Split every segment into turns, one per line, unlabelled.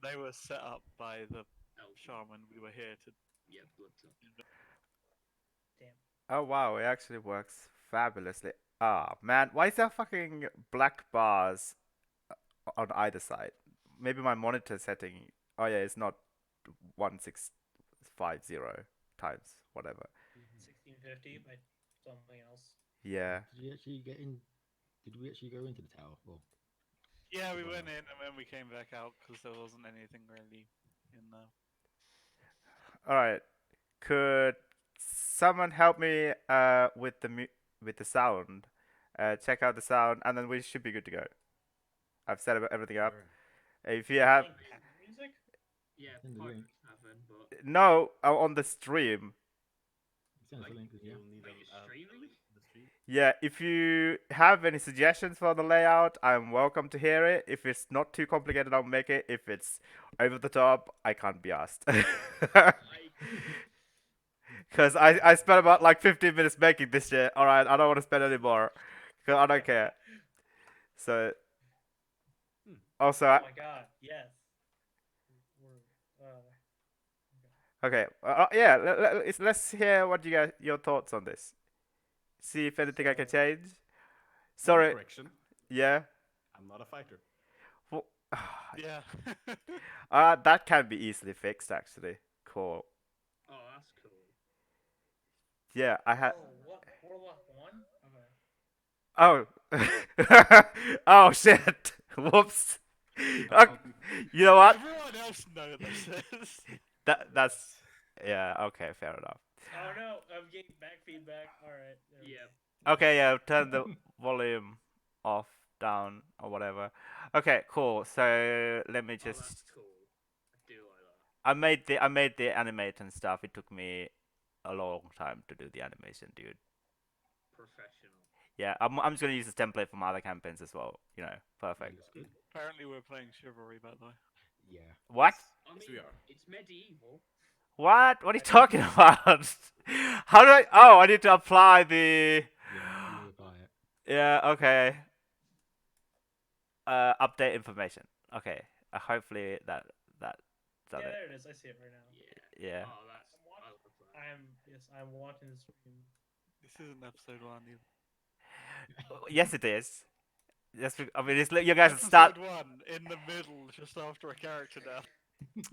They were set up by the
Elf.
shaman we were here to.
Yeah, blood type.
Damn.
Oh wow, it actually works fabulously. Ah, man, why is there fucking black bars on either side? Maybe my monitor setting. Oh yeah, it's not 1650 times whatever.
1650 by something else.
Yeah.
Did you actually get in? Did we actually go into the tower? Or
Yeah, we went in and then we came back out because there wasn't anything really in there.
All right. Could someone help me with the sound? Check out the sound, and then we should be good to go. I've set everything up. If you have
Playing pattern music?
Yeah,
in the link.
pirates haven't, but
no on the stream,
Send us
Like,
a link, yeah.
You'll need
are you streaming?
the stream.
yeah. If you have any suggestions for the layout, I'm welcome to hear it. If it's not too complicated, I'll make it. If it's over the top, I can't be asked. Because I spent about like 15 minutes making this shit. All right, I don't want to spend any more. Cause I don't care. So also,
Oh my god, yes.
okay, yeah. Let's hear what you guys your thoughts on this. See if anything I can change. Sorry.
Correction.
Yeah.
I'm not a fighter.
Well,
Yeah.
that can be easily fixed actually. Cool.
Oh, that's cool.
Yeah, I had.
Oh, what? Warlock 1? Okay.
Oh. Oh shit. Whoops. Okay. You know what?
Everyone else knows this.
That's yeah. Okay, fair enough.
Oh no, I'm getting back feedback. Alright.
Yeah.
Okay, yeah. Turn the volume off, down, or whatever. Okay, cool. So let me
Oh,
just.
that's cool. I do like that.
I made the animate and stuff. It took me a long time to do the animation, dude.
Professional.
Yeah, I'm just gonna use this template for my other campaigns as well. You know, perfect.
Looks good.
Apparently, we're playing Chivalry, by the way.
Yeah.
What?
I mean,
Yes, we are.
it's medieval.
What? What are you talking about? How do I? Oh, I need to apply the.
Yeah. You apply it.
Yeah. Okay. Update information. Okay. Hopefully that
Yeah,
done it.
there it is. I see it right now.
Yeah.
Oh, that's. I love that.
I'm watching the stream.
This isn't episode 1 either.
Yes, it is. Yes, I mean, it's you guys start.
Episode 1 in the middle, just after a character death.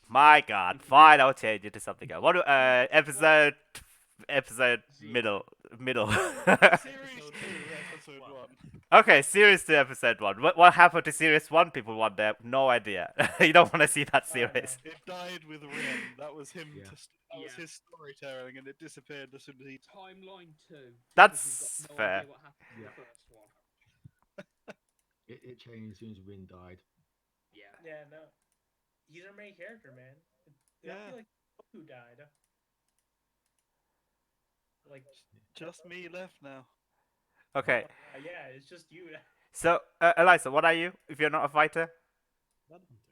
My God! Fine, I'll change it to something else. What? Episode middle.
Series 2, episode 1.
Okay, series 2, episode 1. What happened to series 1? People want there. No idea. You don't want to see that series.
It died with Ren. That was him.
Yeah.
That was his storytelling, and it disappeared as soon as he.
Timeline 2.
That's
because we've got no
fair.
idea what happened in
Yeah.
the first one.
It changed as soon as Rin died.
Yeah.
Yeah, no. He's our main character, man. I
Yeah.
feel like who died. Like,
Just me left now.
Okay,
yeah, it's just you.
so Eliza, what are you? If you're not a fighter?
Blood hunter.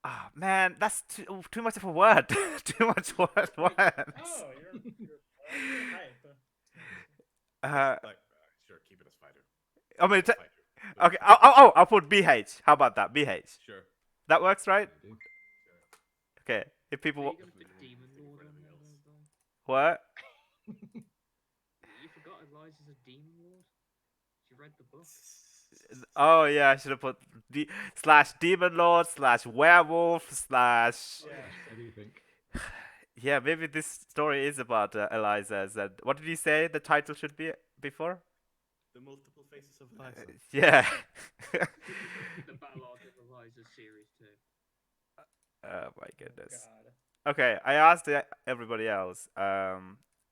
Ah, man, that's too much of a word. Too much words.
Oh, you're hype.
Like, sure, keep it as fighter.
I mean,
Fighter.
okay. I'll put BH. How about that? BH.
Sure.
That works, right?
I do.
Okay. If
Are
people
you going to put Demon Lord on there, though?
what?
You forgot Eliza's a Demon Lord? She read the book.
Oh yeah, I should have put slash demon lord slash werewolf slash.
Yeah.
I do think.
Yeah, maybe this story is about Eliza's. And what did you say the title should be before?
The multiple faces of Eliza.
Yeah.
The Ballad of Eliza Series 2.
Oh my goodness.
God.
Okay, I asked everybody else,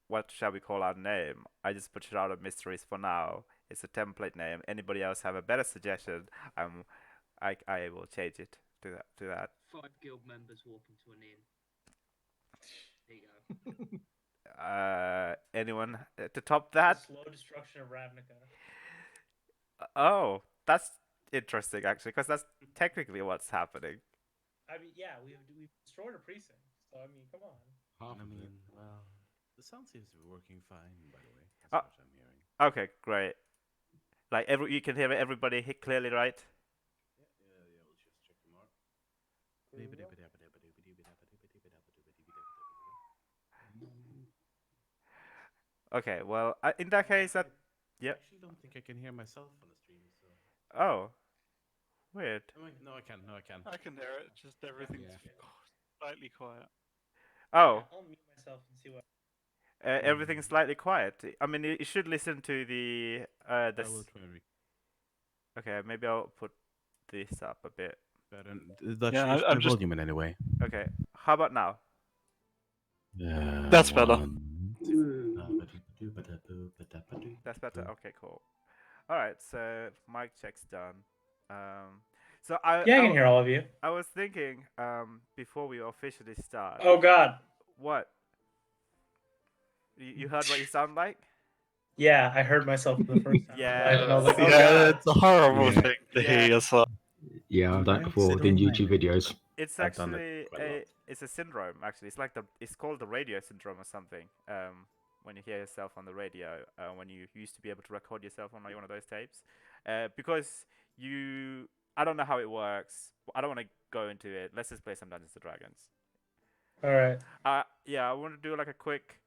what shall we call our name? I just put Shroud of Mysteries for now. It's a template name. Anybody else have a better suggestion? I will change it to that.
5 guild members walk into an inn. There you go.
Anyone to top
The
that?
slow destruction of Ravnica.
Oh, that's interesting actually, because that's technically what's happening.
I mean, yeah, we've destroyed a precinct. So I mean, come on.
Half
I
of
mean,
it.
well, the sound seems to be working fine, by the way.
Oh.
That's what I'm hearing.
Okay, great. Like you can hear everybody clearly, right?
Yeah, we'll just check them
Okay, well, in that case,
I
yeah.
actually don't think I can hear myself on the stream. So
Oh, weird.
no, I can. No, I can.
I can hear it. Just everything's
Yeah.
slightly quiet.
Oh,
I'll mute myself and see what.
everything's slightly quiet. I mean, you should listen to the
I
this.
will try and
Okay, maybe I'll put this up a bit.
better. Does that
Yeah,
change
I'm
my
just-
volume in any way?
Okay, how about now?
That's better.
That's better. Okay, cool. All right, so mic check's done. So
Yeah, I can hear all of you.
I was thinking, before we officially start.
Oh God.
What? You heard what you sound like?
Yeah, I heard myself for the first time.
Yeah.
live, and I was like, oh
yeah,
God.
it's a horrible
Yeah.
thing to
Yeah.
hear yourself.
Yeah, I've done it before
Nice,
in
don't
YouTube
mind.
videos.
It's
I've done it
actually
quite a lot.
it's a syndrome. Actually, it's called the radio syndrome or something. When you hear yourself on the radio, when you used to be able to record yourself on like one of those tapes, because I don't know how it works. I don't want to go into it. Let's just play some Dungeons and Dragons.
All right.
Yeah, I want to do like a quick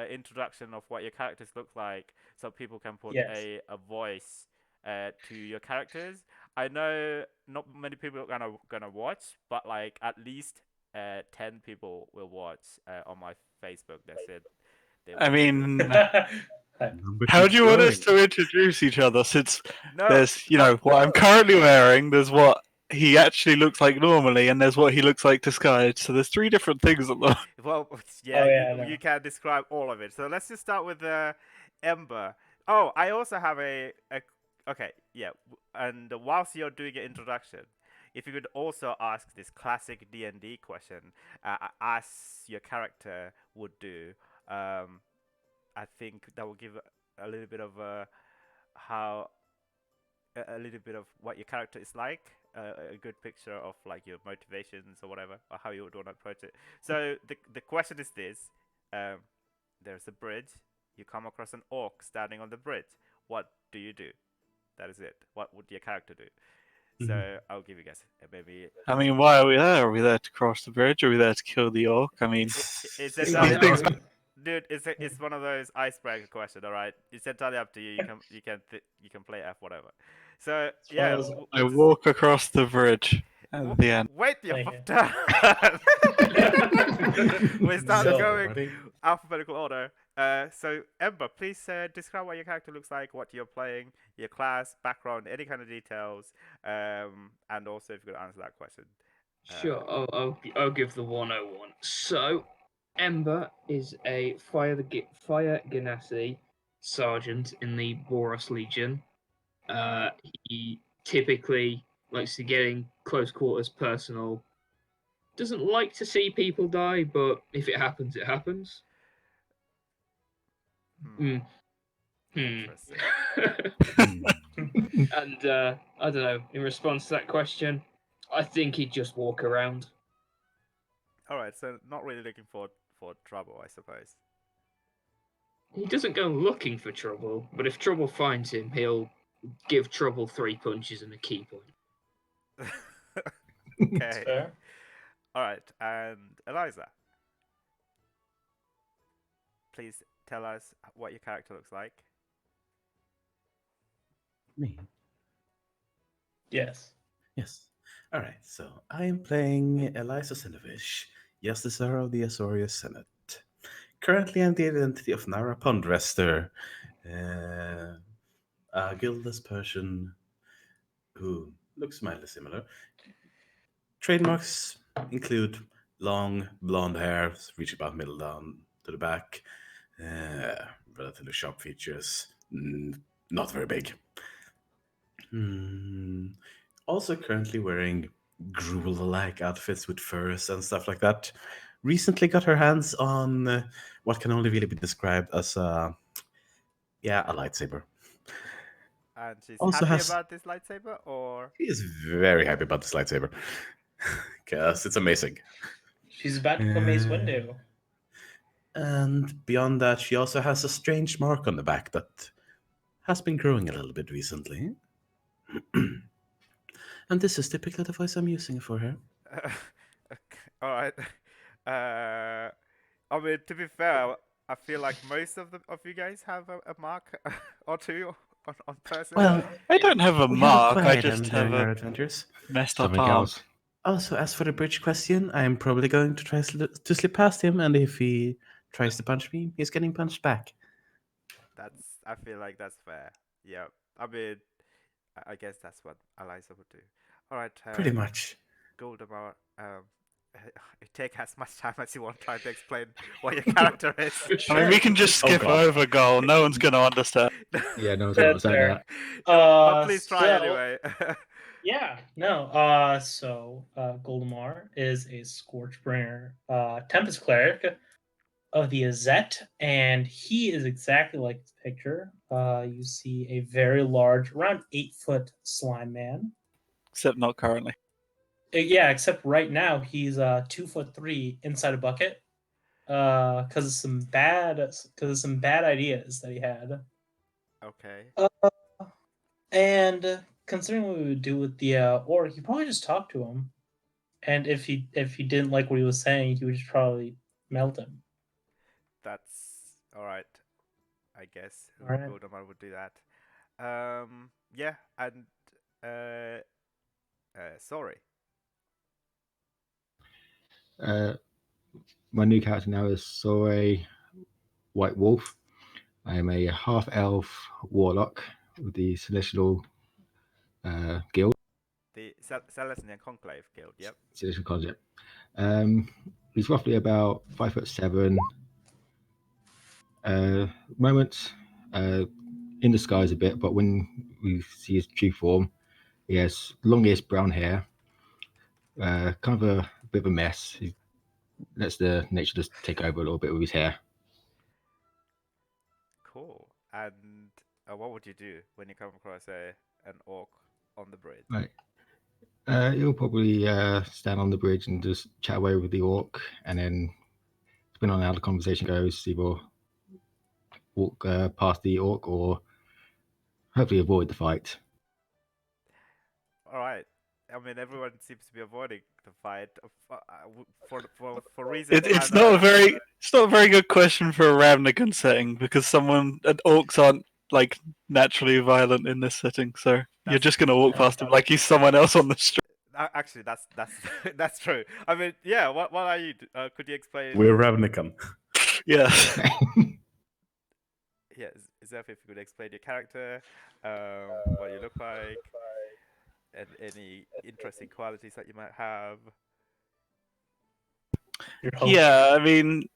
introduction of what your characters look like, so people can put
Yes.
a voice to your characters. I know not many people are gonna watch, but like at least 10 people will watch on my Facebook. They said they
I
will.
mean,
Number
how
keeps
do you want us
growing.
to introduce each other? Since
No,
there's, what I'm currently wearing, there's what he actually looks like normally, and there's what he looks like disguised. So there's three different things at the
well, yeah,
Oh, yeah, I know.
you can describe all of it. So let's just start with Ember. Oh, I also have a okay, yeah. And whilst you're doing your introduction, if you could also ask this classic D&D question, as your character would do, I think that will give a little bit of how a little bit of what your character is like, a good picture of like your motivations or whatever, or how you would want to approach it. So the question is this: there's a bridge. You come across an orc standing on the bridge. What do you do? That is it. What would your character do? So I'll give you guys maybe.
I mean, why are we there? Are we there to cross the bridge? Are we there to kill the orc? I mean,
It's
these
entirely
things.
dude. It's one of those icebreaker questions. All right, it's entirely up to you. You can play F whatever. So yeah,
Well,
I walk across the bridge at the end.
wait your
Thank
turn. We start
So-
going alphabetical order. So Ember, please describe what your character looks like, what you're playing, your class, background, any kind of details, and also if you could answer that question.
Sure, I'll give the 101. So, Ember is a fire Ganassi sergeant in the Boros Legion. He typically likes to get in close quarters personal. Doesn't like to see people die, but if it happens, it happens. Mm.
Interesting.
And I don't know. In response to that question, I think he'd just walk around.
All right, so not really looking for trouble, I suppose.
He doesn't go looking for trouble, but if trouble finds him, he'll give trouble 3 punches and a key point.
Okay.
Fair.
All right, and Eliza, please tell us what your character looks like.
Me.
Yes.
Yes. All right. So I am playing Eliza Sinovich, Justicer of the Azorius Senate. Currently, I'm the identity of Nara Pondrester, a guildless Persian who looks mildly similar. Trademarks include long blonde hair, reach about middle down to the back, relatively sharp features, not very big. Also currently wearing gruel-like outfits with furs and stuff like that. Recently got her hands on what can only really be described as a lightsaber.
And she's
Also
happy
has-
about this lightsaber, or
He is very happy about this lightsaber. Because it's amazing.
She's about to become Mace Windu.
And beyond that, she also has a strange mark on the back that has been growing a little bit recently. And this is typically the voice I'm using for her.
All right. I mean, to be fair, I feel like most of you guys have a mark or two on person.
Well,
I don't have a
we have
mark. I
acquired
just
them
have
during
a
our adventures.
messed up
Something
arm.
else.
Also, as for the bridge question, I am probably going to try to slip past him, and if he tries to punch me, he's getting punched back.
I feel like that's fair. Yeah. I mean, I guess that's what Eliza would do. All right.
Pretty much.
Goldemar, take as much time as you want trying to explain what your character is.
I mean, we can just
Oh,
skip
God.
over goal. No one's going to understand.
Yeah, no one's gonna
That's
understand
fair.
that.
But please try
So-
anyway.
Yeah, no. Goldemar is a Scorchbringer Tempest Cleric of the Azet, and he is exactly like the picture. You see a very large, around 8-foot slime man.
Except not currently.
Yeah, except right now he's 2'3" inside a bucket. Because of some bad ideas that he had.
Okay.
And considering what we would do with the orc, you probably just talk to him. And if he didn't like what he was saying, he would just probably melt him.
That's all right. I guess
All right.
Goldemar would do that. Yeah, and sorry.
My new character now is Soray White Wolf. I am a half elf warlock with the Celestial Guild.
The Celestian Conclave Guild. Yep.
Celestial Concept. He's roughly about 5'7". Moment in disguise a bit, but when we see his true form, he has longish brown hair, kind of a bit of a mess. He lets the nature just take over a little bit with his hair.
Cool. And what would you do when you come across an orc on the bridge?
Right. He'll probably stand on the bridge and just chat away with the orc, and then depending on how the conversation goes, either walk past the orc or hopefully avoid the fight.
All right. I mean, everyone seems to be avoiding the fight for reasons.
It's not a very good question for a Ravnican setting because orcs aren't like naturally violent in this setting. So you're just gonna walk past him like he's someone else on the street.
Actually, that's that's true. I mean, yeah. What are you? Could you explain?
We're Ravnican.
Yeah.
Yeah, Zeph, if you could explain your character, what you look like, and any interesting qualities that you might have.
Yeah, I mean,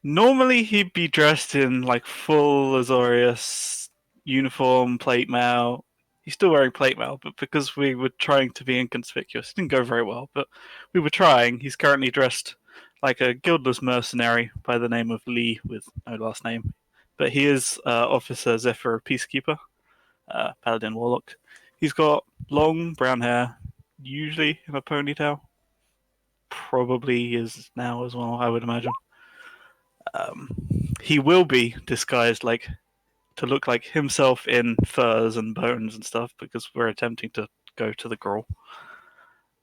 normally he'd be dressed in like full Azorius uniform, plate mail. He's still wearing plate mail, but because we were trying to be inconspicuous, it didn't go very well. But we were trying. He's currently dressed like a guildless mercenary by the name of Lee, with no last name. But he is Officer Zephyr, Peacekeeper, Paladin Warlock. He's got long brown hair, usually in a ponytail. Probably is now as well, I would imagine. He will be disguised to look like himself in furs and bones and stuff because we're attempting to go to the Grawl.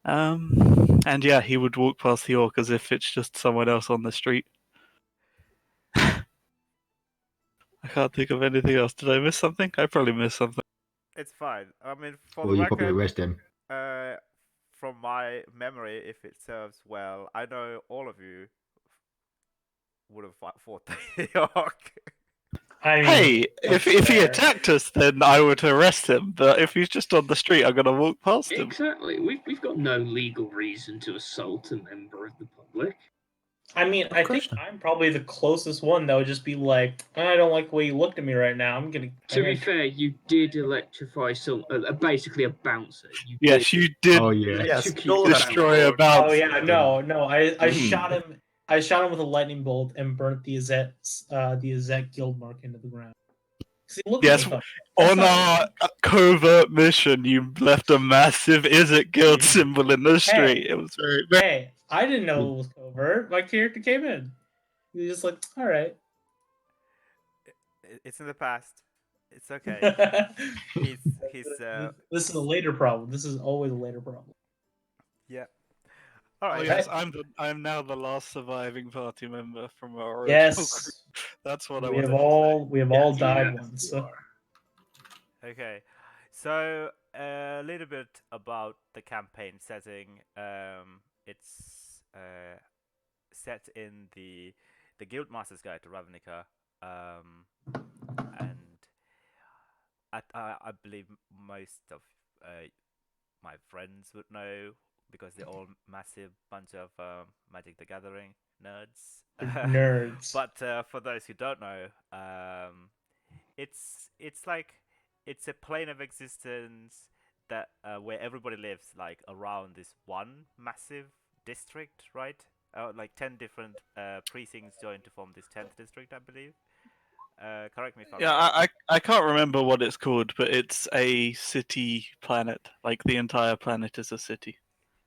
And yeah, he would walk past the orc as if it's just someone else on the street. I can't think of anything else. Did I miss something? I probably missed something.
It's fine. I mean, for
Or
the
you probably
record,
arrest him.
from my memory, if it serves well, I know all of you would have fought the orc.
I mean,
Hey, if he
fair.
attacked us, then I would arrest him. But if he's just on the street, I'm gonna walk past him.
Exactly. We've got no legal reason to assault a member of the public.
I mean, I think I'm probably the closest one that would just be like, I don't like the way you looked at me right now.
To be fair, you did electrify basically a bouncer.
Yes, you did.
Oh yeah.
Yes,
Electrocute
go
the
that
destroy a
bouncer.
bouncer.
Oh yeah, no. I
Hmm.
shot him. I shot him with a lightning bolt and burnt the Azet guild mark into the ground. See, look at
Yes,
me, that's
on
not-
our covert mission, you left a massive Izzet Guild symbol in the street. It was very.
Hey, I didn't know it was covert. My character came in. He was just like, all right.
It's in the past. It's okay. He's
This is a later problem. This is always a later problem.
yeah. All
Oh
right.
yes, I'm now the last surviving party member from our original group.
Yes,
That's what I
we
wanted
have
to say.
all
Yes,
died
yes,
once.
you are.
Okay. So a little bit about the campaign setting. It's set in the Guildmaster's Guide to Ravnica, and I believe most of my friends would know because they're all massive bunch of Magic the Gathering nerds.
Nerds.
But for those who don't know, it's like it's a plane of existence that where everybody lives like around this one massive district, right? Like 10 different precincts join to form this 10th district, I believe. Correct me if I'm
Yeah,
wrong.
I can't remember what it's called, but it's a city planet. Like the entire planet is a city,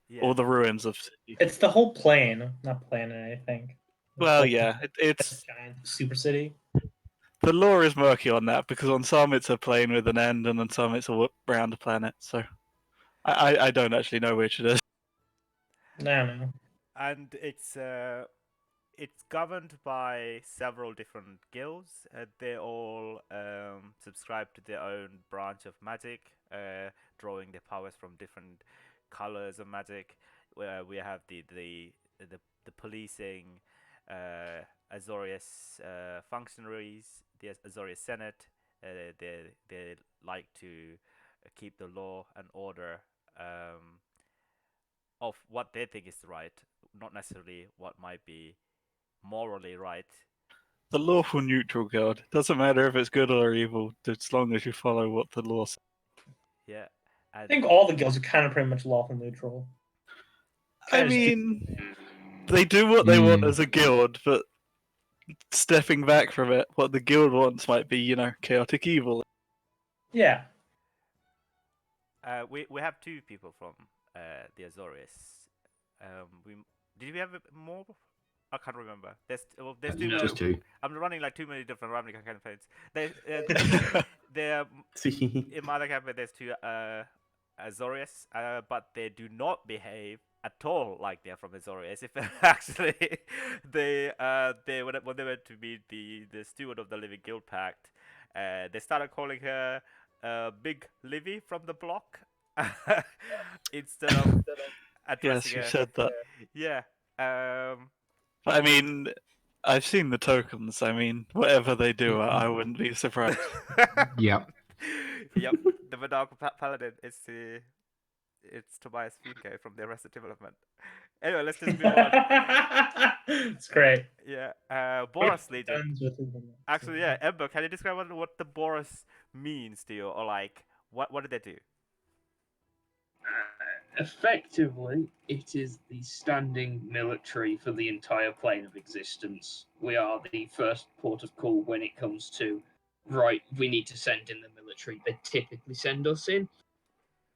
Yeah.
or the ruins of city.
It's the whole plane, not planet. I think. The
Well,
whole
yeah,
It's
it's
a giant super city.
the lore is murky on that because on some it's a plane with an end, and on some it's a round planet. So I don't actually know which it is.
I don't know.
And it's governed by several different guilds. They all subscribe to their own branch of magic, drawing their powers from different colors of magic. Where we have the policing, Azorius functionaries, the Azorius Senate. They like to keep the law and order of what they think is right, not necessarily what might be morally right.
The lawful neutral guard. Doesn't matter if it's good or evil, as long as you follow what the law says.
Yeah,
I
and
think all the guilds are kind of pretty much lawful neutral.
I
Kinda just do-
mean, they do what they want as a guild, but stepping back from it, what the guild wants might be, chaotic evil.
yeah.
we have two people from the Azorius. We did we have more? I can't remember. There's two.
Just two.
I'm running like too many different Ravnica campaigns. There, there. In my other campaign, there's two Azorius, but they do not behave at all like they're from Azorius. If actually they when they went to meet the steward of the Living Guild Pact, they started calling her Big Livy from the block instead of
Yes,
addressing
you
her.
said that.
Yeah.
But I mean, I've seen the tokens. I mean, whatever they do, I wouldn't be surprised.
Yeah.
Yep. The Vidal Paladin is it's Tobias Fienke from the Arrested Development. Anyway, let's just move on.
It's great.
Yeah. Boros Legion.
Guns with them.
Actually, yeah. Ember, can you describe what the Boros means to you, or like what did they do?
Effectively, it is the standing military for the entire plane of existence. We are the first port of call when it comes to, right, we need to send in the military. They typically send us in.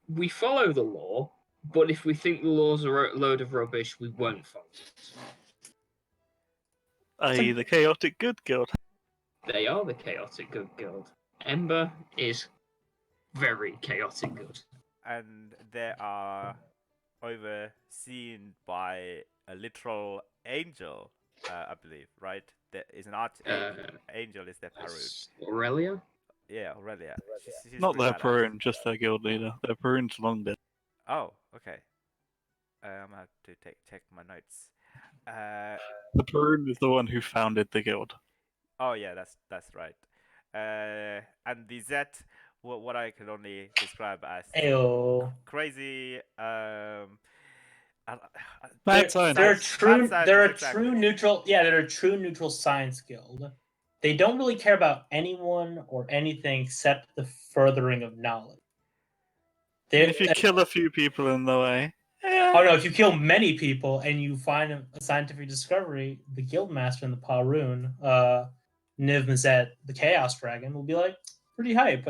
We follow the law, but if we think the laws are a load of rubbish, we won't follow it.
I.e., the chaotic good guild.
They are the chaotic good guild. Ember is very chaotic good.
And they are overseen by a literal angel, I believe, right? There is an archangel. Angel is their Parun.
Aurelia?
Yeah, Aurelia. She's
Not
pretty
their
badass.
Perun, just their guild leader. Their Perun's long dead.
Oh, okay. I'm gonna have to check my notes.
The Perun is the one who founded the guild.
Oh yeah, that's right. And the Zet, what I can only describe as
Ayo.
crazy.
Mad
They're
scientist.
true.
Mad
They're a
scientist, exactly.
true neutral. Yeah, they're a true neutral science guild. They don't really care about anyone or anything except the furthering of knowledge.
And if you kill a few people in the way,
Oh no! If you kill many people and you find a scientific discovery, the Guildmaster and the Parun, Niv Mizzet, the Chaos Dragon, will be like pretty hype.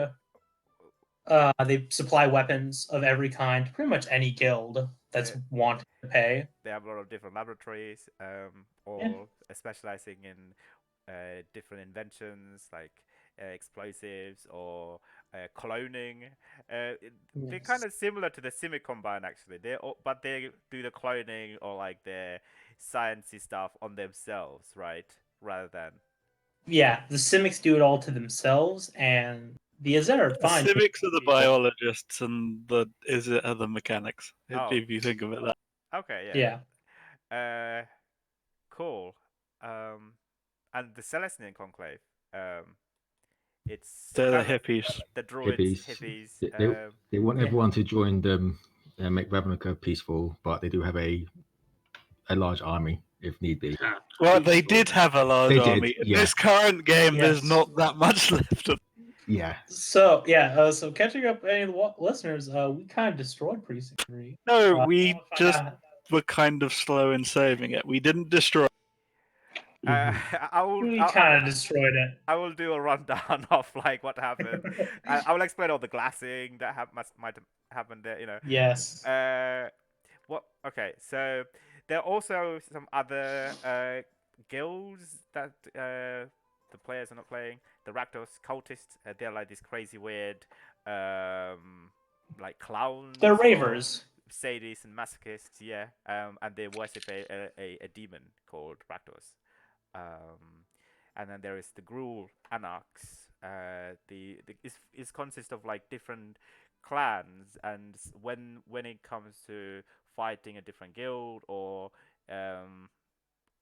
They supply weapons of every kind, to pretty much any guild that's wanting to pay.
They have a lot of different laboratories, all specializing in different inventions like explosives or cloning. They're
Yes.
kind of similar to the Simic Combine actually. But they do the cloning or like the sciencey stuff on themselves, right? Rather than
Yeah, the Simics do it all to themselves, and the Azet are
The
fine.
civics are the biologists, and the Izzet are the mechanics.
Oh.
If you think of it that.
Okay,
Yeah.
Cool. And the Celestian Conclave. Um, it's
They're the
kind of
hippies.
the druids,
Hippies.
hippies.
They want
Yeah.
everyone to join them and make Ravnica peaceful, but they do have a large army if need be.
Well, they did have a large
They did,
army. In
yeah.
this current game, there's
Yes.
not that much left of.
Yeah.
So so catching up any of the listeners, we kind of destroyed Precinct 3.
No, we
Find
just
out-
were kind of slow in saving it. We didn't destroy.
I will.
we kind of destroyed it.
I will do a rundown of like what happened. I will explain all the glassing that might have happened there. You know.
Yes.
What? Okay, so there are also some other guilds that the players are not playing. The Rakdos cultists. They're like this crazy weird, like clowns.
They're
or
ravers.
sadists and masochists. Yeah. And they worship a demon called Rakdos. And then there is the Gruul Anarchs. It consists of like different clans, and when it comes to fighting a different guild or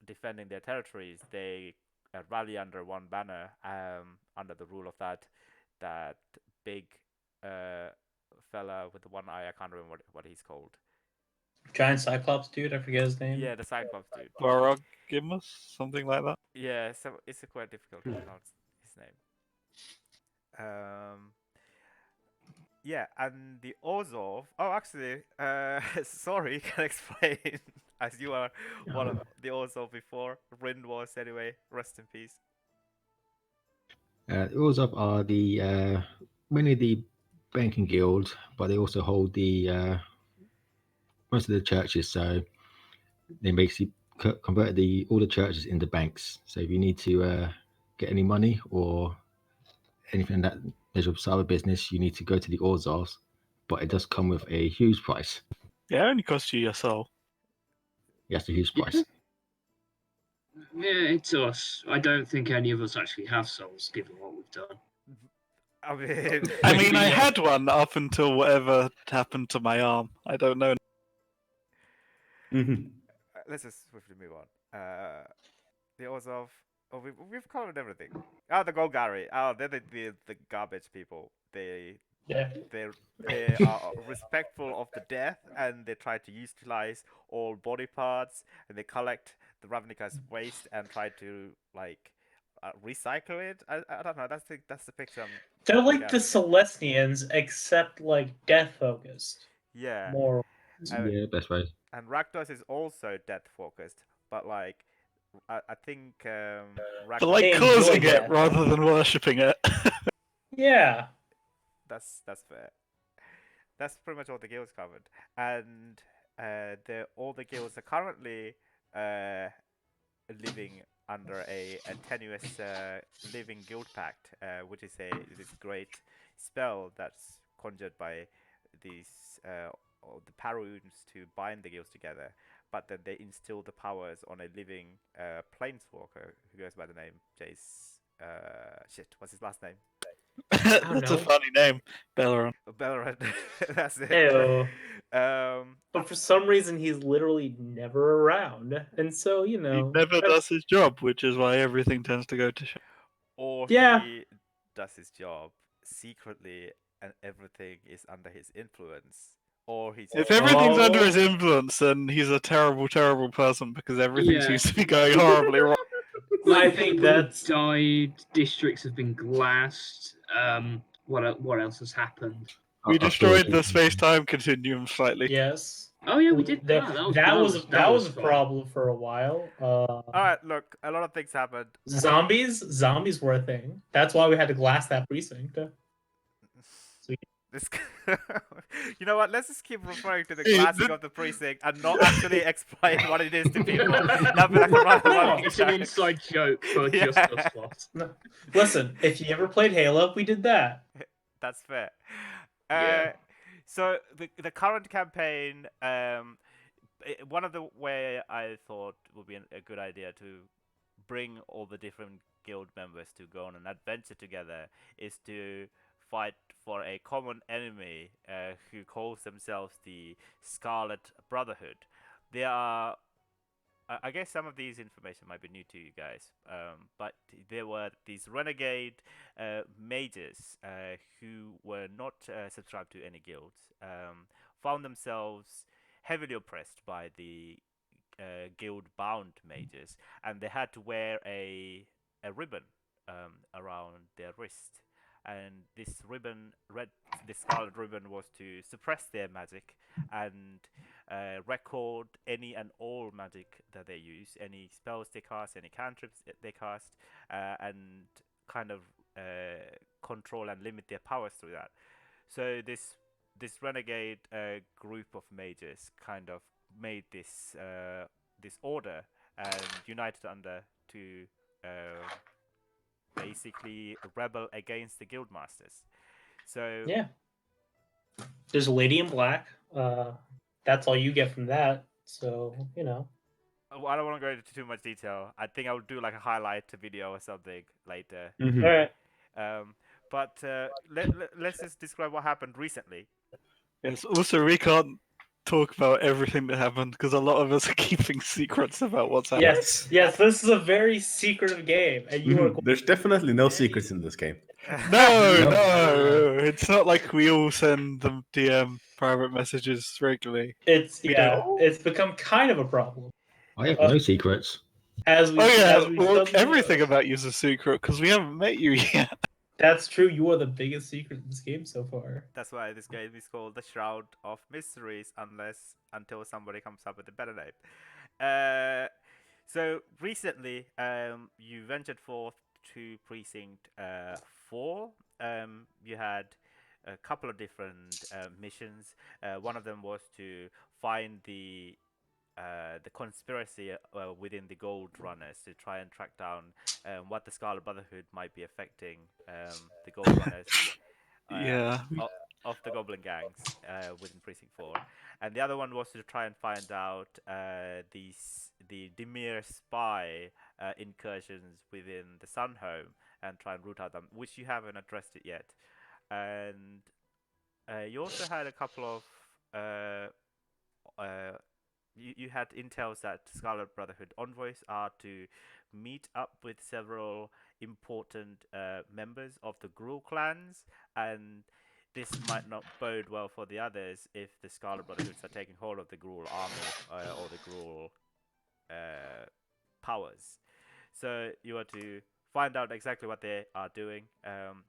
defending their territories, they rally under one banner, under the rule of that big fella with the one eye. I can't remember what he's called.
Giant Cyclops dude, I forget his name.
Yeah, the Cyclops dude.
Borogimus, something like that.
Yeah, so it's quite difficult to pronounce his name. Yeah, and the Orzhov. Oh, actually, sorry, can explain. As you are one of the Orzhov before. Rin was anyway. Rest in peace.
Orzhov are the mainly the banking guild, but they also hold the most of the churches. So they basically convert all the churches into banks. So if you need to get any money or anything that is of cyber business, you need to go to the Orzhovs, but it does come with a huge price.
Yeah, it only costs you your soul.
Yes, a huge price.
Yeah, it's us. I don't think any of us actually have souls, given what we've done.
I
I mean, I had one up until whatever happened to my arm. I don't know.
Mhm.
Let's just swiftly move on. The Orzhov. Oh, we've covered everything. Oh, the Golgari. Oh, they're the garbage people.
Yeah.
They are respectful of the death, and they try to utilize all body parts, and they collect the Ravnica's waste and try to like recycle it. I don't know. That's the picture.
They're like the
gathering.
Celestians, except like death focused.
Yeah.
More.
Yeah, best way.
And Rakdos is also death focused, but like I think
But like
They
causing
enjoy
it
that.
rather than worshipping it.
Yeah.
that's fair. That's pretty much all the guilds covered, and all the guilds are currently living under a tenuous living guild pact, which is this great spell that's conjured by these the Paroons to bind the guilds together. But then they instill the powers on a living planeswalker who goes by the name Jace. What's his last name?
That's a
know.
funny name, Belleron.
Bellerin. That's it.
Ew.
Um,
But for some reason, he's literally never around, and so
He never does his job, which is why everything tends to go to shit.
or
Yeah.
he does his job secretly, and everything is under his influence. Or he's
If everything's
Oh.
under his influence, then he's a terrible, terrible person because everything
Yeah.
seems to be going horribly wrong.
I think
people have
that's
died. Districts have been glassed. What else has happened?
We destroyed the
Authority.
space-time continuum slightly.
yes.
Oh yeah, we did
That,
that.
that was a
fun.
problem for a while.
All right. Look, a lot of things happened.
Zombies were a thing. That's why we had to glass that precinct.
This, you know what? Let's just keep referring to the
Hey,
glassing of the precinct and not actually explain what it is to people. That'd be like a running
No,
It's an
joke.
inside joke for
Yeah.
just us lot.
No. Listen, if you ever played Halo, we did that.
That's fair.
Yeah.
So the current campaign, one of the way I thought would be a good idea to bring all the different guild members to go on an adventure together is to fight for a common enemy who calls themselves the Scarlet Brotherhood. They are I guess some of these information might be new to you guys, but there were these renegade mages who were not subscribed to any guilds, found themselves heavily oppressed by the guild-bound mages, and they had to wear a ribbon around their wrist. And this scarlet ribbon, was to suppress their magic and record any and all magic that they use, any spells they cast, any cantrips they cast, and kind of control and limit their powers through that. So this renegade group of mages kind of made this order and united under to basically rebel against the guildmasters. So
Yeah. There's a lady in black. That's all you get from that. So, you know.
well, I don't want to go into too much detail. I think I'll do like a highlight video or something later.
Mhm.
All right.
But let's just describe what happened recently.
Yes. Also, we can't talk about everything that happened because a lot of us are keeping secrets about what's happened.
Yes, this is a very secretive game, and you are
Mhm. There's definitely no secrets in this game.
No,
No.
no, it's not like we all send them DM private messages regularly.
it's
We
yeah,
don't.
it's become kind of a problem.
I have
Uh,
no secrets.
As we
Oh yeah,
as we
well,
suddenly
everything
know.
about you is a secret because we haven't met you yet.
That's true. You are the biggest secret in this game so far.
That's why this game is called the Shroud of Mysteries, until somebody comes up with a better name. So recently, you ventured forth to Precinct 4. You had a couple of different missions. One of them was to find the conspiracy within the Gold Runners to try and track down what the Scarlet Brotherhood might be affecting the Gold Runners
Yeah,
of the Goblin gangs within Precinct 4. And the other one was to try and find out the Demir spy incursions within the Sun Home and try and root out them, which you haven't addressed it yet. And you also had a couple of you had intels that Scarlet Brotherhood envoys are to meet up with several important members of the Gruul clans, and this might not bode well for the others if the Scarlet Brotherhoods are taking hold of the Gruul army or the Gruul powers. So you are to find out exactly what they are doing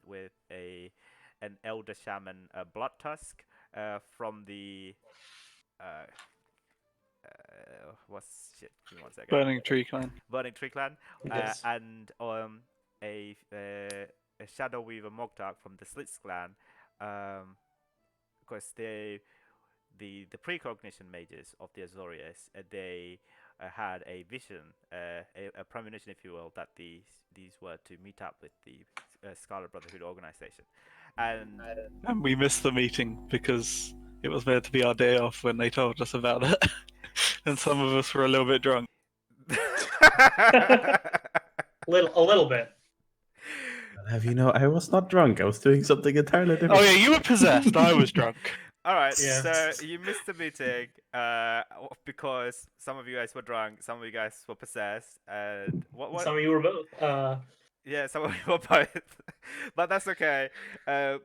with an elder shaman, Blood Tusk, from the uh, what's shit? Give me 1 second.
Burning Tree Clan.
Burning Tree Clan,
Yes.
and a Shadow Weaver Mogdark from the Slits clan, because the precognition mages of the Azorius, they had a vision, a premonition, if you will, that these were to meet up with the Scarlet Brotherhood organization, and
And we missed the meeting because it was meant to be our day off when they told us about it. And some of us were a little bit drunk.
A little bit.
I'll have you know, I was not drunk. I was doing something entirely different.
Oh yeah, you were possessed. I was drunk.
All right,
Yeah.
so you missed the meeting because some of you guys were drunk, some of you guys were possessed, and what?
Some of you were both.
Yeah, some of you were both, but that's okay.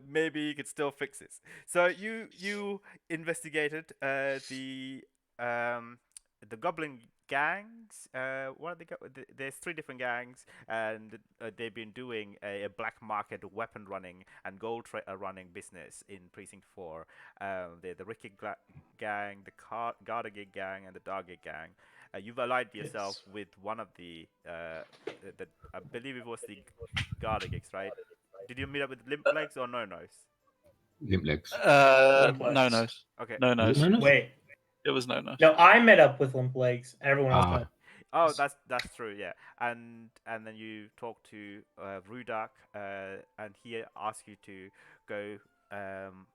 Maybe you could still fix this. So you investigated the goblin gangs. What are they? There's three different gangs, and they've been doing a black market weapon running and gold running business in Precinct 4. They're the Ricky gang, the Garda-Gig gang, and the Dargig gang. You've allied yourself with one of the I believe it was the Garda Gigs, right? Did you meet up with Limp Legs or No Nose?
Limp legs.
Limp
No
legs.
nose.
Okay.
No
Was it
nose.
no nose?
Wait,
It was no nose.
no, I met up with limp legs. Everyone else
Ah,
met.
Oh, that's true. Yeah, and then you talk to Rudak, and he asks you to go um,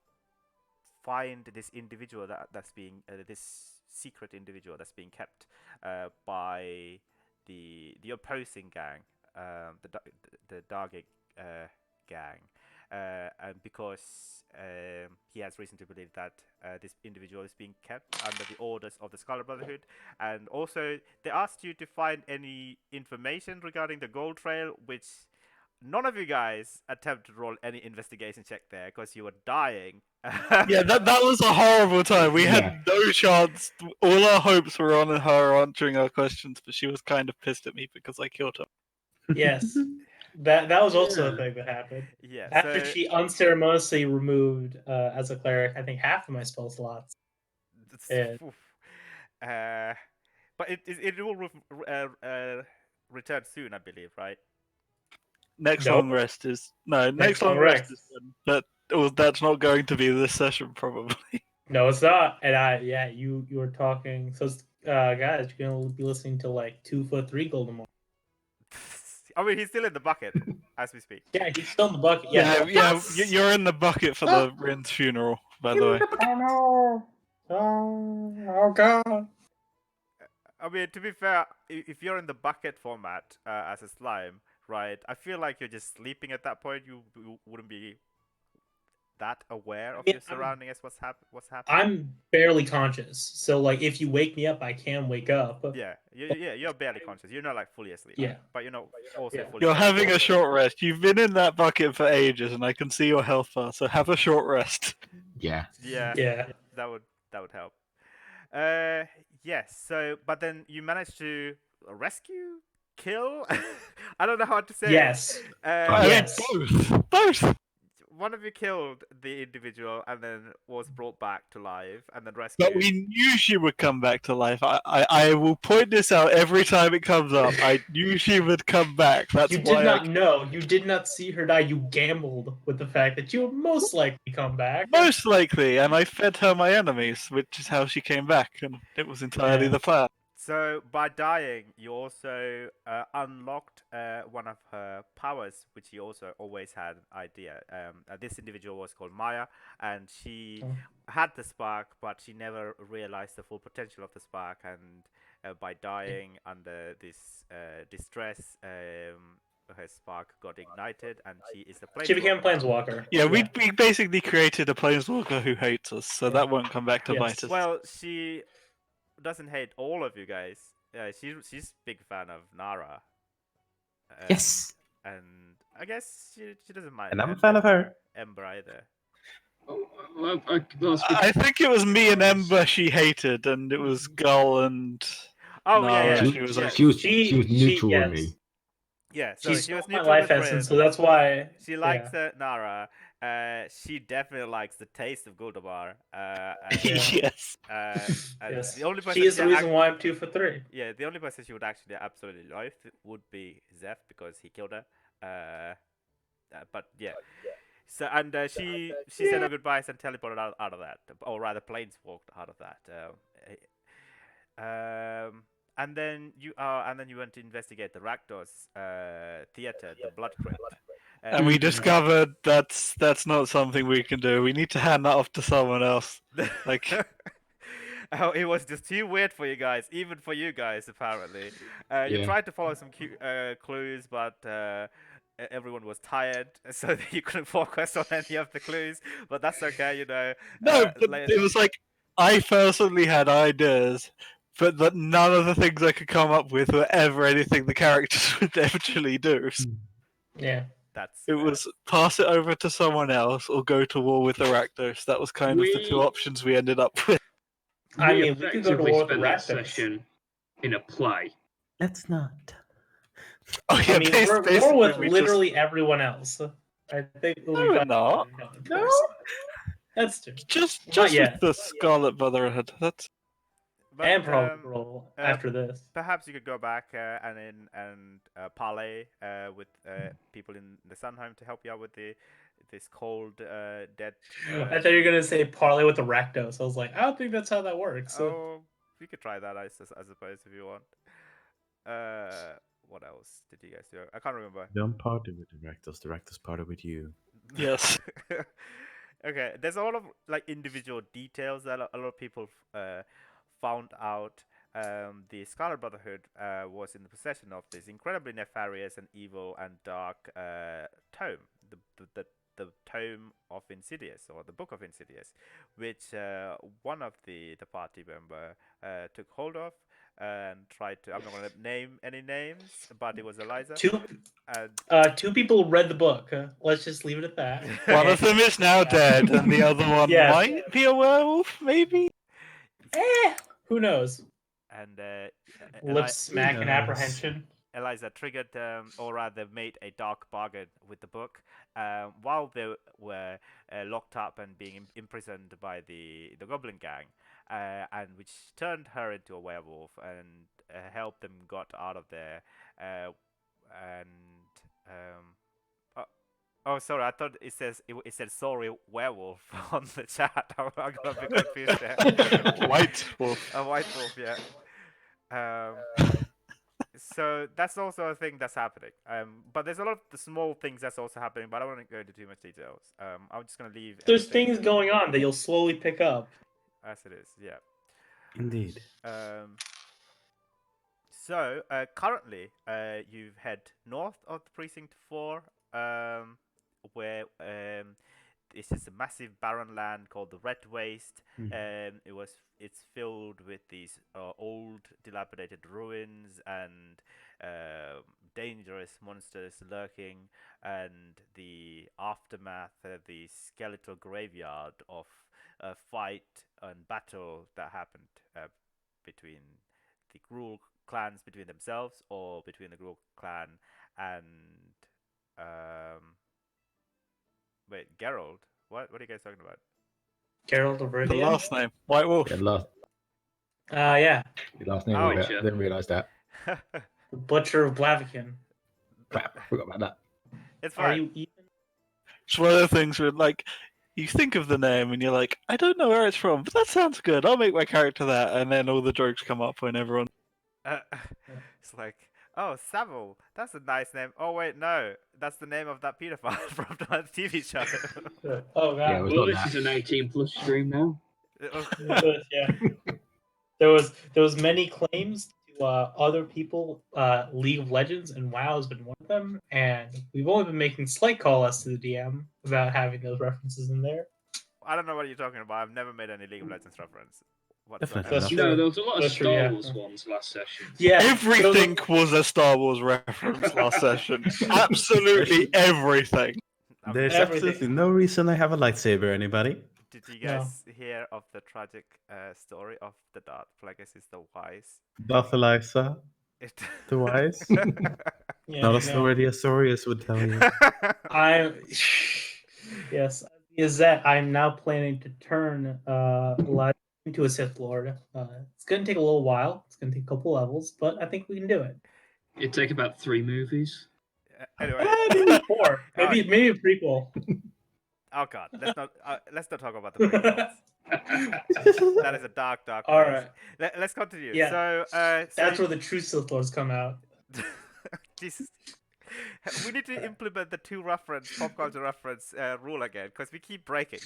find this individual that's being this secret individual that's being kept by the opposing gang, the Dargate gang, and because he has reason to believe that this individual is being kept under the orders of the Scarlet Brotherhood, and also they asked you to find any information regarding the Gold Trail, which none of you guys attempted to roll any investigation check there because you were dying.
Yeah, that was a horrible time. We
Yeah.
had no chance. All our hopes were on her answering our questions, but she was kind of pissed at me because I killed her.
Yes, that was also a
Yeah.
thing that happened.
Yeah.
After
So
she unceremoniously removed, as a cleric, I think half of my spell slots. Yeah.
oof. Uh, but it will return soon, I believe, right?
Next
Nope.
long rest is next
long
long rest
rest.
is done, but that's not going to be this session probably.
No, it's not. And you were talking. So, guys, you're gonna be listening to like 2'3" Golden.
I mean, he's still in the bucket as we speak.
Yeah, he's still in the bucket. Yeah.
You're in the bucket for the Rin's funeral, by the way.
Oh no! Oh god!
I mean, to be fair, if you're in the bucket format as a slime, right? I feel like you're just sleeping at that point. You wouldn't be that aware of
mean,
your surroundings, what's happening.
I'm barely conscious, so like if you wake me up, I can wake up.
Yeah, you're barely conscious. You're not like fully asleep.
Yeah.
But you're not also
Yeah.
fully.
You're
conscious.
having a short rest. You've been in that bucket for ages, and I can see your health bar. So have a short rest.
yeah.
Yeah.
Yeah.
That would help. Yes. So, but then you managed to rescue, kill. I don't know how to say.
Yes.
I
Yes.
mean, both.
One of you killed the individual and then was brought back to life and then rescued.
But we knew she would come back to life. I will point this out every time it comes up. I knew she would come back. That's
You
why
did not know. You did not see her die. You gambled with the fact that you would most likely come back.
Most likely, and I fed her my enemies, which is how she came back, and it was entirely
Yeah.
the plan.
So by dying, you also unlocked one of her powers, which you also always had an idea. This individual was called Maya, and she had the spark, but she never realized the full potential of the spark. And by dying under this distress, her spark got ignited, and she is the planeswalker.
She became a
now.
planeswalker.
Yeah, we basically created a planeswalker who hates us, so
Yeah.
that won't come back to
Yes.
bite us.
Well, she doesn't hate all of you guys. She's a big fan of Nara.
Yes.
And I guess she doesn't mind.
And I'm a fan of her.
Ember either.
I think it was me and Ember she hated, and it was Gull and
Oh
Nara.
yeah,
She was like,
She was
She-
neutral
yes.
with me.
yeah. So
She's
she was
my
neutral
life
with
essence, so
Rin.
that's why
She likes Nara. She definitely likes the taste of Guldabar.
yes.
And
yes.
the only person
She is the
she
reason why I'm 2'3".
Yeah, the only person she would actually absolutely love would be Zeph because he killed her. But yeah. So and she said her goodbyes and teleported out of that, or rather, planeswalked out of that. And then you went to investigate the Rakdos theater, the Blood Crypt.
And we discovered that's not something we can do. We need to hand that off to someone else. Like,
oh, it was just too weird for you guys, even for you guys, apparently. You
Yeah.
tried to follow some clues, but everyone was tired, so you couldn't focus on any of the clues. But that's okay, you know.
no, but it was like I personally had ideas, but that none of the things I could come up with were ever anything the characters would eventually do. So
Yeah.
That's
it was pass it over to someone else or go to war with the Rakdos. That was kind of the two options we ended up with.
I
We
mean, we could go to
effectively
war with the
spent that
Rakdos.
session in a play.
Let's not.
Oh yeah,
I mean, we're
basically
with
we
literally everyone else. I think we'll
No,
be
we're
fine.
not.
No, That's true.
just
yet.
with the Scarlet Brotherhood. That's
but,
And probably roll after this.
perhaps you could go back and parley with people in the Sunhome to help you out with the this cold, dead.
I thought you were gonna say parlay with the Rakdos. I was like, I don't think that's how that works.
Oh, we could try that, I suppose, if you want. What else did you guys do? I can't remember.
Don't party with the Rectus party with you.
Yes.
Okay, there's a lot of like individual details that a lot of people found out. The Scarlet Brotherhood was in the possession of this incredibly nefarious and evil and dark tome, the tome of Insidious, or the Book of Insidious, which one of the party member took hold of and tried to. I'm not going to name any names, but it was Eliza. And
Two people read the book. Let's just leave it at that.
One of them is now dead, and the other one
Yeah.
might be a werewolf, maybe?
Who knows?
and
Lip smack and
knows?
apprehension.
Eliza triggered, or rather made a dark bargain with the book, while they were locked up and being imprisoned by the Goblin Gang, and which turned her into a werewolf and helped them got out of there. Oh, sorry. I thought it said sorry werewolf on the chat. I got a bit confused there.
White wolf.
A white wolf, yeah. So that's also a thing that's happening. But there's a lot of the small things that's also happening. But I don't want to go into too much details. I'm just gonna leave.
There's
everything
things going on that you'll slowly pick up.
as it is. Yeah.
Indeed.
So currently, you head north of the precinct 4, where this is a massive barren land called the Red Waste. It's filled with these old, dilapidated ruins and dangerous monsters lurking, and the aftermath, the skeletal graveyard of a fight and battle that happened between the Gruul clans, between themselves, or between the Gruul clan and wait, Geralt. What are you guys talking about?
Geralt of
The
Rivia?
last name. White wolf.
Yeah, last,
Yeah.
the last name
Oh,
of it.
sure.
I didn't realise that.
The Butcher of Blaviken.
Crap, forgot about that.
It's
Are
fine.
you even?
It's one of the things where, like, you think of the name and you're like, I don't know where it's from, but that sounds good. I'll make my character that. And then all the jokes come up when everyone.
It's like, oh, Savile, that's a nice name. Oh wait, no, that's the name of that pedophile from the TV show.
Oh god.
Yeah, it was
Well,
not
this
that.
is an 18+ stream now.
Yeah. There was many claims to other people, League of Legends and WoW has been one of them, and we've only been making slight call outs to the DM about having those references in there.
I don't know what you're talking about. I've never made any League of Legends reference.
Definitely
That's
not.
true.
No, there was a lot of
That's true,
Star
yeah.
Wars ones last session.
Yeah,
Everything was a Star Wars reference last session. Absolutely everything.
There's
Everything.
absolutely no reason I have a lightsaber, anybody.
Did you
No.
guys hear of the tragic story of the Darth Plagueis the Wise?
Darth Eliza,
It...
the Wise.
Yeah,
Not a
no.
story the Azorius would tell you.
I'm yes, is that I'm now planning to turn Elijah into a Sith Lord. It's gonna take a little while. It's gonna take a couple levels, but I think we can do it.
It'd take about 3 movies.
Anyway,
Maybe 4. Maybe a prequel.
oh god, let's not talk about the prequels. That is a dark place.
All right.
Let's continue.
Yeah.
So,
That's where the true Sith Lords come out.
Jesus. We need to implement the pop culture reference rule again, because we keep breaking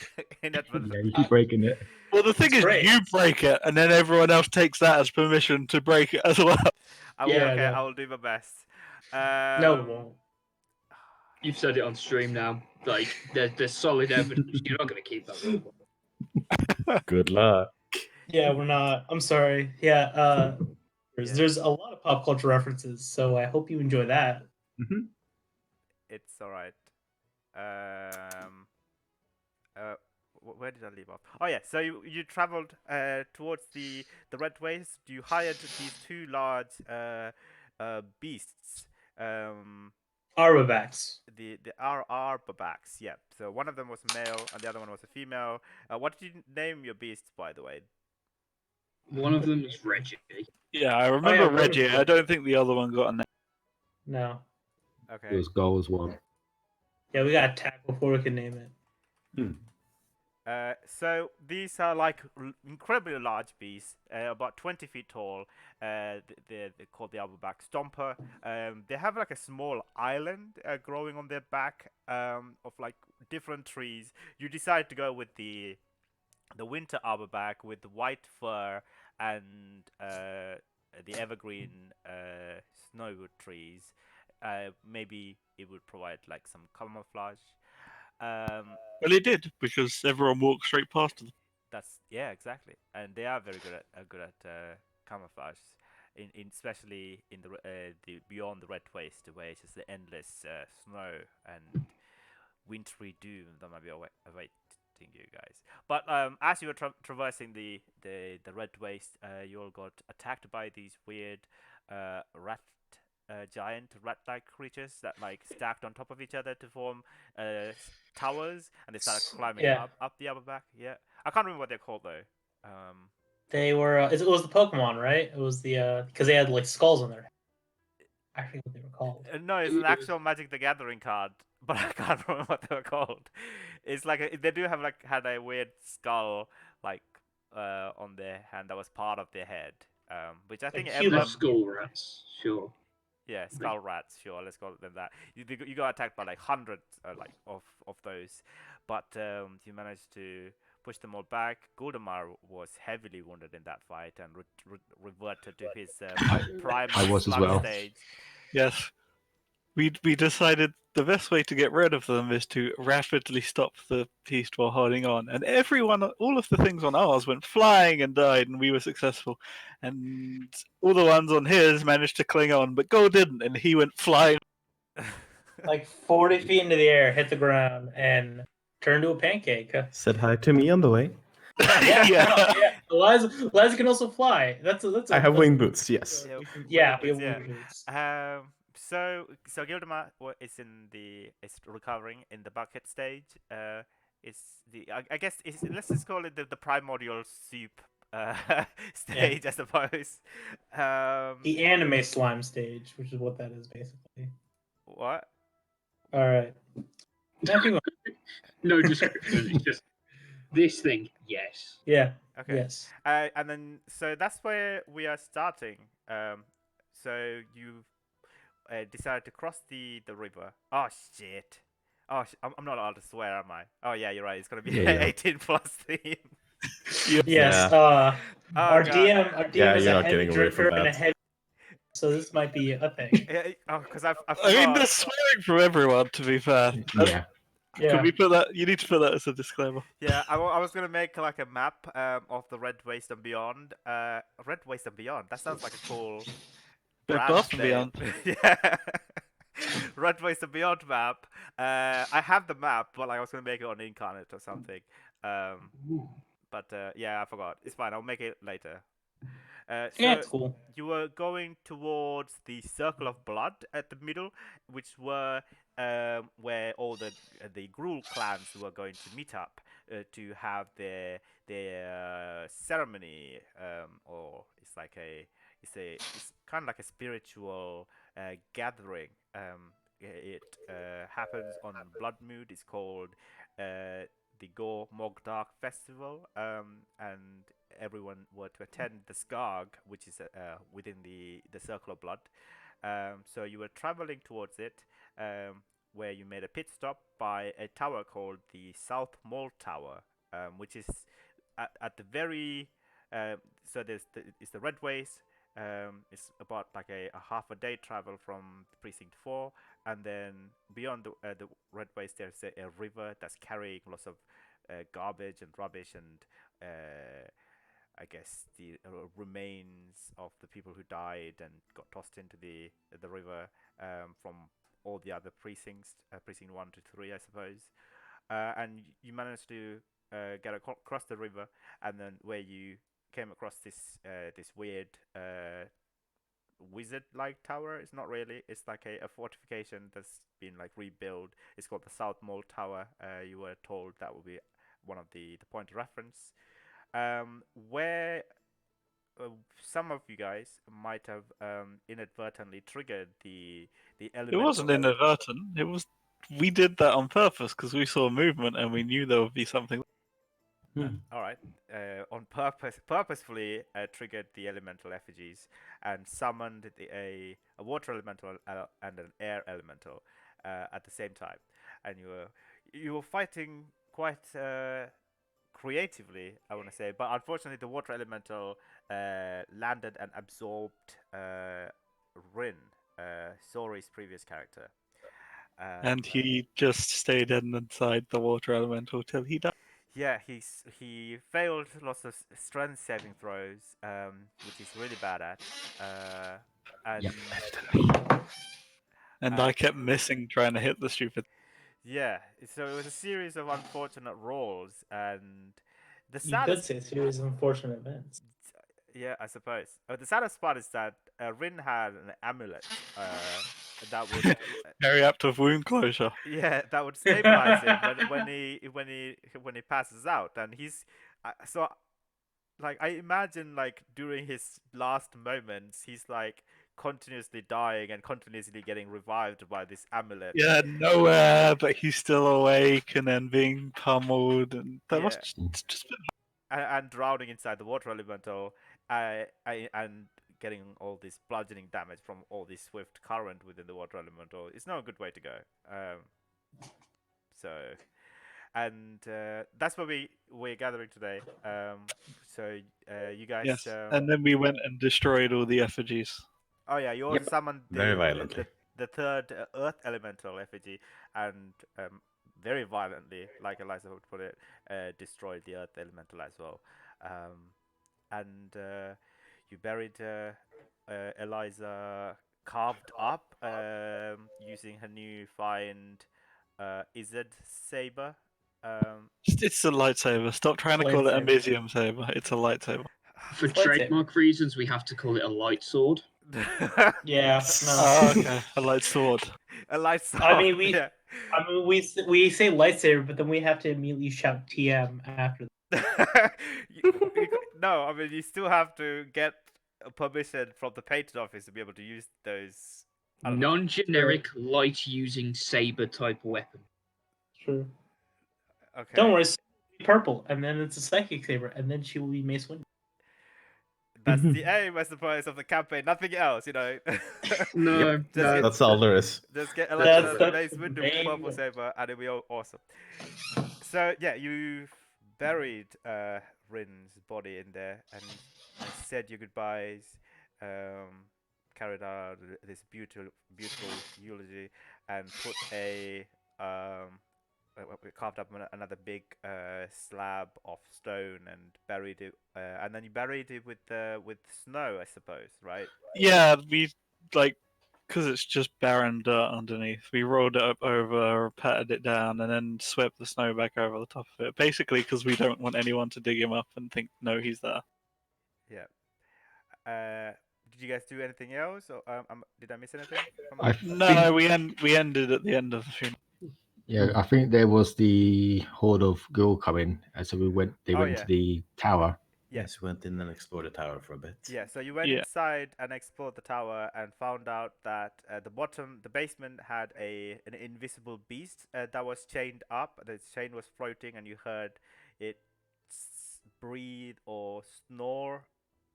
inadvertently.
Yeah, you keep breaking it.
Well, the thing
It's
is,
great.
you break it, and then everyone else takes that as permission to break it as well.
I will,
Yeah,
okay,
no.
I will do my best.
No, we won't.
You've said it on stream now. Like, there's solid evidence. You're not going to keep that rule.
Good luck.
Yeah, we're not. I'm sorry. Yeah, there's a lot of pop culture references, so I hope you enjoy that.
It's all right. Where did I leave off? Oh yeah, so you traveled towards the Red Waste. You hired these 2 large beasts.
Arbabaks.
The Arbabaks, yeah. So one of them was a male and the other one was a female. What did you name your beasts, by the way?
One of them is Reggie.
Yeah, I remember
yeah,
Reggie.
Reggie.
I don't think the other one got a name.
No.
Okay.
It was goals one.
Yeah, we got attack before we can name it.
Hmm.
So these are like incredibly large beasts, about 20 feet tall. They're called the Albaback Stomper. They have like a small island growing on their back of like different trees. You decide to go with the winter Albaback with the white fur and the evergreen snowwood trees. Maybe it would provide like some camouflage. Um,
Well, it did because everyone walked straight past them.
That's yeah, exactly, and they are very good at camouflage, in especially in the beyond the red waste, where it's just the endless snow and wintry doom that might be awaiting you guys. But as you were traversing the red waste, you all got attacked by these weird giant rat-like creatures that like stacked on top of each other to form towers, and they started climbing
Yeah,
up the upper back. Yeah, I can't remember what they're called though.
they were. It was the Pokemon, right? It was the because they had like skulls on their head. I forget what they were called.
No, it's an actual Magic the Gathering card, but I can't remember what they were called. It's like they do have like had a weird skull like on their hand that was part of their head, which I think
Like
The
human.
Ember.
skull rats, sure.
Yeah, skull rats. Sure, let's call them that. You got attacked by like hundreds like of those, but you managed to push them all back. Guildmaster was heavily wounded in that fight and reverted to his primal
I was as
slug
well.
stage.
Yes, we decided the best way to get rid of them is to rapidly stop the beast while holding on, and everyone, all of the things on ours went flying and died, and we were successful, and all the ones on his managed to cling on, but Gold didn't, and he went flying.
Like 40 feet into the air, hit the ground, and turned to a pancake.
Said hi to me on the way.
Yeah,
Yeah.
yeah. Eliza can also fly. That's
I have wing boots, yes.
Yeah,
Yeah, we
wing
have
boots,
wing boots.
So Gildemar is recovering in the bucket stage. It's I guess let's just call it the primordial soup stage, I suppose.
The anime slime stage, which is what that is basically.
What?
All right. Now keep going.
No description. It's just this thing. Yes.
Yeah.
Okay.
Yes.
And then so that's where we are starting. So you decided to cross the river. Oh shit. Oh, I'm not allowed to swear, am I? Oh yeah, you're right. It's gonna be
Yeah, yeah.
18 plus theme.
Yes.
Yeah.
Uh,
Oh
our
god.
DM
Yeah,
is
you're
a
not
heavy
getting away from
drinker and a
that.
heavy. So this might be a thing.
Yeah, oh, because I
I
forgot.
mean, there's swearing from everyone. To be fair,
Yeah.
Yeah.
Can we put that? You need to put that as a disclaimer.
Yeah, I was gonna make like a map of the Red Waste and Beyond. Red Waste and Beyond. That sounds like a cool
Bit
brand
buff and
name.
beyond.
Yeah. Red Waste and Beyond map. I have the map, but like I was gonna make it on Incarnate or something. But yeah, I forgot. It's fine. I'll make it later.
Yeah,
So
it's cool.
you were going towards the Circle of Blood at the middle, which were where all the Gruul clans were going to meet up to have their ceremony, or it's kind of like a spiritual gathering. It happens on Bloodmood. It's called the Gore Mogdark Festival, and everyone were to attend the Skarg, which is within the Circle of Blood. So you were traveling towards it, where you made a pit stop by a tower called the South Mall Tower, which is at the very so it's the Red Waste. It's about like a half a day travel from Precinct 4, and then beyond the Red Waste, there's a river that's carrying lots of garbage and rubbish and I guess the remains of the people who died and got tossed into the river from all the other precincts, precinct 1 to 3, I suppose. And you managed to get across the river, and then where you came across this weird wizard-like tower. It's not really. It's like a fortification that's been like rebuilt. It's called the South Mole Tower. You were told that would be one of the point of reference. Where some of you guys might have inadvertently triggered the
It
elemental.
wasn't inadvertent. It was we did that on purpose because we saw movement and we knew there would be something.
All right. On purposefully triggered the elemental effigies and summoned a water elemental and an air elemental at the same time, and you were fighting quite creatively, I want to say, but unfortunately the water elemental landed and absorbed Rin, Sori's previous character.
And he just stayed inside the water elemental till he died.
Yeah, he failed lots of strength saving throws, which he's really bad at.
Yep.
And
And I kept missing trying to hit the stupid.
yeah, so it was a series of unfortunate rolls, and the
You could
saddest,
say a series of unfortunate events.
yeah, I suppose. The saddest part is that Rin had an amulet that would,
Very apt of wound closure.
yeah, that would stabilize him when he passes out, and so like I imagine like during his last moments, he's like continuously dying and continuously getting revived by this amulet.
Yeah, nowhere, but he's still awake and then being pummeled, and that
Yeah,
must just been.
and drowning inside the water elemental, and getting all this bludgeoning damage from all this swift current within the water elemental. It's not a good way to go. So, and that's where we're gathering today. So you guys.
Yes, and then we went and destroyed all the effigies.
Oh yeah, you also
Yep.
summoned
Very violently.
the third Earth Elemental effigy, and very violently, like Eliza would put it, destroyed the Earth Elemental as well. And you buried Eliza carved up using her new find Izzard saber.
It's a lightsaber. Stop trying to call it a
Lightsaber.
museum saber. It's a lightsaber.
For
Lightsaber.
trademark reasons, we have to call it a light sword.
Yeah, no.
Oh, okay, a light sword.
A light sword.
I mean,
yeah.
we say lightsaber, but then we have to immediately shout TM after.
No, I mean you still have to get permission from the patent office to be able to use those. I don't know.
Non-generic light-using saber type weapon.
True.
Okay.
Don't worry, it's purple, and then it's a psychic saber, and then she will be Mace Windu.
That's the aim, I suppose, of the campaign. Nothing else, you know.
No, no.
That's all there is.
Just get
That's
Alexa Mace
the
Windu
main
purple
one.
saber, and it'll be awesome. So yeah, you buried Rin's body in there and said your goodbyes. Carried out this beautiful eulogy, and put carved up another big slab of stone and buried it, and then you buried it with snow, I suppose, right?
Yeah, we because it's just barren dirt underneath. We rolled it up over, patted it down, and then swept the snow back over the top of it. Basically, because we don't want anyone to dig him up and think, no, he's there.
Yeah. Did you guys do anything else, or did I miss anything?
I
No,
think,
we ended at the end of the funeral.
yeah, I think there was the horde of girl coming, and so they
Oh,
went
yeah.
to the tower.
Yeah.
Yes, we went in and explored the tower for a bit.
Yeah, so you went
Yeah.
inside and explored the tower and found out that the basement had an invisible beast that was chained up. The chain was floating, and you heard it breathe or snore.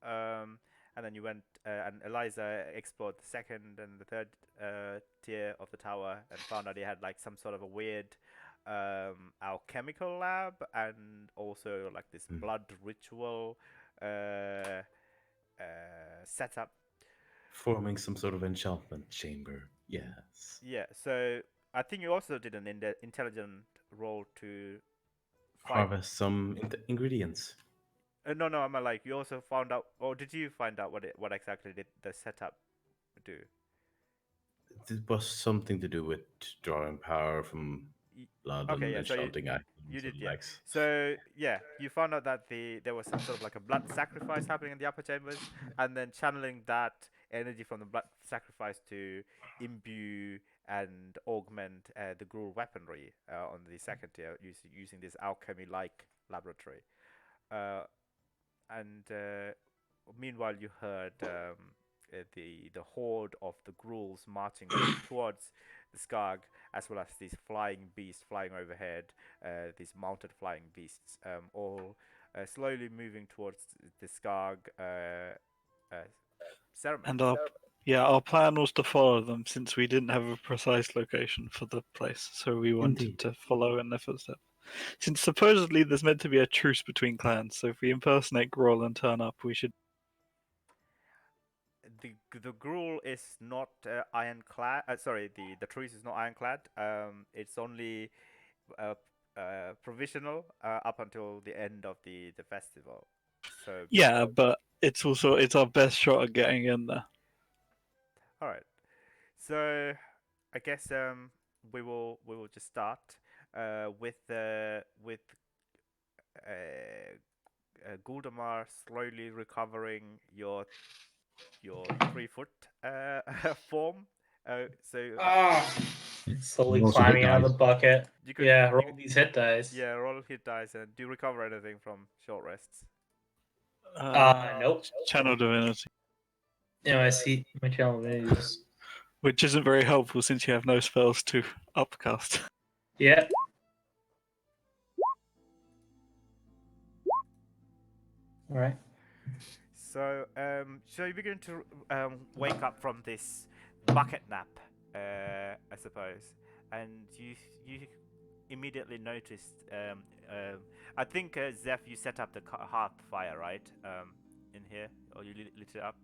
And then you went and Eliza explored the second and the third tier of the tower and found out he had like some sort of a weird alchemical lab, and also like this blood ritual setup.
Forming some sort of enchantment chamber. Yes.
Yeah, so I think you also did an intelligent roll to
Harvest some ingredients.
No, I mean like you also found out, or did you find out what exactly did the setup do?
It was something to do with drawing power from blood
Okay,
and
yeah, so
enchanting items.
you did,
and
yeah.
likes.
So yeah, you found out that there was some sort of like a blood sacrifice happening in the upper chambers, and then channeling that energy from the blood sacrifice to imbue and augment the Gruul weaponry on the second tier using this alchemy-like laboratory. And meanwhile, you heard the horde of the ghouls marching towards the Skag, as well as these flying beasts flying overhead, these mounted flying beasts, all slowly moving towards the Skag ceremony.
And our plan was to follow them since we didn't have a precise location for the place, so we wanted
Indeed.
to follow in their footsteps. Since supposedly there's meant to be a truce between clans, so if we impersonate Grawl and turn up, we should.
The Gruul is not ironclad. Sorry, the truce is not ironclad. It's only uh, provisional up until the end of the festival. So
Yeah, but it's our best shot at getting in there.
all right. So I guess we will just start with Guldamar slowly recovering your 3 foot form. So
Ah, slowly
You also hit
climbing out of
dice.
the bucket.
you could
Yeah,
you
roll
could,
these hit dice.
yeah, roll hit dice and do you recover anything from short rests?
Nope.
Channel Divinity,
I see my channel is.
which isn't very helpful since you have no spells to upcast.
Yeah. All right.
So you begin to wake up from this bucket nap, I suppose, and you immediately noticed. I think Zeph, you set up the hearth fire, right? In here, or you lit it up.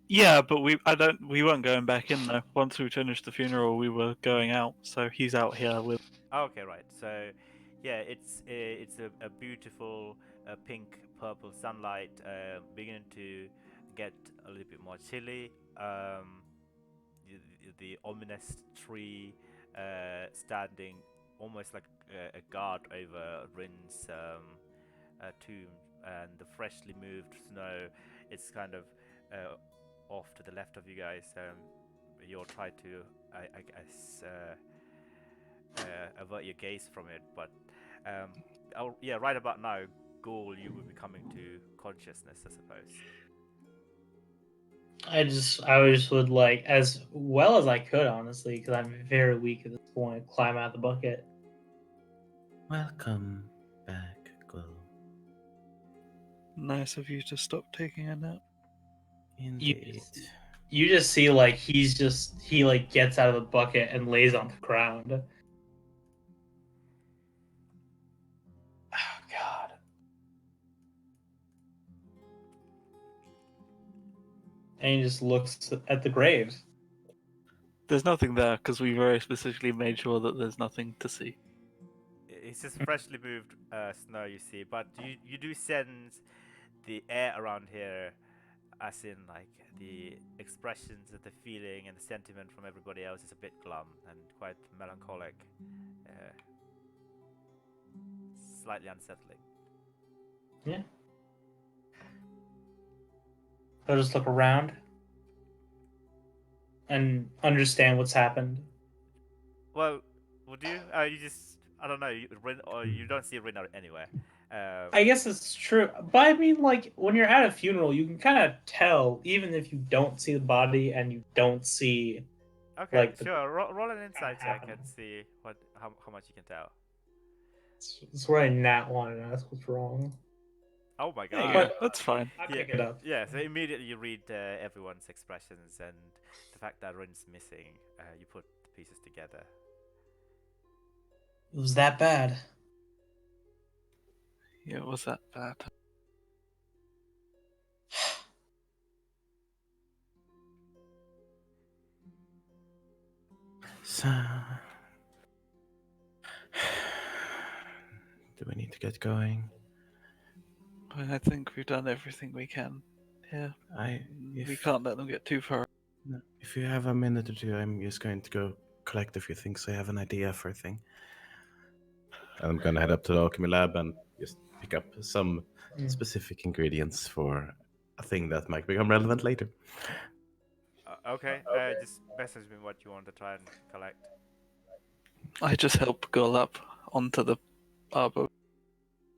Yeah, but we weren't going back in though. Once we finished the funeral, we were going out, so he's out here with.
Oh, okay, right. So, yeah, it's a beautiful pink purple sunlight, beginning to get a little bit more chilly. The ominous tree standing almost like a guard over Rin's tomb, and the freshly moved snow. It's kind of off to the left of you guys. You'll try to, I guess. Avert your gaze from it, but yeah, right about now, Ghoul, you will be coming to consciousness, I suppose.
I just would like, as well as I could, honestly, because I'm very weak at this point, climb out of the bucket.
Welcome back, Glow.
Nice of you to stop taking a nap.
Indeed.
You just see like he like gets out of the bucket and lays on the ground. Oh God. And he just looks at the grave.
There's nothing there because we very specifically made sure that there's nothing to see.
It's just freshly moved snow, you see, but you do sense the air around here, as in like the expressions and the feeling and the sentiment from everybody else is a bit glum and quite melancholic, slightly unsettling.
Yeah. I'll just look around and understand what's happened.
Well, would you? You just, I don't know. You don't see Rin anywhere.
I guess it's true, but I mean, like when you're at a funeral, you can kind of tell, even if you don't see the body and you don't see.
Okay,
Like
sure. Roll an insight check
happened.
and see how much you can tell.
It's where I nat one and that's what's wrong.
Oh my
There you
god.
go. That's fine.
I
Yeah,
pick it up.
yeah. So immediately you read everyone's expressions and the fact that Rin's missing. You put the pieces together.
It was that bad.
Yeah, it was that bad.
So, do we need to get going?
I think we've done everything we can. Yeah, we
If
can't let them get too far.
if you have a minute or two, I'm just going to go collect a few things so I have an idea for a thing. And I'm gonna head up to the alchemy lab and just pick up some specific ingredients for a thing that might become relevant later.
Okay. Just message me what you want to try and collect.
I just help girl up onto the arbor.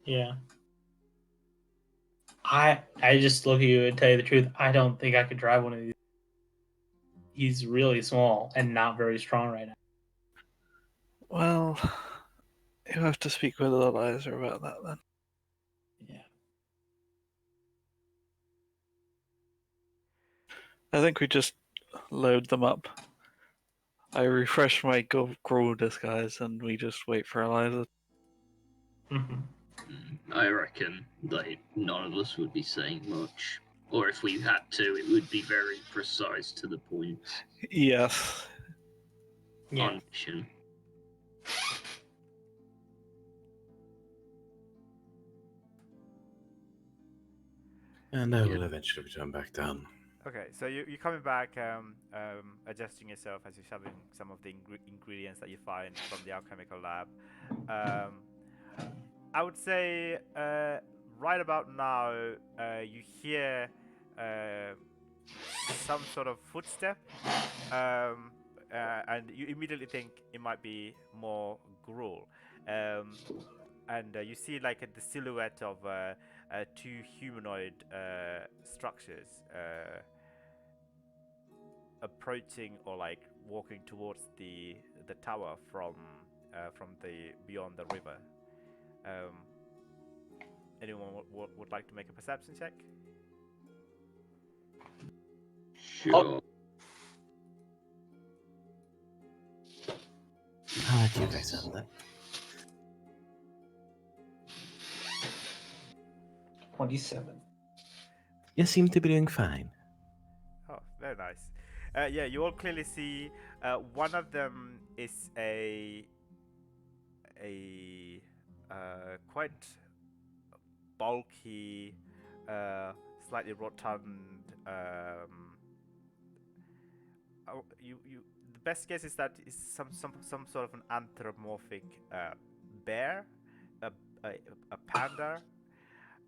Yeah. I just look at you and tell you the truth. I don't think I could drive one of these. He's really small and not very strong right now.
Well, you have to speak with Eliza about that then.
Yeah.
I think we just load them up. I refresh my Gruul disguise and we just wait for Eliza.
Mm-hmm.
I reckon like none of us would be saying much, or if we had to, it would be very precise to the point
Yes.
Yeah.
on mission.
And I will eventually return back down.
Okay, so you're coming back, adjusting yourself as you're shoving some of the ingredients that you find from the alchemical lab. I would say right about now you hear some sort of footstep, and you immediately think it might be more Gruul. And you see like the silhouette of two humanoid structures approaching or like walking towards the tower from the beyond the river. Anyone would like to make a perception check?
Sure.
I'll let you guys handle that.
27.
You seem to be doing fine.
Oh, very nice. Yeah, you all clearly see one of them is a quite bulky, slightly rotund. The best guess is that is some sort of an anthropomorphic bear, a, a, a panda,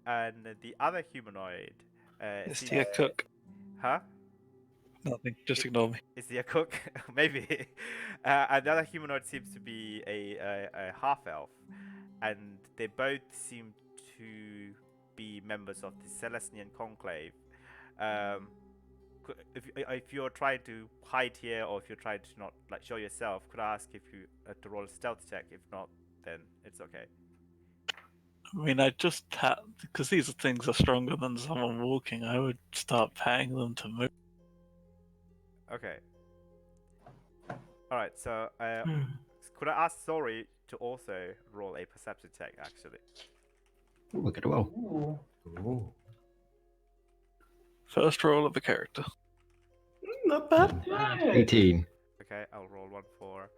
and the other humanoid.
Is he a cook?
Huh?
Nothing. Just ignore me.
Is he a cook? Maybe. And the other humanoid seems to be a half elf, and they both seem to be members of the Celestian Conclave. If you're trying to hide here, or if you're trying to not like show yourself, could I ask if you to roll a stealth check? If not, then it's okay.
I mean, I just tapped because these things are stronger than someone walking. I would start patting them to move.
Okay. All right. So, could I ask Sori to also roll a perception check? Actually.
Look at it well.
Ooh.
Ooh.
First roll of a character.
Not bad.
Hey.
18.
Okay, I'll roll one for.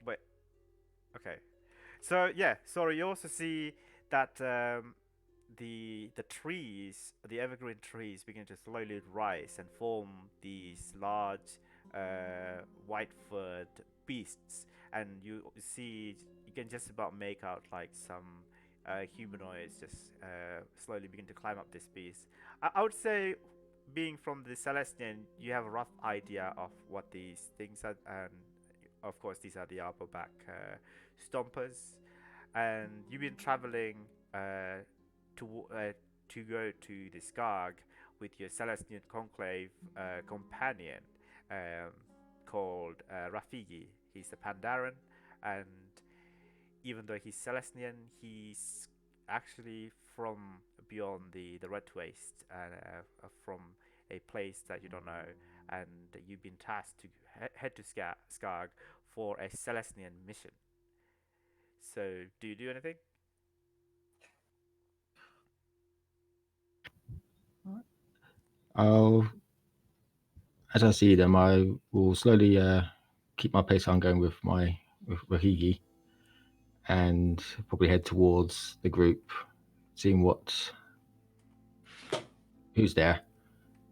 Wait. Okay. So yeah, sorry. You also see that the trees, the evergreen trees, begin to slowly rise and form these large white-furred beasts, and you see you can just about make out like some humanoids just slowly begin to climb up this beast. I would say, being from the Celestian, you have a rough idea of what these things are, and of course these are the Arborback stompers, and you've been traveling to go to the Skarg with your Celestian Conclave companion called Rafigi. He's a Pandaren, and even though he's Celestian, he's actually from beyond the Red Waste, from a place that you don't know, and you've been tasked to head to Skarg for a Celestian mission. So, do you do anything?
I'll, as I see them, I will slowly keep my pace ongoing with Rahigi, and probably head towards the group, seeing who's there.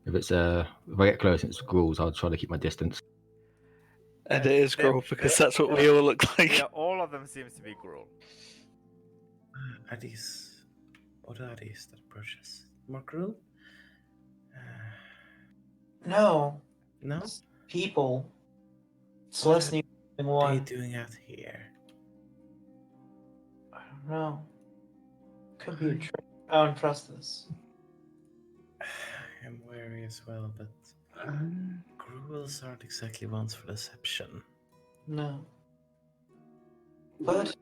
If I get close and it's Gruul's, I'll try to keep my distance.
And it is Gruul because that's what we all look like.
Yeah, all of them seems to be Gruul.
Are these... What are these that approach us? More cruel?
No.
No?
It's people.
What
Celestian
are they
one.
doing out here?
I don't know. Could be a trick. I don't trust this.
I'm wary as well, but
Um,
gruels aren't exactly ones for deception.
No. But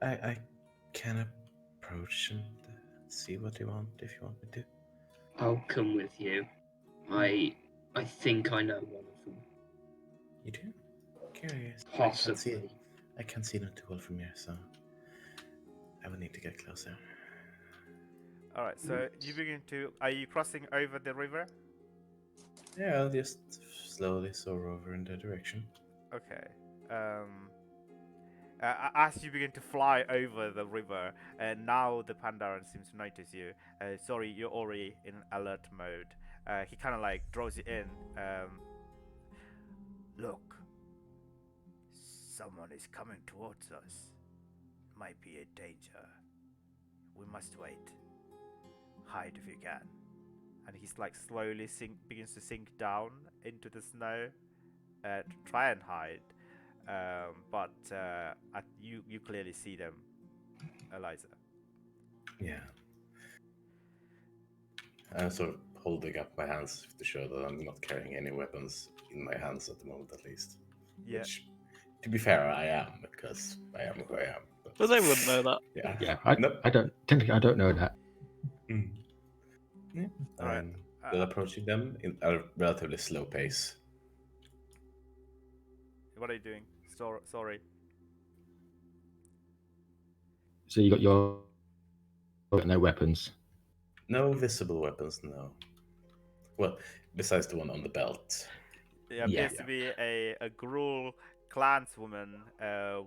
I can approach and see what you want if you want me to.
I'll come with you. I think I know one of them.
You do? Curious.
Possibly.
I can't see not too well from here, so I will need to get closer.
All right. So you begin to. Are you crossing over the river?
Yeah, I'll just slowly soar over in that direction.
Okay. As you begin to fly over the river, now the Pandaren seems to notice you. Sorry, you're already in alert mode. He kind of like draws you in. Look, someone is coming towards us. Might be a danger. We must wait. Hide if you can. And he's like slowly begins to sink down into the snow to try and hide. But you clearly see them, Eliza.
Yeah. I'm sort of holding up my hands to show that I'm not carrying any weapons in my hands at the moment, at least.
Yeah.
Which, to be fair, I am, because I am who I am.
But they wouldn't know that.
Yeah.
Yeah,
Nope.
I don't technically I don't know that.
Mm. Yeah.
All right.
I'm still approaching them in a relatively slow pace.
What are you doing? Sorry.
So you got your no weapons.
No visible weapons, no. Well, besides the one on the belt.
It
Yeah.
appears to be a Gruul clanswoman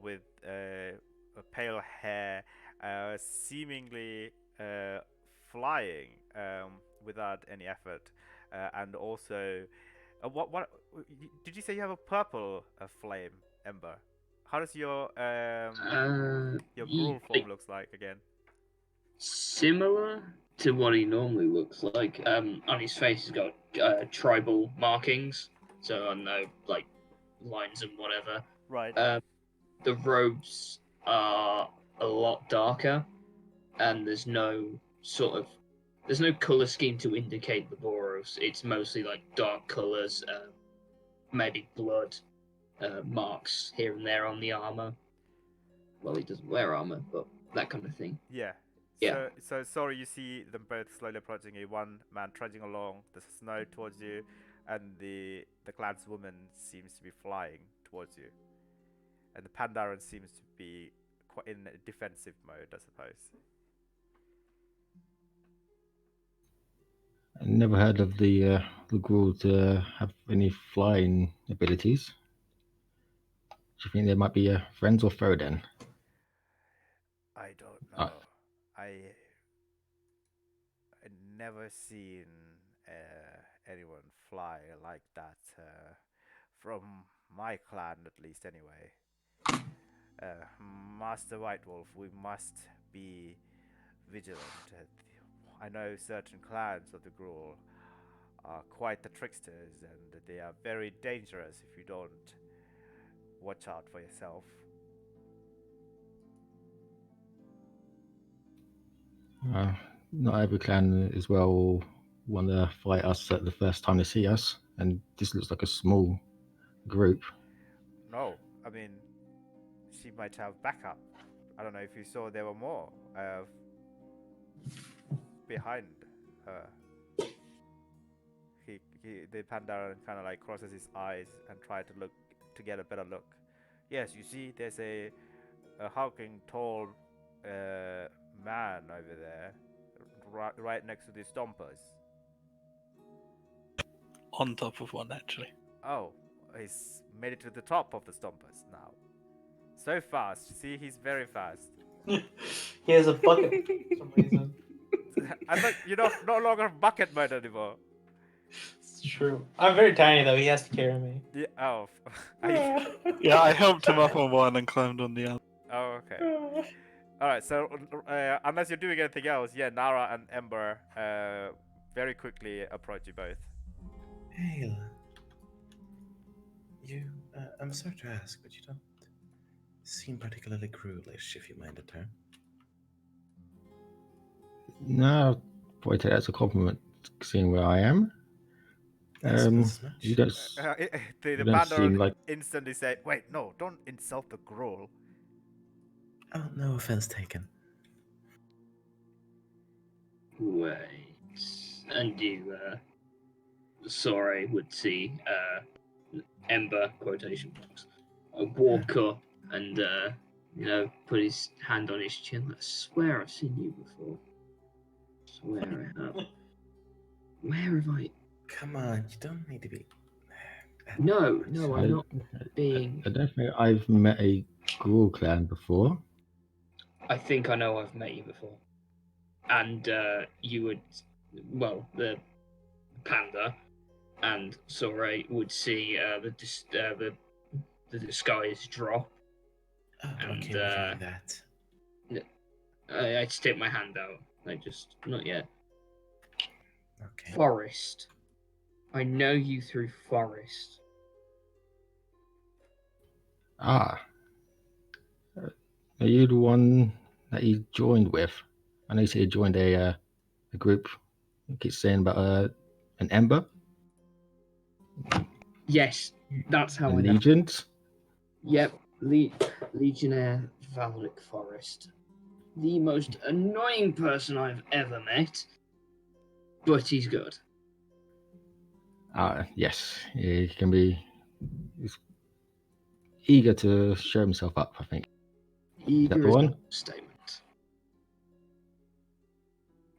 with a pale hair, seemingly flying without any effort, and also what did you say? You have a purple flame, Ember. How does your Gruul form
Like,
looks like again?
similar to what he normally looks like. On his face, he's got tribal markings, so I know like lines and whatever.
Right.
The robes are a lot darker, and there's no color scheme to indicate the Boros. It's mostly like dark colors, maybe blood marks here and there on the armor. Well, he doesn't wear armor, but that kind of thing.
Yeah.
Yeah.
So sorry, you see them both slowly approaching you. One man trudging along the snow towards you, and the clanswoman seems to be flying towards you. And the Pandaren seems to be quite in a defensive mode, I suppose.
I never heard of the Gruul to have any flying abilities. Do you think they might be friends or foe then?
I don't
Uh,
know. I never seen anyone fly like that from my clan, at least. Anyway, Master White Wolf, we must be vigilant. I know certain clans of the Gruul are quite the tricksters, and they are very dangerous if you don't watch out for yourself.
Not every clan as well want to fight us at the first time they see us, and this looks like a small group.
No, I mean, she might have backup. I don't know if you saw there were more behind her. The Pandaren kind of like crosses his eyes and try to look to get a better look. Yes, you see, there's a hulking, tall man over there, right next to the stompers.
On top of one, actually.
Oh, he's made it to the top of the stompers now. So fast. See, he's very fast.
He has a bucket for some reason.
I thought you're no longer bucket mode anymore.
It's true. I'm very tiny though. He has to carry me.
Yeah, oh,
Yeah, I helped him up on one and climbed on the other.
oh, okay. All right. So unless you're doing anything else, yeah, Nara and Ember very quickly approach you both.
Hail. You, I'm sorry to ask, but you don't seem particularly Gruelish, if you mind the term.
No, probably take that as a compliment, seeing where I am.
I suppose as much.
You don't.
The
You don't
panda
seem
will
like.
instantly say, "Wait, no, don't insult the gruel."
Oh, no offense taken.
Wait. And you, sorry, would see Ember, quotation marks, walk up and, put his hand on his chin. I swear I've seen you before. Swear I have. Where have I?
Come on, you don't need to be.
No, I'm
I,
not being.
I don't think I've met a Gruul clan before.
I think I know I've met you before. And you would, well, the panda and Sore would see the disguise drop.
Oh,
And
okay, we're doing that.
I'd stick my hand out. Not yet.
Okay.
Forest. I know you through Forest.
Ah, are you the one that he joined with? I know you said he joined a group. You keep saying about an Ember,
Yes, that's how
a
I know.
Legion.
Yep, Legionnaire Valric Forest. The most annoying person I've ever met, but he's good.
Yes, he can be. He's eager to show himself up. I think. Is that
Eager
the
is
one?
an understatement.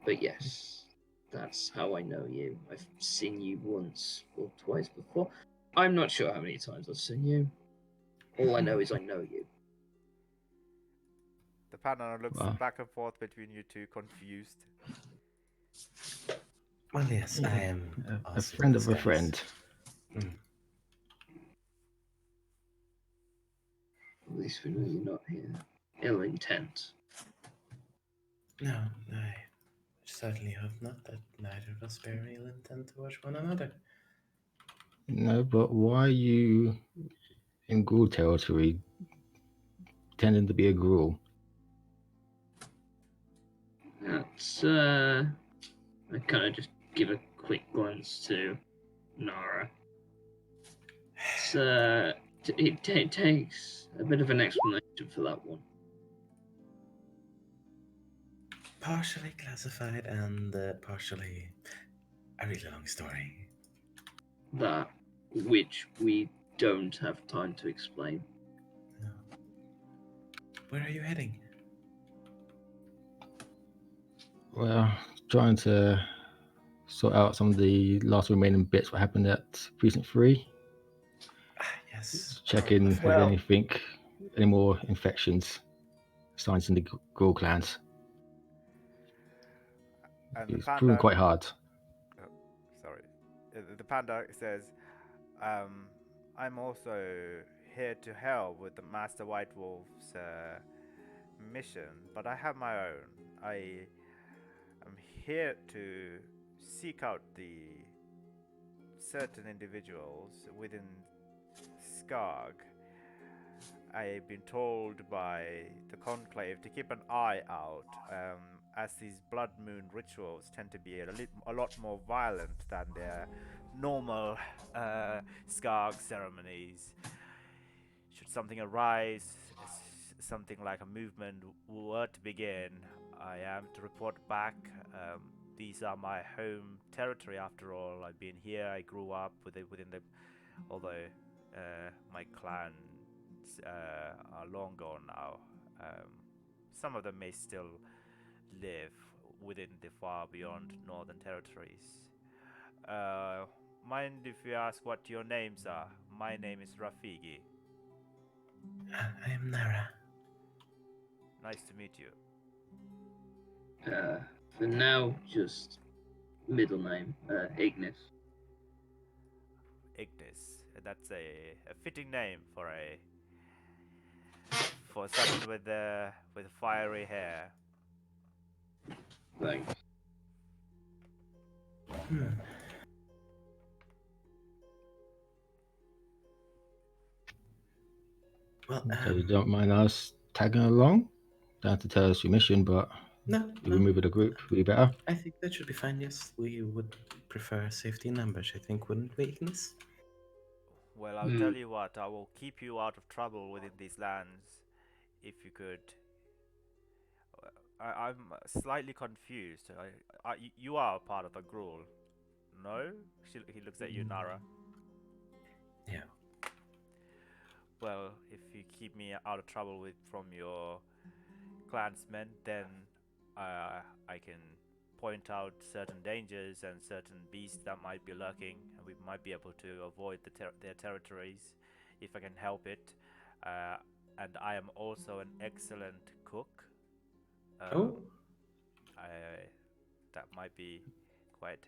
But yes, that's how I know you. I've seen you once or twice before. I'm not sure how many times I've seen you. All I know is I know you.
The panda looks
Well,
back and forth between you two, confused.
Well, yes, I am
a
also
friend
the
of a
disguise.
friend.
At least we know you're not here. Ill intent.
No, I certainly hope not that neither of us bear ill intent towards one another.
No, but why are you in Gruul territory, pretending to be a Gruul?
That's I kind of just give a quick glance to Nara. It takes a bit of an explanation for that one.
Partially classified and partially a really long story.
That which we don't have time to explain.
No. Where are you heading?
Well, trying to sort out some of the last remaining bits. What happened at Precinct 3?
Yes.
Checking if
Well-
anything, any more infections, signs in the Gruul clans.
And the
It's proven
panda,
quite hard.
sorry, the panda says, "I'm also here to help with the Master White Wolf's mission, but I have my own. I am here to seek out the certain individuals within Skarg. I've been told by the Conclave to keep an eye out, as these blood moon rituals tend to be a lot more violent than their normal Skarg ceremonies. Should something arise, something like a movement were to begin, I am to report back. These are my home territory after all. I've been here, I grew up within the. Although my clans are long gone now, some of them may still live within the far beyond northern territories. Mind if we ask what your names are? My name is Rafigi.
I am Nara.
Nice to meet you.
For now, just middle name, Ignis.
Ignis. That's a fitting name for someone with fiery hair.
Thanks.
Well,
So you don't mind us tagging along? Don't have to tell us your mission, but
No,
You
no.
remove the group, would be better.
I think that should be fine. Yes, we would prefer safety in ambush. I think, wouldn't we, Ignis?
Well, I'll tell you what. I will keep you out of trouble within these lands, if you could. I'm slightly confused. You are part of the Gruul, no? He looks at you, Nara.
Yeah.
Well, if you keep me out of trouble from your clansmen, then I can point out certain dangers and certain beasts that might be lurking, and we might be able to avoid their territories if I can help it. Uh, and I am also an excellent cook. Um,
Oh.
I that might be quite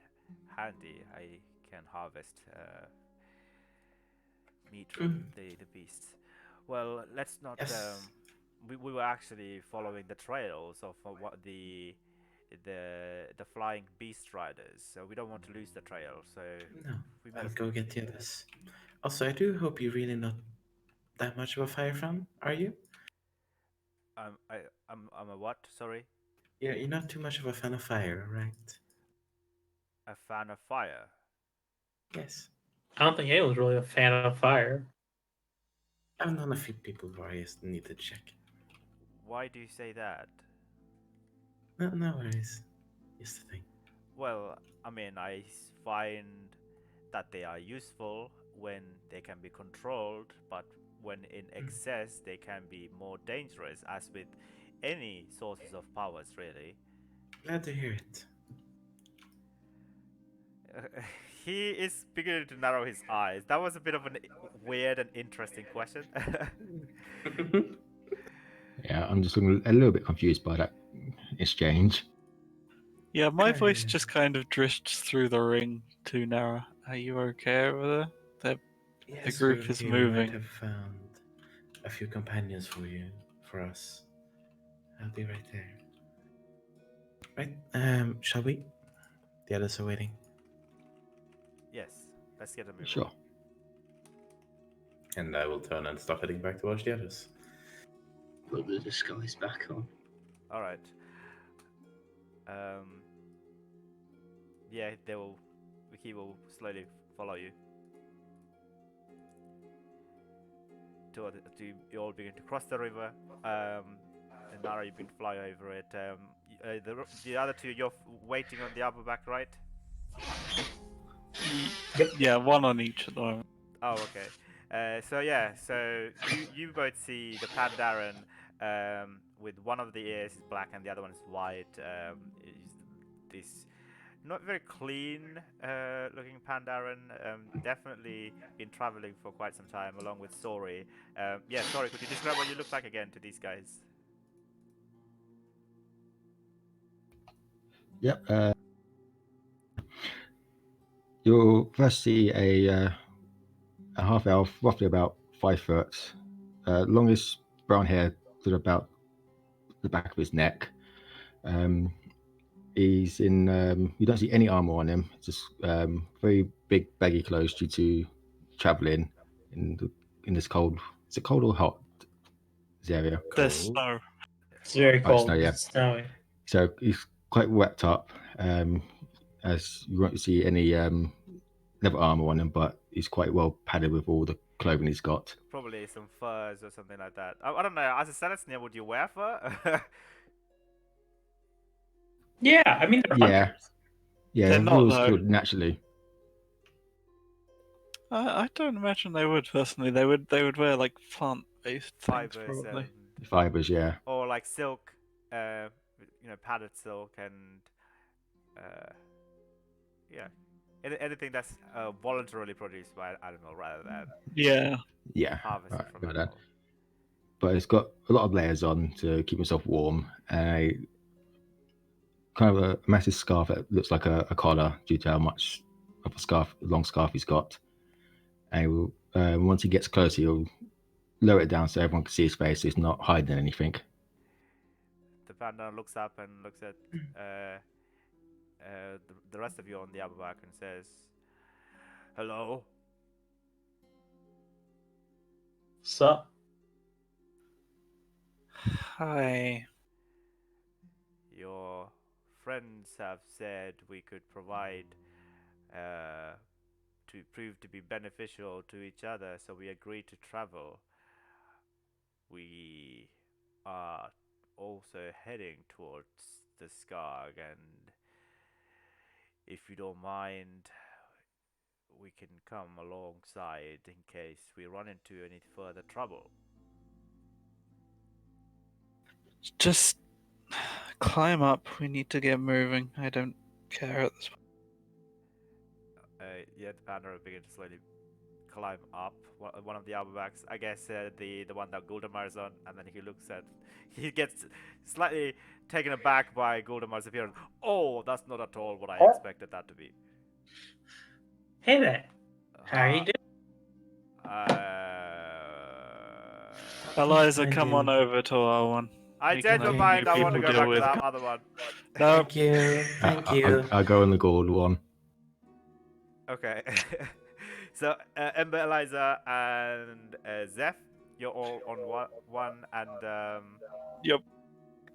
handy. I can harvest meat from the beasts. Well, let's not.
Yes.
We were actually following the trails of what the flying beast riders, so we don't want to lose the trail. So
No,
we made
I'll
a
go get the others. Also, I do hope you're really not that much of a fire fan, are you?
I'm a what? Sorry,
Yeah, you're not too much of a fan of fire, right?
a fan of fire.
Yes.
I don't think anyone's really a fan of fire.
I've known a few people who I just need to check.
Why do you say that?
No, no worries. Just the thing.
Well, I mean, find that they are useful when they can be controlled, but when in excess, they can be more dangerous, as with any sources of powers, really.
Glad to hear it.
He is beginning to narrow his eyes. That was a bit of a weird and interesting question.
Yeah, I'm just looking a little bit confused by that exchange.
Yeah, my voice just kind of drifts through the ring to Nara. Are you okay over there? The
Yes, we're
group is
okay. We might
moving.
have found a few companions for you, for us. I'll be right there. Right, shall we? The others are waiting.
Yes, let's get a move on.
Sure.
And I will turn and start heading back towards the others.
Put the disguise back on.
All right. Yeah, Wiki will slowly follow you. To you all begin to cross the river. And Nara, you begin to fly over it. The other two, you're waiting on the upper back, right?
Yeah, one on each at the moment.
Oh, okay. So you both see the Pandaren with one of the ears is black and the other one is white. Is this not very clean looking Pandaren? Definitely been traveling for quite some time along with Sori. Yeah, sorry, could you describe what you look like again to these guys?
Yep. You'll first see a half elf, roughly about 5 foot, longest brown hair to about the back of his neck. He's in. You don't see any armor on him. Just very big, baggy clothes due to traveling in this cold. Is it cold or hot? This area.
There's
Cool.
snow.
It's very
Oh, it's
cold.
snow, yeah.
It's snowy.
So he's quite wrapped up. As you won't see any leather armor on him, but he's quite well padded with all the clothing he's got.
Probably some furs or something like that. I don't know. As a Celestial, would you wear fur?
Yeah, I mean they're
Yeah,
hunters.
yeah.
They're not,
Rules
though.
could naturally.
I don't imagine they would personally. They would wear like plant-based things
Fibers
probably.
and
Fibers, yeah.
or like silk, padded silk and yeah, anything that's voluntarily produced by animal rather than
Yeah.
Yeah,
harvested
right,
from
got that.
animal.
But it's got a lot of layers on to keep himself warm. Kind of a massive scarf that looks like a collar due to how much of a long scarf he's got. And once he gets closer, he'll lower it down so everyone can see his face. So he's not hiding anything.
The panda looks up and looks at the rest of you on the upper back and says, "Hello."
So
Hi.
your friends have said we could provide to prove to be beneficial to each other, so we agreed to travel. We are also heading towards the Skarg, and if you don't mind, we can come alongside in case we run into any further trouble.
Just climb up. We need to get moving. I don't care at this point.
Yet Banner begins to slowly climb up one of the armorbacks. I guess the one that Guldamar's on, and then he looks at, he gets slightly taken aback by Guldamar's appearance. Oh, that's not at all what I expected that to be.
Hey there. How are you doing?
Eliza,
Thank
come
you.
on over to our one.
I
We can
changed my
have
mind.
new
I want to
people
go back
deal
to
with.
that other one.
No,
Thank you. Thank you.
I'll go on the gold one.
Okay. So Ember, Eliza, and Zeph, you're all on one, and
yep.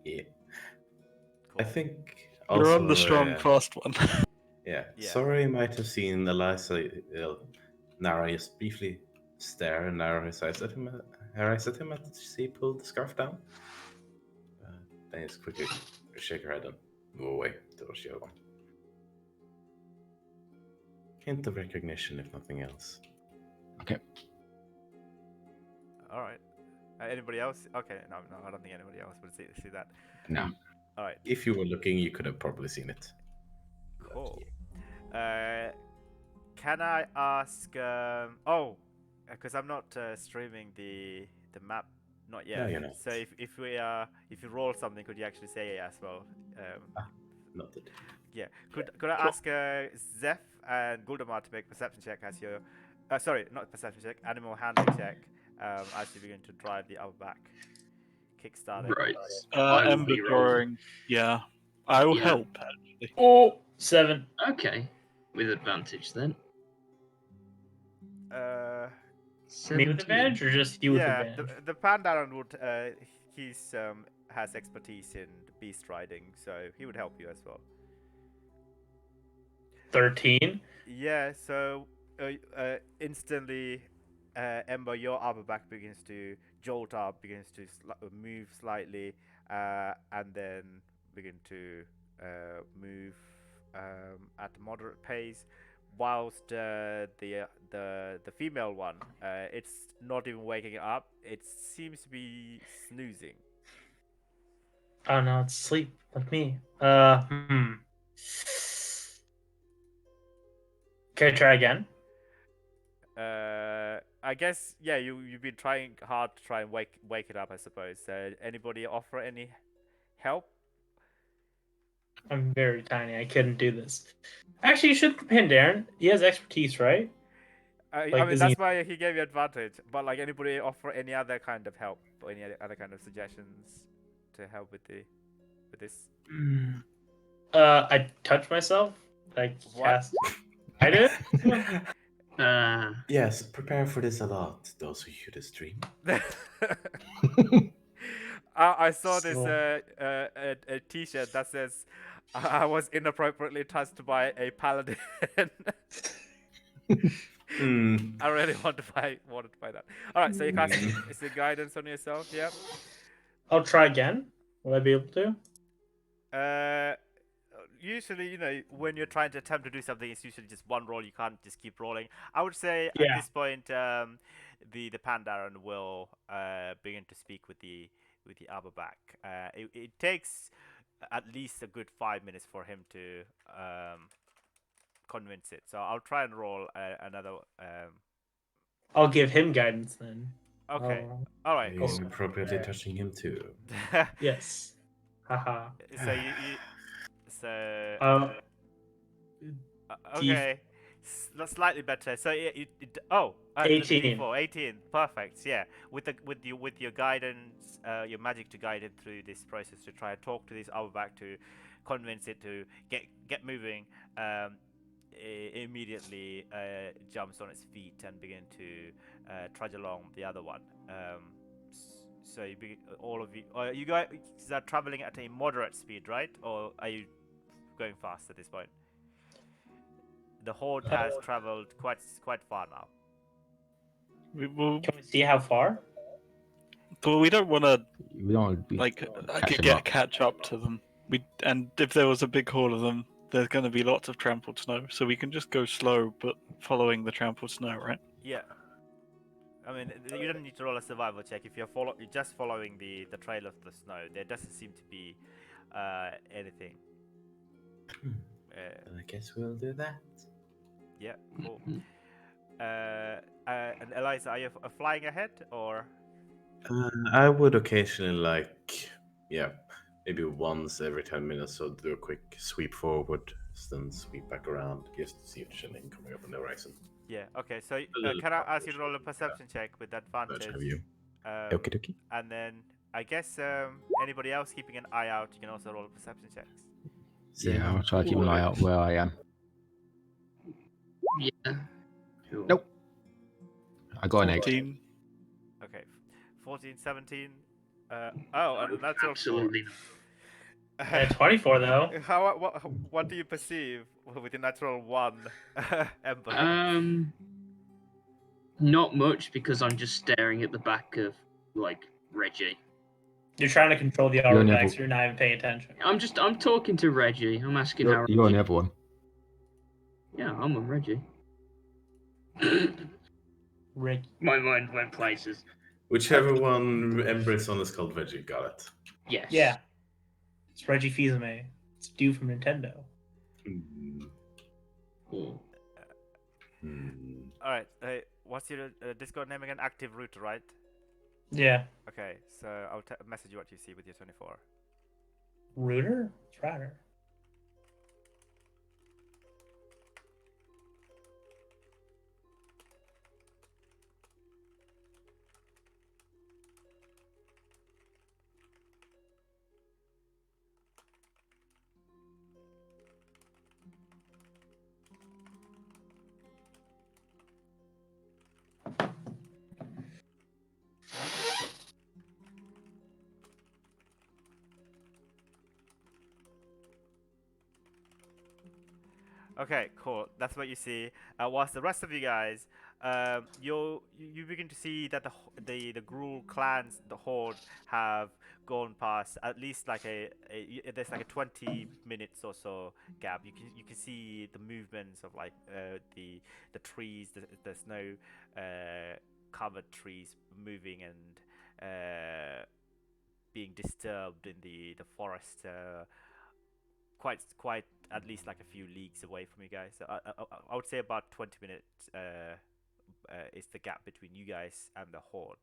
Yeah.
cool.
I think
You're
also,
on the strong, fast one.
yeah.
Yeah.
Sorry, you might have seen Eliza Nara just briefly stare and narrow his eyes at him. Her eyes at him as he pulled the scarf down. Then just quickly shake her head and move away towards the other one. Hint of recognition, if nothing else.
Okay.
All right. Anybody else? Okay, no, I don't think anybody else would see that.
No.
All right,
If you were looking, you could have probably seen it.
cool. Can I ask? Because I'm not streaming the map, not yet.
No, you're not.
So if you roll something, could you actually say it as well?
Noted.
Yeah. Could I ask Zeph and Guldamar to make perception check as your, sorry, not perception check, animal handling check, as you begin to drive the outback, kickstart it.
Right. I will
Ember
be rolling.
drawing. Yeah. I will
Yeah.
help, actually.
Oh, 7.
Okay. With advantage then.
Uh,
Me with
17.
advantage or just you with
yeah,
advantage?
the Pandaran would he's has expertise in beast riding, so he would help you as well.
13.
Yeah, so instantly, Ember, your upper back begins to jolt up, begins to move slightly, and then begin to move at a moderate pace. Whilst the female one, it's not even waking up. It seems to be snoozing.
Oh no, it's sleep like me. Can I try again?
I guess yeah. You've been trying hard to try and wake it up. I suppose. Anybody offer any help?
I'm very tiny. I couldn't do this. Actually, you should pin Darren. He has expertise, right?
I
Like,
mean,
isn't
that's
he-
why he gave you advantage. But like, anybody offer any other kind of help or any other kind of suggestions to help with this?
I touch myself. Like,
What?
cast. I did.
Yes, prepare for this a lot, those who hear the stream.
I saw this
So-
a T-shirt that says, "I was inappropriately touched by a paladin." I really wanted to buy that. All right, so you cast it's a guidance on yourself, yeah.
I'll try again. Will I be able to?
Usually, when you're trying to attempt to do something, it's usually just one roll. You can't just keep rolling. I would say at
Yeah.
this point, the Pandaran will begin to speak with the Aberback. It takes at least a good 5 minutes for him to convince it. So I'll try and roll another.
I'll give him guidance then.
Okay.
Oh,
All right. Cool.
Inappropriately touching him too.
yes. Haha.
So you so
D-
okay, slightly better. So
18.
18, perfect. Yeah, with your guidance, your magic to guide it through this process to try and talk to this Outback to convince it to get moving. Immediately jumps on its feet and begin to trudge along the other one. So all of you, you guys are traveling at a moderate speed, right? Or are you going fast at this point? The horde has traveled quite far now.
Well,
Can we see how far?
we don't want to
We don't
like
catch them up.
catch up to them. And if there was a big horde of them, there's going to be lots of trampled snow, so we can just go slow, but following the trampled snow, right?
Yeah. I mean, you don't need to roll a survival check if you're just following the trail of the snow. There doesn't seem to be anything.
I guess we'll do that.
Yeah, cool. And Eliza, are you flying ahead or?
I would occasionally maybe once every 10 minutes, so do a quick sweep forward, then sweep back around, just to see if there's anything coming up on the horizon.
Yeah. Okay. So can I ask you to roll a perception check with advantage?
Have you?
Um,
Okie dokie.
and then I guess anybody else keeping an eye out, you can also roll perception checks.
Yeah, I'll try to keep an eye out where I am.
Yeah. Cool.
Nope. I got an 8.
14.
Okay. 14, 17. Oh, and that's all.
Absolutely
At 24 though.
What do you perceive with the natural 1, Ember?
not. Not much, because I'm just staring at the back of like Reggie.
You're trying to control the
You're
armor
never-
back, so you're not even paying attention.
I'm talking to Reggie. I'm asking how.
You're on the other one.
Yeah, I'm on Reggie.
Rick.
My mind went places.
Whichever one Ember is on is called Reggie. Got it.
Yes.
Yeah. It's Reggie Fils-Aimé. It's due from Nintendo.
Hmm.
Hmm.
All right. Hey, what's your Discord name again? Active Root, right?
Yeah.
Okay. So I'll message you what you see with your 24.
Rooter? It's Router.
Okay, cool. That's what you see. Whilst the rest of you guys, you begin to see that the Gruul clans, the Horde, have gone past at least like there's like a 20 minutes or so gap. You can see the movements of like the trees, the snow covered trees moving and being disturbed in the forest. Quite at least like a few leagues away from you guys. So I would say about 20 minutes is the gap between you guys and the Horde.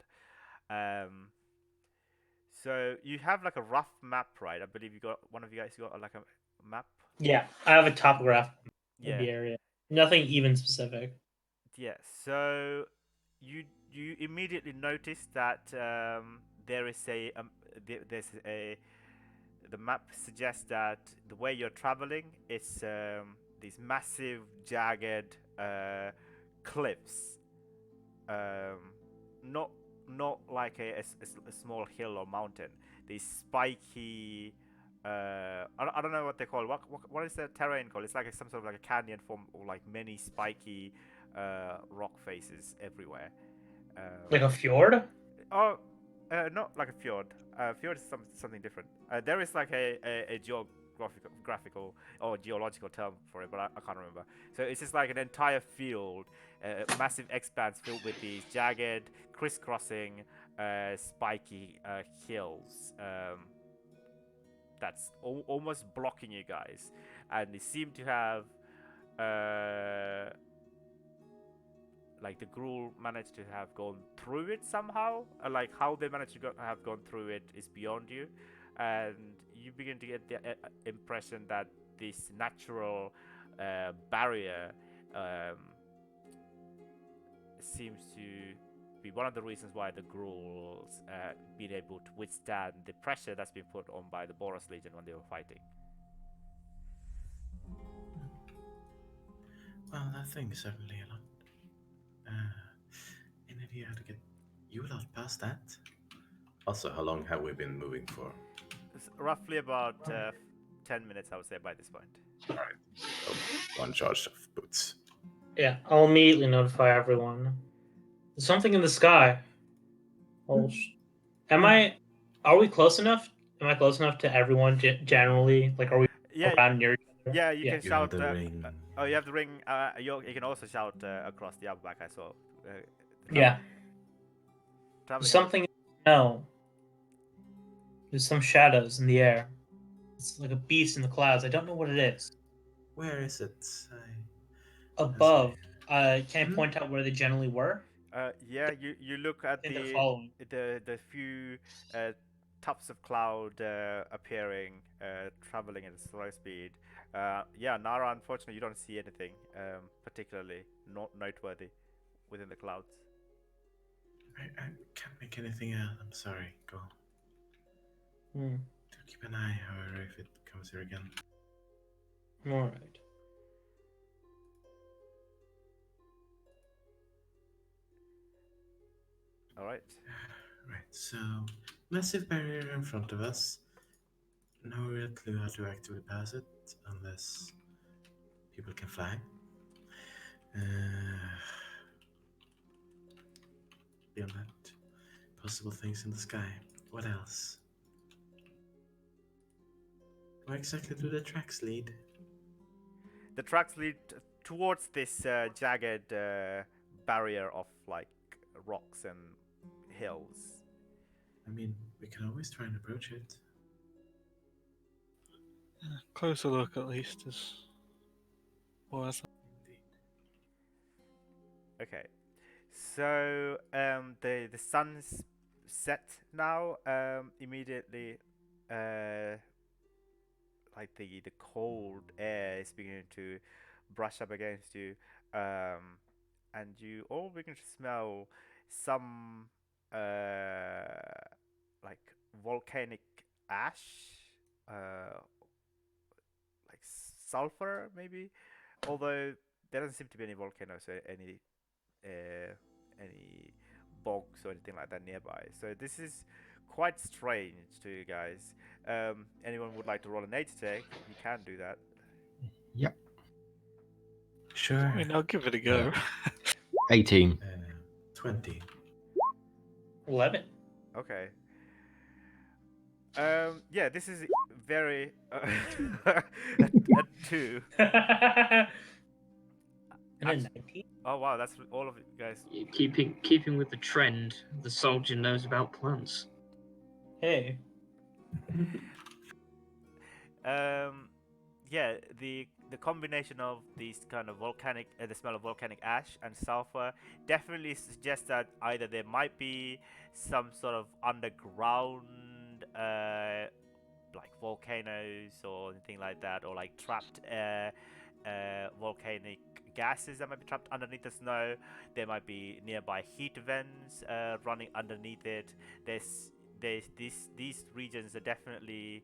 So you have like a rough map, right? I believe one of you guys got like a map.
Yeah, I have a topograph
Yeah.
of the area. Nothing even specific.
Yeah. So you immediately notice that there is there's a the map suggests that the way you're traveling is these massive jagged cliffs, not like a small hill or mountain. These spiky I don't know what they call. What is the terrain called? It's like some sort of like a canyon form, or like many spiky rock faces everywhere.
Like a fjord?
Oh, not like a fjord. Fjord is something different. There is like a geographical or geological term for it, but I can't remember. So it's just like an entire field, a massive expanse filled with these jagged, crisscrossing, spiky hills. That's almost blocking you guys, and they seem to have like the Gruul managed to have gone through it somehow. Like how they managed to have gone through it is beyond you, and you begin to get the impression that this natural barrier seems to be one of the reasons why the Gruul's been able to withstand the pressure that's been put on by the Boros Legion when they were fighting.
Well, that thing is certainly a lot. Any idea how to get you a lot past that? Also, how long have we been moving for?
Roughly about 10 minutes, I would say, by this point.
One charge of boots.
Yeah, I'll immediately notify everyone. There's something in the sky. Oh, am I? Are we close enough? Am I close enough to everyone generally? Like, are we
Yeah,
around near each other?
yeah, you
Yeah.
can
You have
shout.
the ring.
Oh, you have the ring. You can also shout across the upper back. I saw.
Yeah. There's
Traveling.
something. No. There's some shadows in the air. It's like a beast in the clouds. I don't know what it is.
Where is it?
Above. Can I
Hmm?
point out where they generally were?
Yeah, you look
I
at
think they're following.
the few tufts of cloud appearing, traveling at a slow speed. Yeah, Nara. Unfortunately, you don't see anything particularly not noteworthy within the clouds.
I can't make anything out. I'm sorry. Go.
Hmm.
Do keep an eye, however, if it comes here again.
All right.
All right.
Right, so massive barrier in front of us. No real clue how to actively pass it unless people can fly. Beyond that, possible things in the sky. What else? Where exactly do the tracks lead?
The tracks lead towards this jagged barrier of like rocks and hills.
I mean, we can always try and approach it.
Closer look, at least, is. Was
Indeed.
Okay, so the sun's set now. Immediately, like the cold air is beginning to brush up against you, and you all begin to smell some like volcanic ash, uh, like sulfur maybe. Although there doesn't seem to be any volcanoes or uh, any bogs or anything like that nearby. So this is quite strange to you guys. Anyone would like to roll a nature check? You can do that.
Yep.
Sure.
I mean, I'll give it a go.
18.
20.
11.
Okay. Yeah, this is very a two.
And a 19.
Oh wow, that's all of you guys.
Keeping with the trend, the soldier knows about plants.
Hey.
Yeah, the combination of these kind of volcanic, the smell of volcanic ash and sulfur definitely suggests that either there might be some sort of underground, like volcanoes or anything like that, or like trapped volcanic gases that might be trapped underneath the snow. There might be nearby heat vents running underneath it. There's these regions are definitely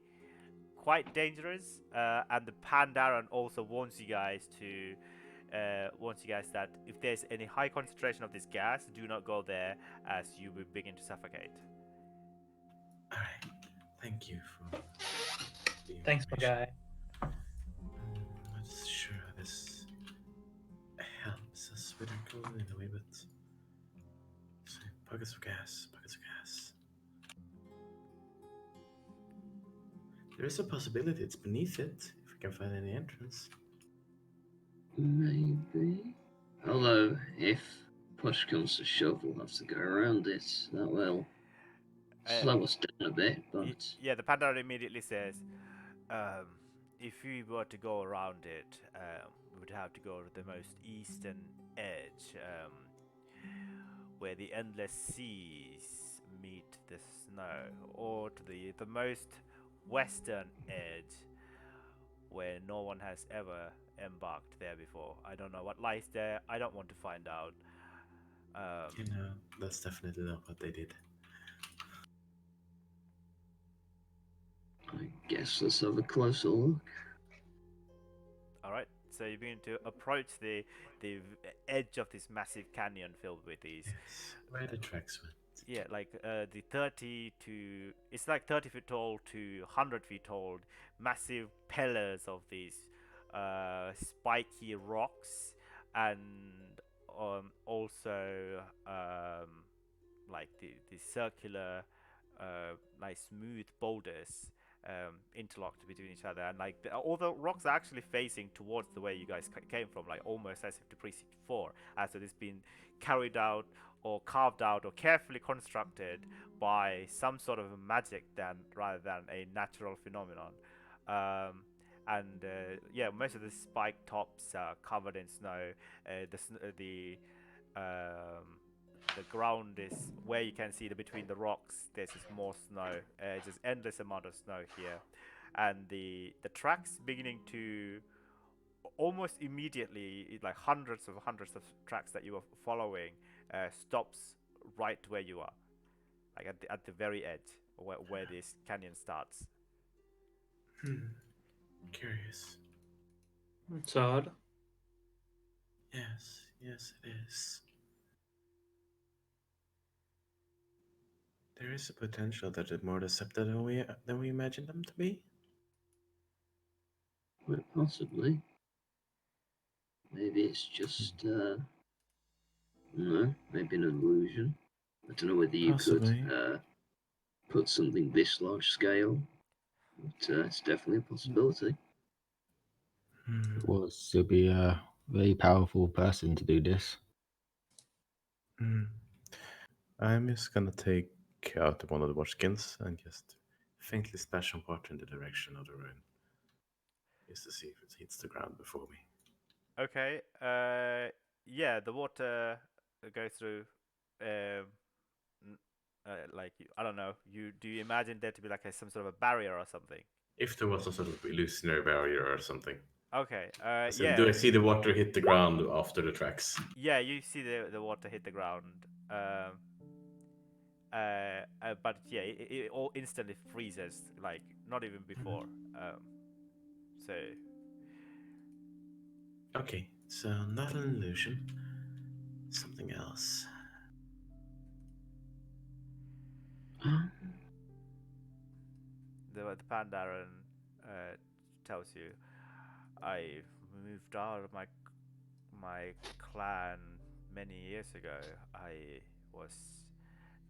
quite dangerous, and the Pandaren also warns you guys that if there's any high concentration of this gas, do not go there as you will begin to suffocate.
Alright. Thank you for the
Thanks, my
information.
guy.
Not sure how this helps us with our goal in a way, but so, buckets of gas, buckets of gas. There is a possibility it's beneath it, if we can find any entrance.
Maybe. Although, if push comes to shove, we'll have to go around it. That will slow us down a bit, but
Yeah, the Pandaren immediately says, if we were to go around it, we would have to go to the most eastern edge, where the endless seas meet the snow, or to the most western edge, where no one has ever embarked there before. I don't know what lies there. I don't want to find out.
You know, that's definitely not what they did.
I guess let's have a closer look.
All right. So you begin to approach the edge of this massive canyon filled with these.
Yes, where the tracks went.
yeah, like the 30 to it's like 30 feet tall to 100 feet tall, massive pillars of these spiky rocks, and also like the circular like smooth boulders interlocked between each other, and like all the rocks are actually facing towards the way you guys came from, like almost as if the precinct 4, as it has been carried out or carved out or carefully constructed by some sort of magic than rather than a natural phenomenon. And yeah, most of the spike tops are covered in snow. Um, the ground is where you can see between the rocks. There's just more snow. Just endless amount of snow here, and the tracks beginning to almost immediately, like hundreds of tracks that you were following, stops right where you are, like at the very edge where this canyon starts.
Curious.
It's odd.
Yes, yes, it is. There is a potential that they're more deceptive than we imagined them to be.
Well, possibly. Maybe it's just, no, maybe an illusion. I don't know whether you
Possibly.
could put something this large scale, but it's definitely a possibility.
Hmm.
It was to be a very powerful person to do this.
Hmm. I'm just gonna take out one of the watchskins and just faintly splash some water in the direction of the ruin, just to see if it hits the ground before me.
Okay. Yeah, the water goes through. Um, like I don't know. Do you imagine there to be like some sort of a barrier or something?
If there was a sort of illusionary barrier or something.
Okay.
So do
Yeah.
I see the water hit the ground after the tracks?
Yeah, you see the water hit the ground. But yeah, it all instantly freezes, like not even before. So
Okay, so not an illusion. Something else.
the Pandaren tells you, I moved out of my clan many years ago. I was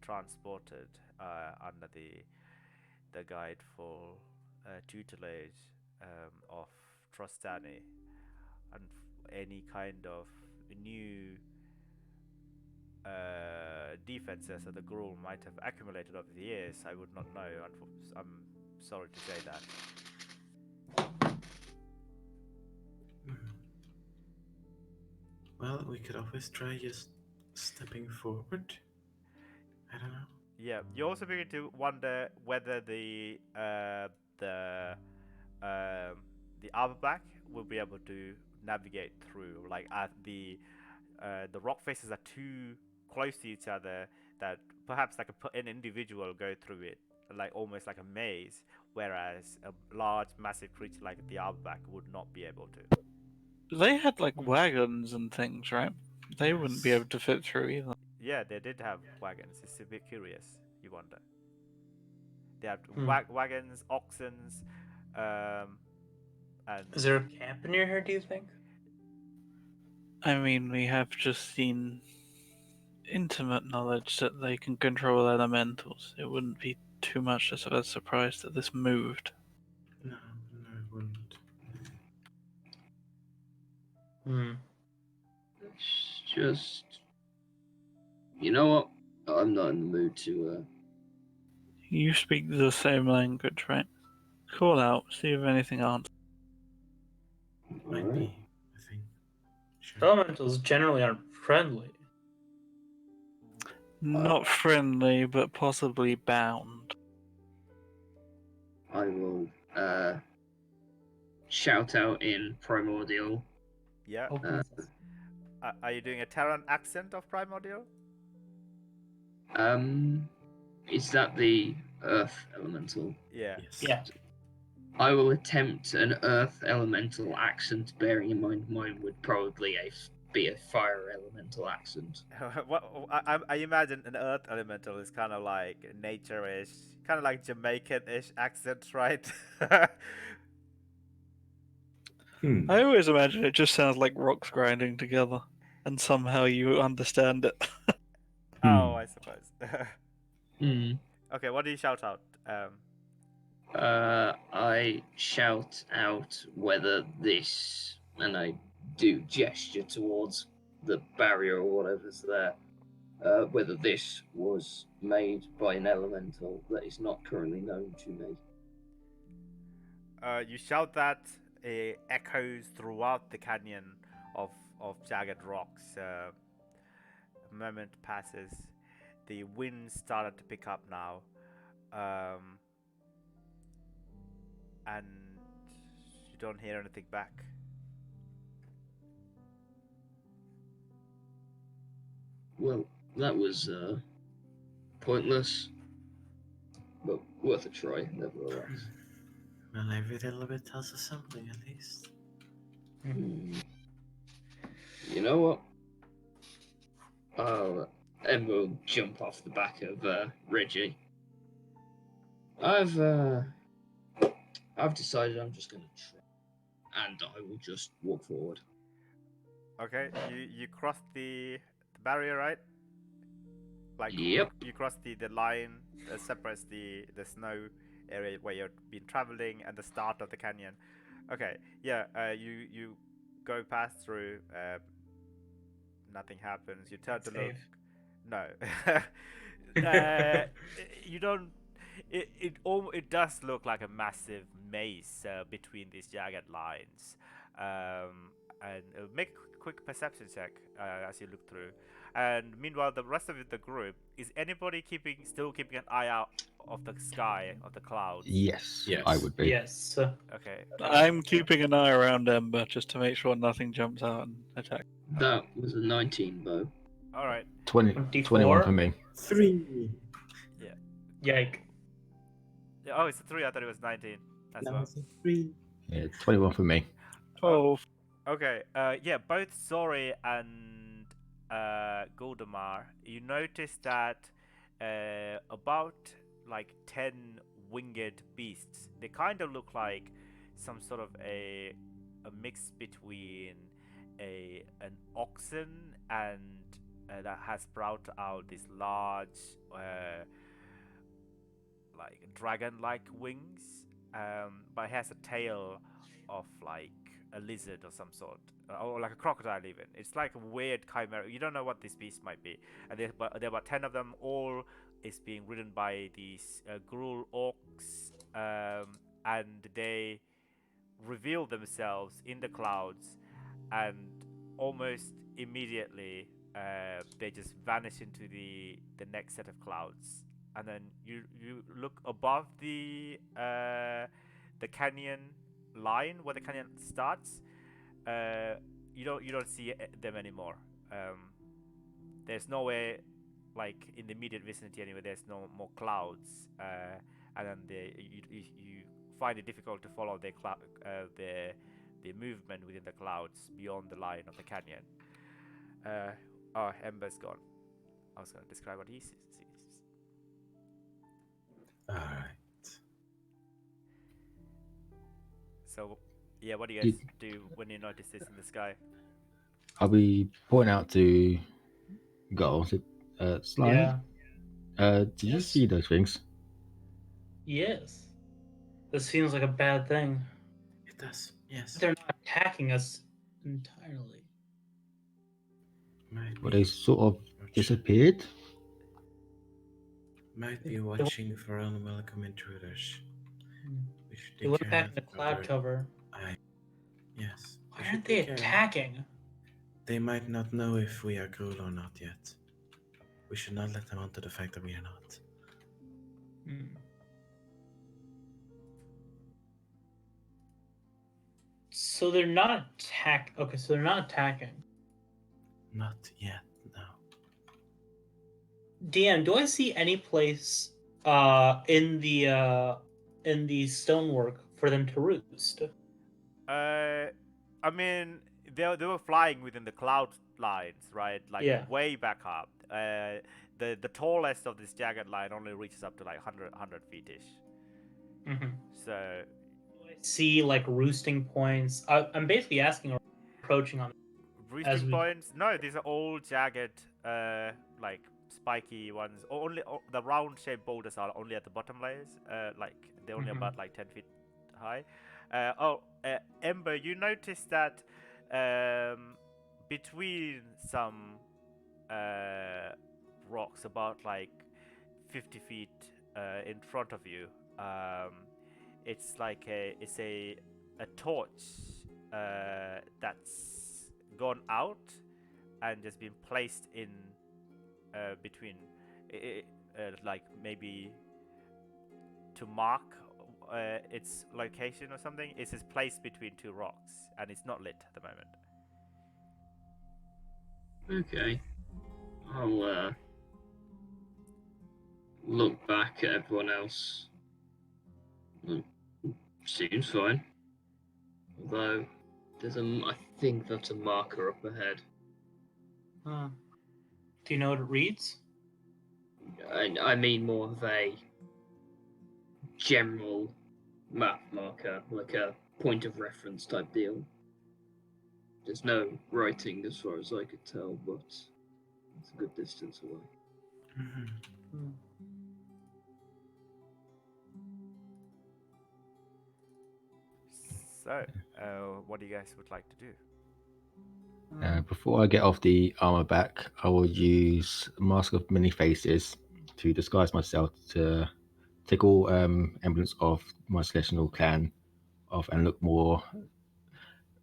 transported under the guide for tutelage of Trostani, and any kind of new defenses that the Gruul might have accumulated over the years, I would not know. I'm sorry to say that.
Well, we could always try just stepping forward. I don't know.
Yeah, you also begin to wonder whether the Arborback will be able to navigate through. Like the rock faces are too close to each other that perhaps like an individual go through it, like almost like a maze, whereas a large, massive creature like the Arborback would not be able to.
They had like wagons and things, right? They wouldn't be
Yes.
able to fit through either.
Yeah, they did have wagons. It's a bit curious. You wonder. They had
Hmm.
wagons, oxens, and
Is there a camp near here, do you think?
I mean, we have just seen intimate knowledge that they can control elementals. It wouldn't be too much of a surprise that this moved.
No, it wouldn't.
Hmm.
It's just, you know what? I'm not in the mood to.
You speak the same language, right? Call out, see if anything answers.
Might
Alright.
be, I think. Sure.
Elementals generally aren't friendly.
Not friendly, but possibly bound.
I will shout out in Primordial.
yeah.
Oh,
Uh,
please.
Are you doing a Terran accent of Primordial?
Is that the Earth Elemental?
Yeah.
Yes.
Yeah.
I will attempt an Earth Elemental accent, bearing in mind mine would probably
be a fire elemental accent.
What I imagine an earth elemental is kind of like nature-ish, kind of like Jamaican-ish accent, right?
Hmm.
I always imagine it just sounds like rocks grinding together, and somehow you understand it.
Oh, I suppose.
Hmm.
Okay, what do you shout out?
I shout out whether this, and I do gesture towards the barrier or whatever's there, whether this was made by an elemental that is not currently known to me.
You shout that, echoes throughout the canyon of jagged rocks. A moment passes. The wind started to pick up now, and you don't hear anything back.
Well, that was pointless, but worth a try, nevertheless.
Well, every little bit tells us something, at least.
Hmm. You know what? Emma will jump off the back of Reggie. I've decided I'm just gonna try, and I will just walk forward.
Okay, you cross the barrier, right? Like
Yep.
you cross the line that separates the snow area where you've been traveling and the start of the canyon. Okay, yeah, you go past through. Nothing happens. You turn to look.
Save.
No, uh, you don't. It does look like a massive maze between these jagged lines. And make a quick perception check as you look through. And meanwhile, the rest of the group, is anybody still keeping an eye out of the sky, of the clouds?
Yes,
Yes.
I would be.
Yes.
Okay.
I'm keeping an eye around Ember just to make sure nothing jumps out and attacks.
That was a 19, Bo.
All right.
21
24.
for me.
3.
Yike.
Yeah, oh, it's a 3. I thought it was 19 as
That
well.
was a 3.
Yeah, 21 for me.
12.
Okay, yeah, both Zori and Guildmaster, you notice that about like 10 winged beasts. They kind of look like some sort of a mix between an oxen and that has sprouted out this large like dragon-like wings, but it has a tail of like a lizard or some sort, or like a crocodile even. It's like a weird chimera. You don't know what this beast might be. And there are about 10 of them. All is being ridden by these Gruul orcs, and they reveal themselves in the clouds, and almost immediately they just vanish into the next set of clouds. And then you look above the canyon line where the canyon starts. You don't see them anymore. There's nowhere like in the immediate vicinity anyway. There's no more clouds, and then you find it difficult to follow the movement within the clouds beyond the line of the canyon. Oh, Ember's gone. I was going to describe what he sees.
Alright.
So, yeah, what do you guys
Did-
do when you notice this in the sky?
I'll be pointing out to Goal. Sly.
Yeah.
Did you
Yes.
see those things?
Yes. This seems like a bad thing.
It does, yes.
They're not attacking us entirely.
Might
Well,
be,
they sort of disappeared.
might be watching for unwelcome intruders. We should
They
take
went
care
back
of
in the
that
cloud
brother.
cover.
Yes.
Why
we should
aren't they
take care.
attacking?
They might not know if we are Gruul or not yet. We should not let them onto the fact that we are not.
So they're not Okay, so they're not attacking.
Not yet, no.
DM, do I see any place in the stonework for them to roost?
I mean, they were flying within the cloud lines, right? Like
Yeah.
way back up. The tallest of this jagged line only reaches up to like 100 feet ish.
Mm-hmm.
So
See like roosting points. I'm basically asking, or approaching on as
roosting
we.
points? No, these are all jagged, like spiky ones. Only the round-shaped boulders are only at the bottom layers. Like they're only
Mhm.
about like 10 feet high. Ember, you noticed that between some rocks, about like 50 feet in front of you, it's like a torch that's gone out and just been placed in between, like maybe to mark its location or something. It's just placed between two rocks and it's not lit at the moment.
Okay. I'll look back at everyone else. Mm, Seems fine. Although I think that's a marker up ahead.
Do you know what it reads?
I mean more of a general map marker, like a point of reference type deal. There's no writing as far as I could tell, but it's a good distance away.
Mhm.
So, what do you guys would like to do?
Before I get off the armor back, I will use Mask of Many Faces to disguise myself to take all emblems of my celestial clan off and look more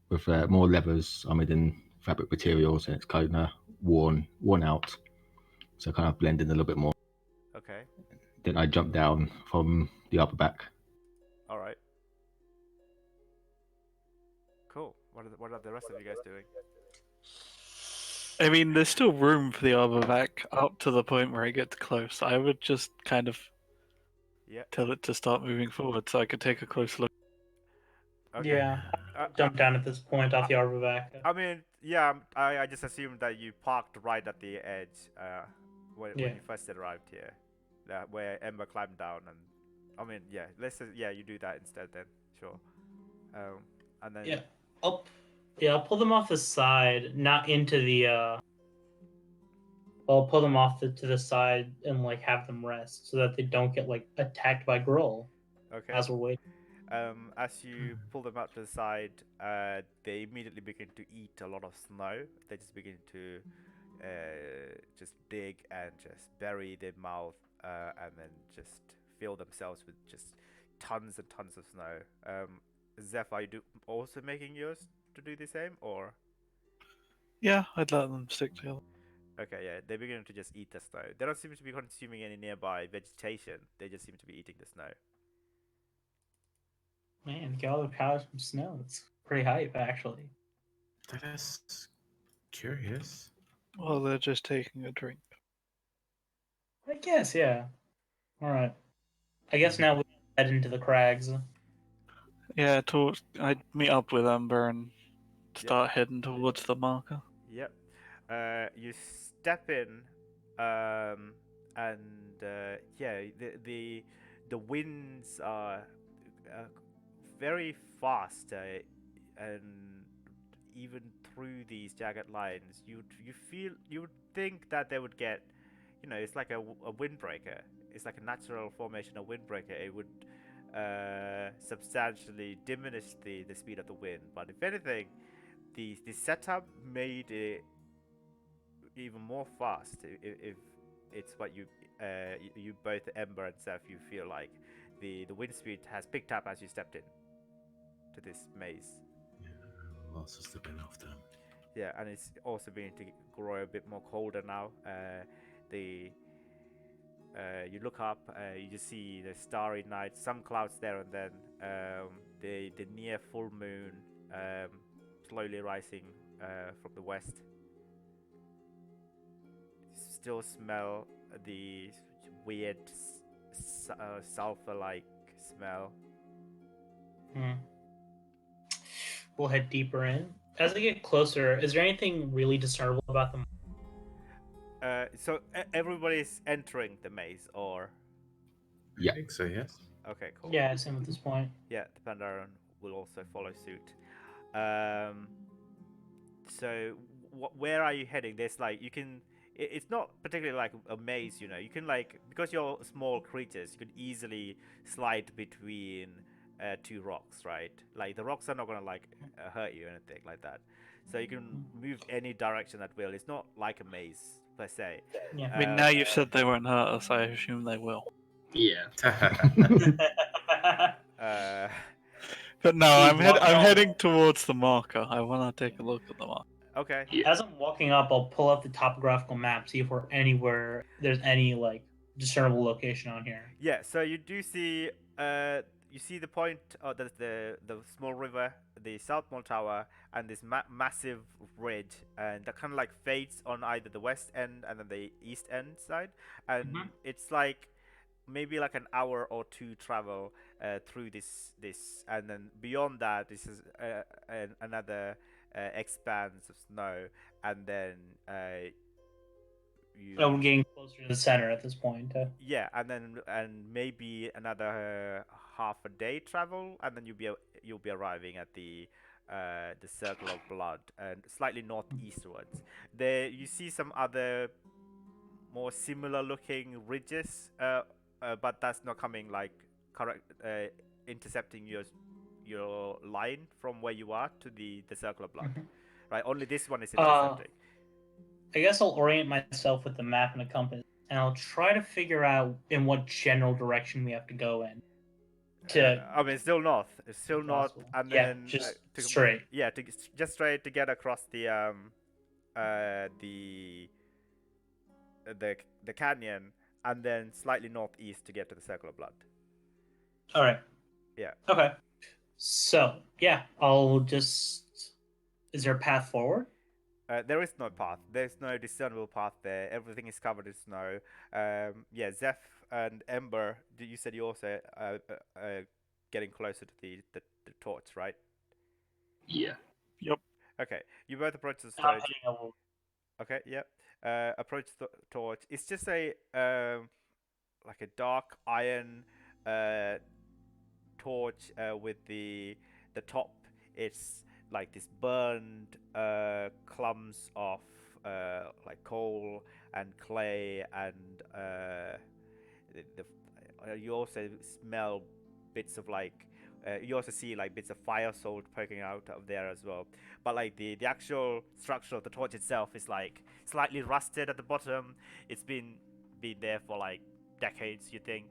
with more levers armored in fabric materials, and it's kind of worn out, so kind of blend in a little bit more.
Okay,
Then I jump down from the upper back.
all right, cool. What are the rest of you guys doing?
I mean, there's still room for the armor back up to the point where it gets close. I would just kind of
Yeah.
tell it to start moving forward so I could take a closer look.
Okay.
Yeah.
Uh,
Jump down at this point off the arbor back.
I mean, yeah, I just assumed that you parked right at the edge when
Yeah.
you first arrived here, where Ember climbed down, and I mean, yeah, yeah, you do that instead then, sure. And then
Yeah. I'll pull them off the side, not into the. I'll pull them off to the side and like have them rest so that they don't get like attacked by Groll
okay.
as we're waiting.
As you pull them out to the side, they immediately begin to eat a lot of snow. They just begin to just dig and just bury their mouth and then just fill themselves with just tons and tons of snow. Zeph, are you also making yours to do the same, or?
Yeah, I'd let them stick together.
Okay, yeah, they begin to just eat the snow. They don't seem to be consuming any nearby vegetation. They just seem to be eating the snow.
Man, get all the powers from snow. It's pretty hype, actually.
That is curious.
Well, they're just taking a drink.
I guess, yeah. All right. I guess now we head into the crags.
Yeah, I'd meet up with Amber and
Yep.
start heading towards the marker.
Yep. You step in, and yeah, the winds are very fast, and even through these jagged lines, you would think that they would get, it's like a windbreaker. It's like a natural formation of windbreaker. It would substantially diminish the speed of the wind, but if anything, the setup made it even more fast. If it's what you both Ember and Seth, you feel like the wind speed has picked up as you stepped in to this maze.
Yeah, I'll also step in after them.
Yeah, and it's also beginning to grow a bit more colder now. The You look up, you just see the starry night, some clouds there and then. The near full moon slowly rising from the west. Still smell the weird sulfur-like smell.
We'll head deeper in. As I get closer, is there anything really discernible about them?
So everybody's entering the maze, or
Yeah.
I think so, yes.
okay, cool.
Yeah, I assume at this point.
Yeah, the Pandaren will also follow suit. Um, so where are you heading? There's like you can. It's not particularly like a maze, you know. You can like because you're small creatures, you can easily slide between two rocks, right? Like the rocks are not gonna like hurt you or anything like that. So you can move any direction at will. It's not like a maze per se.
Yeah.
I mean, now you've said they won't hurt us, I assume they will.
Yeah.
Uh,
But no,
Please
I'm
walk on.
heading towards the marker. I want to take a look at the marker.
okay.
Yeah.
As I'm walking up, I'll pull up the topographical map, see if we're anywhere. There's any like discernible location on here.
Yeah, so you do see you see the point the small river, the South Mall Tower, and this massive ridge, and that kind of like fades on either the west end and then the east end side, and
Mhm.
it's like maybe like an hour or two travel through this, and then beyond that this is another expanse of snow, and then you
Oh, we're getting closer to the center at this point.
yeah, and maybe another half a day travel, and then you'll be arriving at the Circle of Blood, and slightly northeastwards. There you see some other more similar looking ridges, but that's not coming like correct intercepting your line from where you are to the Circle of Blood.
Mhm.
Right, only this one is
Uh,
intercepting.
I guess I'll orient myself with the map and the compass, and I'll try to figure out in what general direction we have to go in.
I mean, still north. It's still north,
Possible.
and
Yeah,
then
just straight.
Yeah, just straight to get across the the canyon, and then slightly northeast to get to the Circle of Blood.
All right.
Yeah.
Okay. So yeah, I'll just. Is there a path forward?
There is no path. There's no discernible path there. Everything is covered in snow. Yeah, Zeph and Ember. You said you also getting closer to the torch, right?
Yeah.
Yep.
Okay, you both approach the
I'm
torch.
heading over.
Okay, yep. Approach the torch. It's just a like a dark iron torch with the top. It's like this burned clumps of like coal and clay, and you also smell bits of like you also see like bits of fire salt poking out of there as well. But like the actual structure of the torch itself is like slightly rusted at the bottom. It's been there for like decades, you think.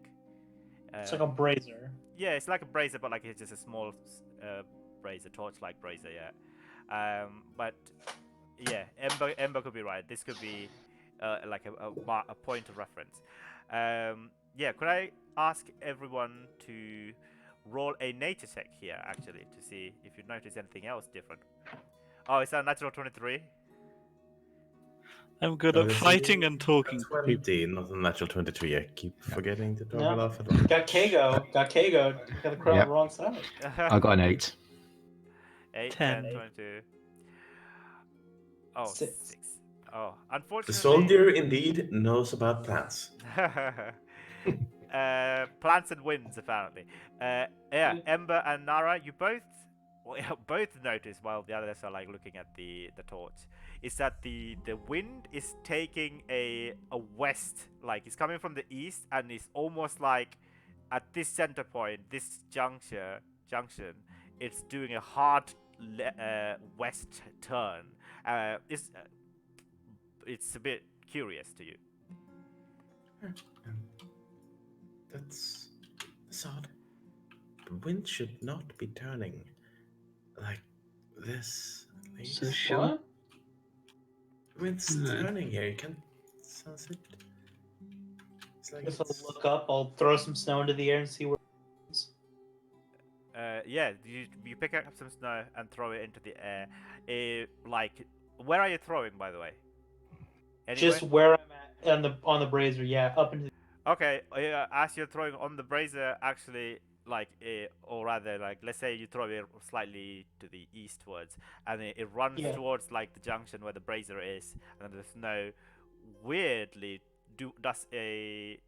It's like a brazier.
Yeah, it's like a brazier, but like it's just a small brazier, torch-like brazier. Yeah, but yeah, Ember could be right. This could be like a point of reference. Yeah, could I ask everyone to roll a nature check here, actually, to see if you notice anything else different? Oh, it's a natural 23.
I'm good
Oh,
at
this is
fighting and talking
a
to people.
20, not a natural 23. I keep forgetting to toggle
Yeah.
off at all.
Got Kago. Got Kago. Got the crow on
Yep.
the wrong side.
I got an 8.
8,
10.
10, 22. Oh, 6.
6.
Oh,
The
unfortunately.
soldier indeed knows about plants.
Plants and winds, apparently. Yeah, Ember and Nara, you both notice while the others are like looking at the torch, is that the wind is taking a west, like it's coming from the east, and it's almost like at this center point, this junction, it's doing a hard west turn. It's a bit curious to you.
That's odd. The wind should not be turning like this, at least.
So shall
What?
Wind's
No.
turning here. You can sense it. It's like
Guess I'll
it's...
look up. I'll throw some snow into the air and see where.
Yeah, you pick up some snow and throw it into the air. Like, where are you throwing, by the way? Anywhere?
Just where I'm at on the brazier. Yeah, up into.
Okay. As you're throwing on the brazier, actually, or rather, like, let's say you throw it slightly to the eastwards, and it runs
Yeah.
towards like the junction where the brazier is, and the snow weirdly does a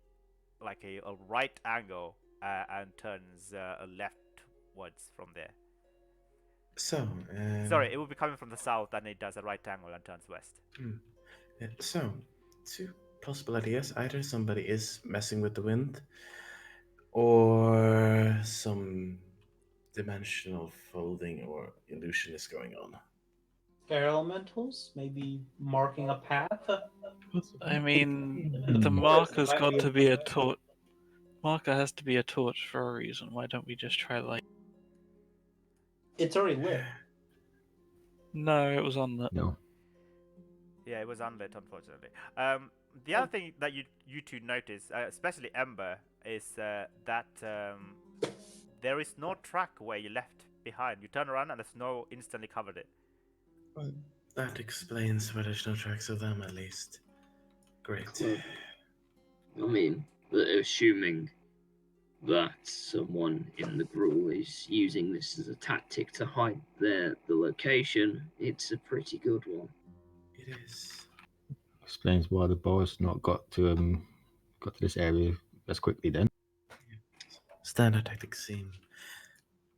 right angle and turns leftwards from there.
So,
Sorry, it will be coming from the south, and it does a right angle and turns west.
so two possible ideas. Either somebody is messing with the wind, or some dimensional folding or illusion is going on.
Air elementals, maybe marking a path.
I mean,
In
the
the forest, it
marker's
might
got
be
to
a
be a
bit-
torch. Marker has to be a torch for a reason. Why don't we just try light?
It's already lit.
No, it was on the.
No.
Yeah, it was unlit, unfortunately. The other thing that you two notice, especially Ember, is that there is no track where you left behind. You turn around and the snow instantly covered it.
Well, that explains why there's no tracks of them, at least. Great.
Well, I mean, assuming that someone in the Gruul is using this as a tactic to hide the location, it's a pretty good one.
It is.
Explains why the boss not got to this area as quickly then.
Standard tactics seem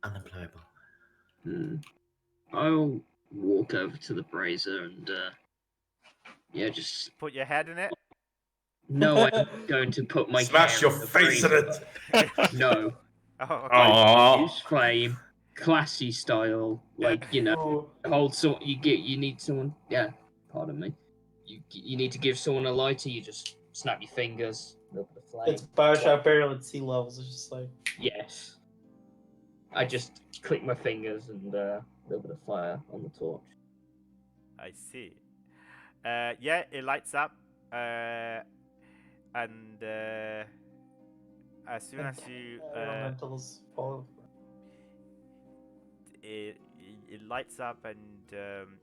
unemployable.
I'll walk over to the brazier and just
Put your head in it.
no, I'm going to put my
Smash
hair
your
in the
face in
brazier.
it!
No,
Oh, okay.
Aww.
use flame, classy style, like
Ooh,
hold so you need someone. Yeah, pardon me. You need to give someone a lighter. You just snap your fingers, a little bit of flame.
it's Bioshock burial at sea levels. It's just like
Yes. I just click my fingers and a little bit of fire on the torch.
I see. Yeah, it lights up, and as soon as you
elementals follow.
it lights up, and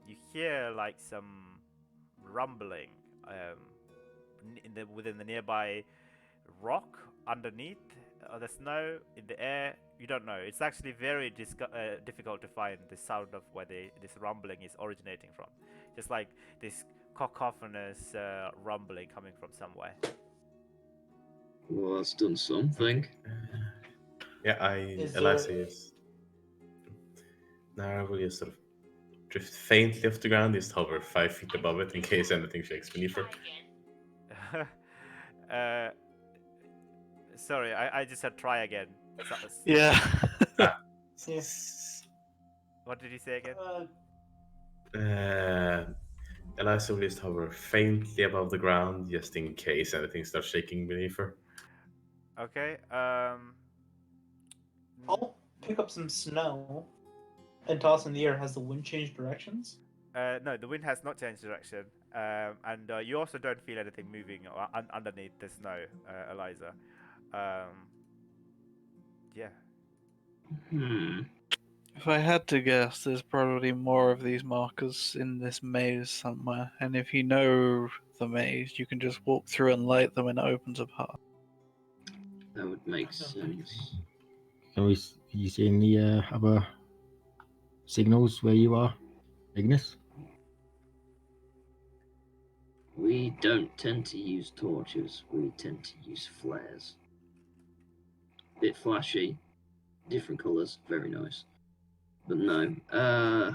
you hear like some rumbling within the nearby rock underneath the snow in the air. You don't know. It's actually very difficult to find the sound of where this rumbling is originating from. Just like this cacophonous rumbling coming from somewhere.
Well, that's done something.
Yeah,
Is
Eliza
there-
is. Nara will just sort of drift faintly off the ground, just hover 5 feet above it in case anything shakes beneath her.
Sorry, I just said try again.
Yeah.
Yeah.
What did you say again?
Eliza will just hover faintly above the ground, just in case anything starts shaking beneath her.
Okay.
I'll pick up some snow and toss in the air. Has the wind changed directions?
No, the wind has not changed direction, and you also don't feel anything moving underneath the snow, Eliza. Yeah.
If I had to guess, there's probably more of these markers in this maze somewhere. And if you know the maze, you can just walk through and light them and it opens a path.
That would make sense.
Can you see any other signals where you are, Ignis?
We don't tend to use torches. We tend to use flares. Bit flashy, different colours, very nice. But no.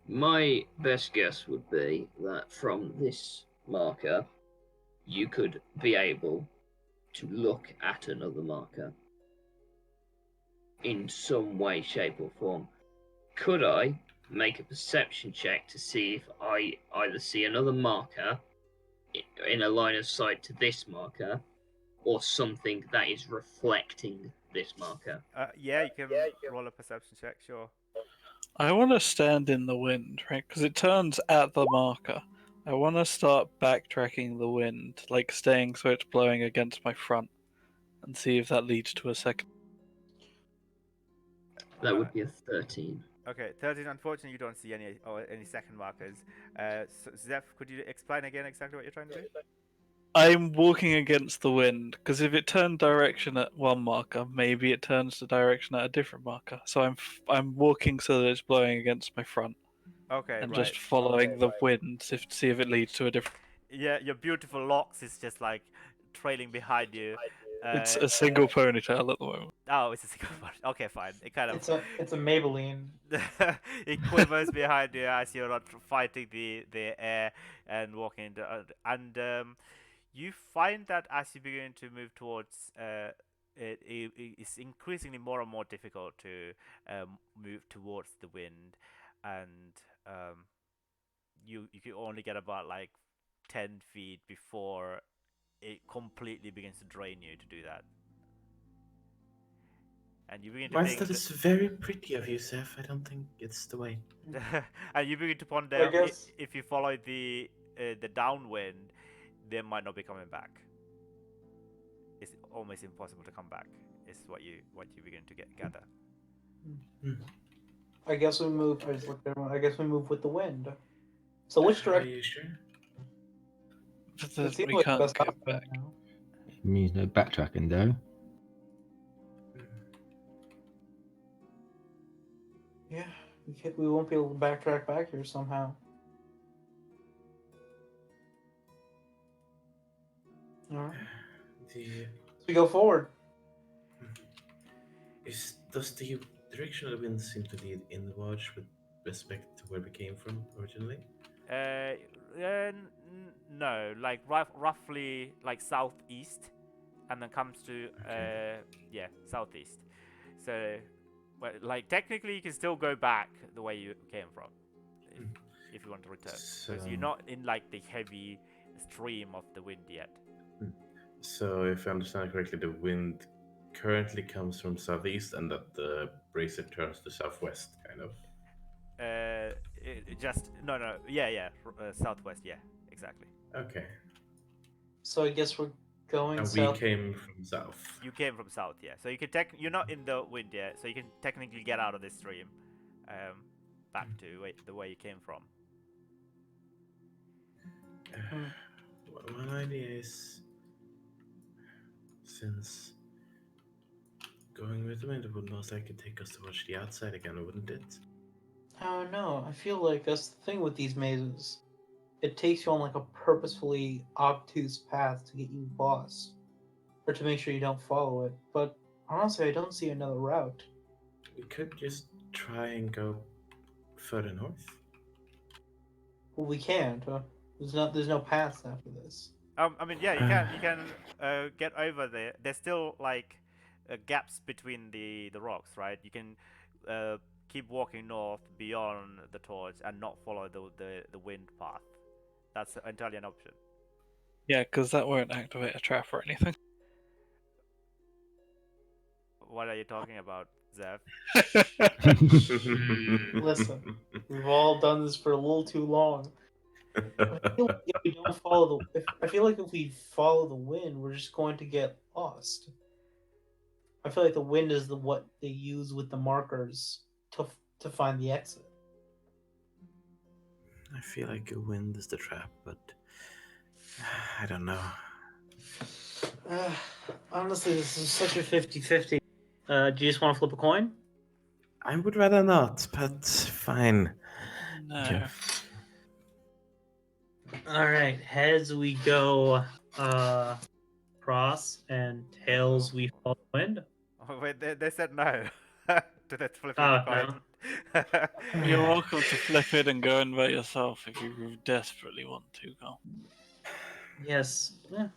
My best guess would be that from this marker, you could be able to look at another marker in some way, shape, or form. Could I make a perception check to see if I either see another marker in a line of sight to this marker, or something that is reflecting this marker?
Yeah, you can roll a perception check, sure.
I want to stand in the wind, right? Because it turns at the marker. I want to start backtracking the wind, like staying so it's blowing against my front, and see if that leads to a second.
That would be a 13.
Okay, 13. Unfortunately, you don't see any second markers. So Zeph, could you explain again exactly what you're trying to do?
I'm walking against the wind because if it turned direction at one marker, maybe it turns the direction at a different marker. So I'm walking so that it's blowing against my front
Okay,
and
right.
just following the wind to see if it leads to a different.
Yeah, your beautiful locks is just like trailing behind you.
It's a single ponytail at the moment.
Oh, it's a single one. Okay, fine. It kind of
It's a Maybelline.
it quivers behind you as you're not fighting the air and walking into, and you find that as you begin to move towards it's increasingly more and more difficult to move towards the wind, and you can only get about like 10 feet before it completely begins to drain you to do that. And you begin to
Whilst
think
that is very pretty of you, Seth, I don't think it's the way.
and you begin to
I
ponder
guess.
if you follow the downwind, they might not be coming back. It's almost impossible to come back. Is what you begin to gather.
I guess we move. I just looked at everyone. I guess we move with the wind. So which
Are
direction?
you sure?
But
It seems
we
like the
can't
best
get
option
back.
right now.
It means no backtracking though.
Yeah, we won't be able to backtrack back here somehow. All right,
The
so we go forward.
does the direction of the wind seem to lead inwards with respect to where we came from originally?
No, like roughly like southeast, and then comes to
Okay.
yeah, southeast. So, well, like technically you can still go back the way you came from, if,
Hmm.
if you want to return,
So,
because you're not in like the heavy stream of the wind yet.
so if I understand correctly, the wind currently comes from southeast, and that the bracer turns to southwest, kind of.
Just no, yeah, southwest, yeah, exactly.
Okay.
So I guess we're going
And we
south.
came from south.
You came from south, yeah. So you can you're not in the wind yet, so you can technically get out of this stream, back to the way you came from.
Hmm.
One idea is, since going with the wind would most likely take us towards the outside again, wouldn't it?
I don't know. I feel like that's the thing with these mazes. It takes you on like a purposefully obtuse path to get you lost, or to make sure you don't follow it. But honestly, I don't see another route.
We could just try and go further north.
Well, we can't. There's no paths after this.
I mean, yeah, you can get over there. There's still like gaps between the rocks, right? You can keep walking north beyond the torch and not follow the wind path. That's entirely an option.
Yeah, because that won't activate a trap or anything.
What are you talking about, Zev?
Listen, we've all done this for a little too long. I feel like if we don't follow I feel like if we follow the wind, we're just going to get lost. I feel like the wind is what they use with the markers to find the exit.
I feel like a wind is the trap, but I don't know.
Honestly, this is such a 50-50. Do you just want to flip a coin?
I would rather not, but fine.
No.
Jeff.
All right, heads we go cross, and tails we follow the wind.
Oh, wait, they said no to that flipping
Oh,
the coin.
You're welcome to flip it and go in by yourself if you desperately want to go.
Yes. Yeah.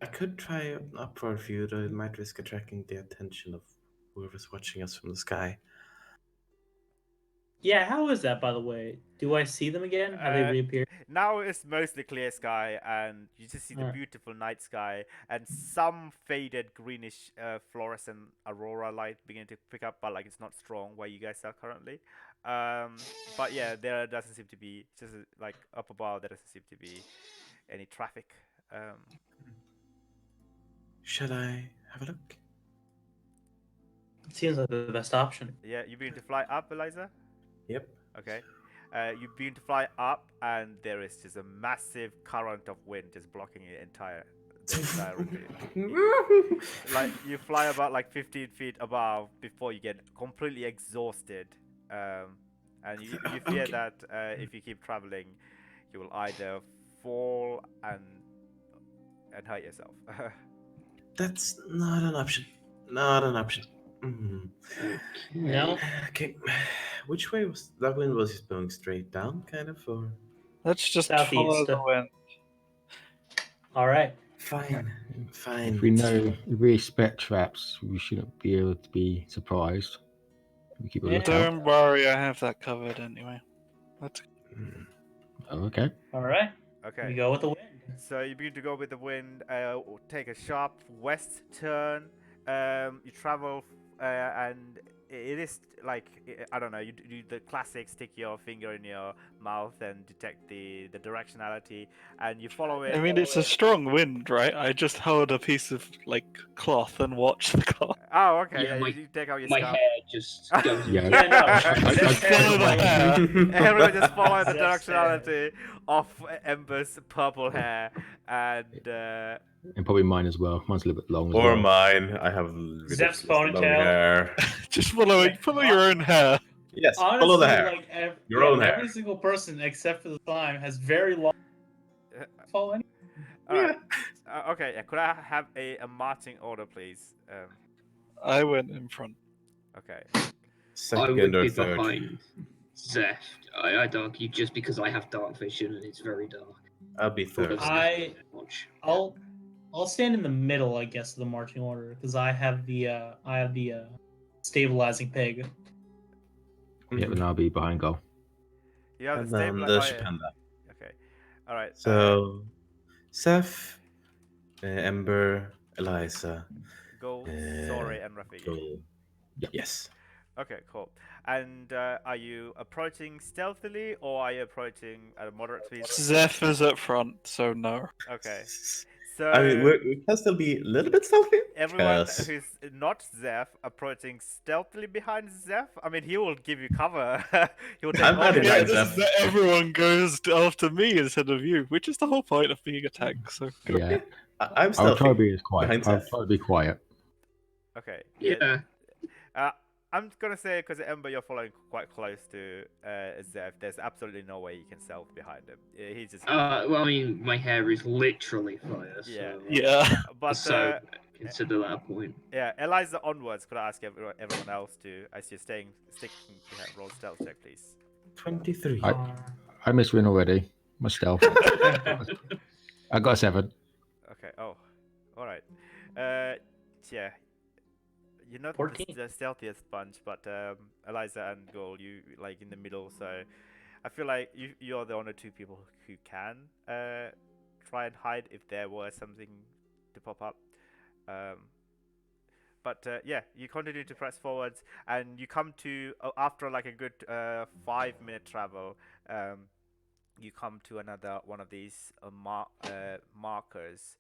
I could try an upward view, though it might risk attracting the attention of whoever's watching us from the sky.
Yeah. How is that, by the way? Do I see them again? Have they reappeared?
Now it's mostly clear sky, and you just see the
Alright.
beautiful night sky and some faded greenish fluorescent aurora light beginning to pick up, but like it's not strong where you guys are currently. But yeah, there doesn't seem to be, just like up above, there doesn't seem to be any traffic.
Shall I have a look?
It seems like the best option.
Yeah, you begin to fly up, Eliza.
Yep.
Okay. You begin to fly up, and there is just a massive current of wind just blocking the entire route. Like you fly about like 15 feet above before you get completely exhausted, and you fear
Okay.
that if you keep traveling, you will either fall and hurt yourself.
That's not an option. Not an option. Mm.
No.
Okay. Which way was that wind? Was it going straight down, kind of, or
Let's just follow
Southeast.
the wind.
All right.
fine, fine.
If we expect traps, we shouldn't be able to be surprised. We keep a
Yeah.
lookout.
Don't worry, I have that covered anyway. That's
Mm.
Oh, okay.
All right.
Okay.
We go with the wind.
So you begin to go with the wind, take a sharp west turn. You travel, and it is like I don't know. You do the classic: stick your finger in your mouth and detect the directionality, and you follow it.
I mean, it's a strong wind, right? I just hold a piece of like cloth and watch the cloth.
Oh, okay.
Yeah,
Yeah, you take out your
My
scarf.
hair just goes
Yeah.
into
Yeah, no.
I-
Zep's
I-
hair
follow
is
the
like
hair.
Everyone just follow the
Zep's hair.
directionality of Ember's purple hair, and
and probably mine as well. Mine's a little bit long as
Or
well.
mine. I have ridiculously long
ponytail.
hair.
Just follow your own hair.
Yes, follow
Honestly,
the hair.
like
Your own hair.
every single person except for the slime has very long. Follow any.
all right. Okay, could I have a marching order, please?
I went in front.
Okay.
I
Second
would
or
be
third.
behind Zeph. I'd argue just because I have dark vision and it's very dark.
I'll be third.
Watch.
I'll stand in the middle, I guess, of the marching order because I have the stabilizing pig.
Yeah,
Mhm.
and I'll be behind goal.
You have
And
the
then
stable.
the
Oh, yeah.
Shipanda.
Okay. All right.
So, Seth, Ember, Eliza,
Go, Sorry, and Rafiki.
Goal.
Yep.
Yes.
Okay, cool. And are you approaching stealthily or are you approaching at a moderate speed?
Zeph is up front, so no.
Okay. So
I mean, we can still be a little bit stealthy.
everyone
'cause-
who's not Zeph approaching stealthily behind Zeph, I mean, he will give you cover. He will take
I'm
all
not
your
Yeah,
behind
this
damage.
is that everyone goes after me instead of you, which is the whole point of being a tank. So go.
Yeah,
I'm
I'll
stealthy.
try to be as quiet.
behind
I'll
Seth.
try to be quiet.
Okay.
Yeah.
I'm gonna say because Ember, you're following quite close to Zeph. There's absolutely no way you can stealth behind him. He's just
Well, I mean, my hair is literally fire.
yeah.
So,
Yeah.
But
so consider that a point.
yeah, Eliza onwards. Could I ask everyone else to, as you're sticking behind, roll stealth check, please?
23.
I missed win already. My stealth. I got a 7.
Okay. Oh, all right. Yeah. You're not
14.
the stealthiest bunch, but Eliza and Gold, you like in the middle. So I feel like you're the only two people who can try and hide if there was something to pop up. But yeah, you continue to press forwards, and you come to after like a good 5-minute travel. You come to another one of these markers,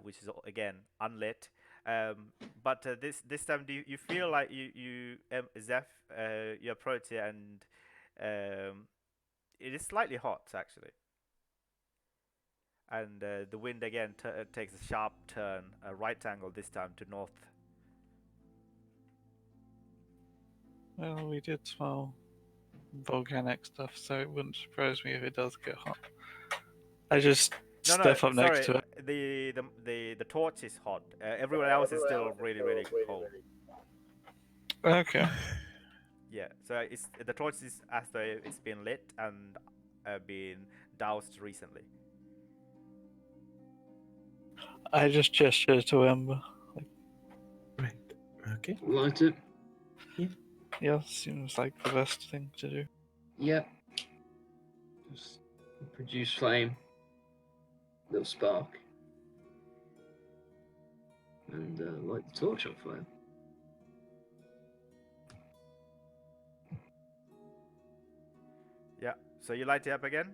which is again unlit. But this time, do you feel like Zeph, you approach it and it is slightly hot actually, and the wind again takes a sharp turn, a right angle this time to north.
Well, we did smell volcanic stuff, so it wouldn't surprise me if it does get hot. I just step up next to it.
The torch is hot. Everyone else is still really cold.
Okay.
Yeah, so the torch is as though it's been lit and been doused recently.
I just gesture to Ember.
Right. Okay.
Light it.
Yeah, seems like the best thing to do.
Yep. Just produce flame. Little spark. And light the torch on fire.
Yeah, so you light it up again.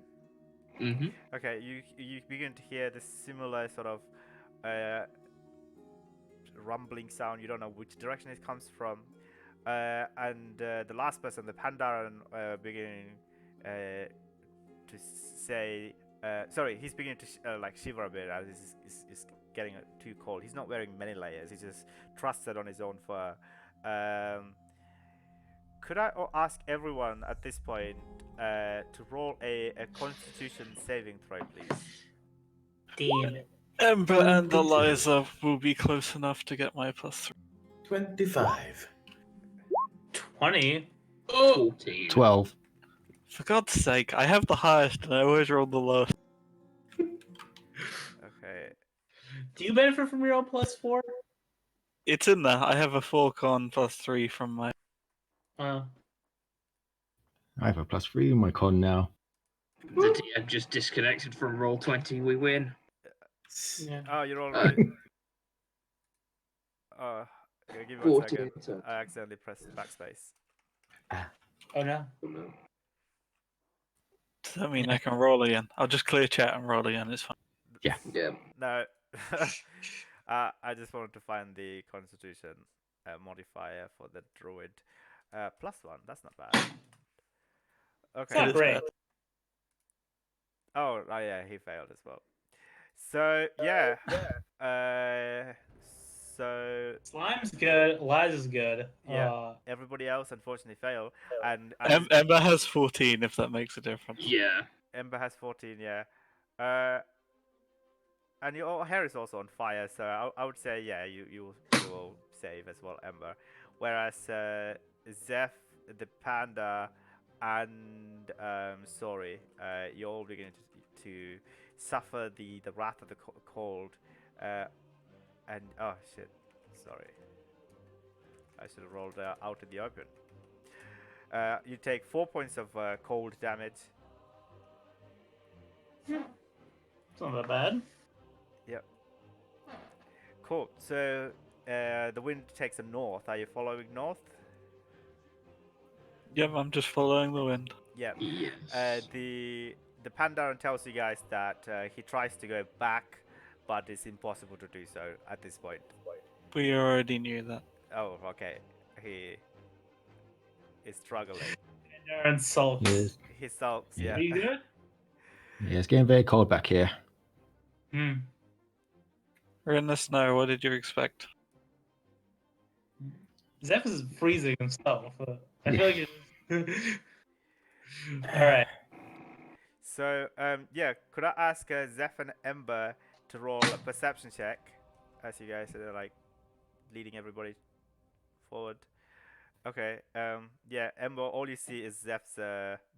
Mm-hmm.
Okay, you begin to hear the similar sort of rumbling sound. You don't know which direction it comes from, and the last person, the Pandaren, begin to say. Sorry, he's beginning to like shiver a bit as he's getting too cold. He's not wearing many layers. He's just trusted on his own fur. Could I ask everyone at this point to roll a Constitution saving throw, please?
Damn it.
Ember and
22.
Eliza will be close enough to get my +3.
25.
20.
14.
12.
For God's sake, I have the highest and I always roll the lowest.
Okay.
Do you benefit from your own +4?
It's in there. I have a 4 con +3 from my.
Uh,
I have a +3 in my con now.
The DM just disconnected from roll 20. We win.
yeah.
Oh, you're all
Uh,
right. Okay, give me 1
14
second.
attack.
I accidentally pressed backspace.
Oh no.
Does that mean I can roll again? I'll just clear chat and roll again. It's fine.
Yeah.
No. I just wanted to find the Constitution modifier for the druid. +1. That's not bad.
It's
Okay.
not
is
great.
bad.
Oh, yeah, he failed as well. So yeah. So
Slime's good. Eliza's good.
yeah, everybody else unfortunately failed, and
Ember has 14, if that makes a difference.
Yeah.
Ember has 14. Yeah. And your hair is also on fire, so I would say yeah, you will save as well, Ember. Whereas Zeph, the panda, and sorry, you're all beginning to suffer the wrath of the cold, and oh shit, sorry, I should have rolled out in the open. You take 4 points of cold damage.
It's not that bad.
Yep. Cool. So the wind takes a north. Are you following north?
Yep, I'm just following the wind.
Yep.
Yes.
The Pandaren tells you guys that he tries to go back, but it's impossible to do so at this point.
We already knew that.
Oh, okay. He is struggling.
Darren sulks.
Yes.
He sulks.
Yeah.
Yeah.
Are you good?
Yeah, it's getting very cold back here.
We're in the snow. What did you expect?
Zeph is freezing himself. I
Yeah.
feel like it's... Alright.
So yeah, could I ask Zeph and Ember to roll a perception check, as you guys are like leading everybody forward? Okay. Yeah, Ember, all you see is Zeph's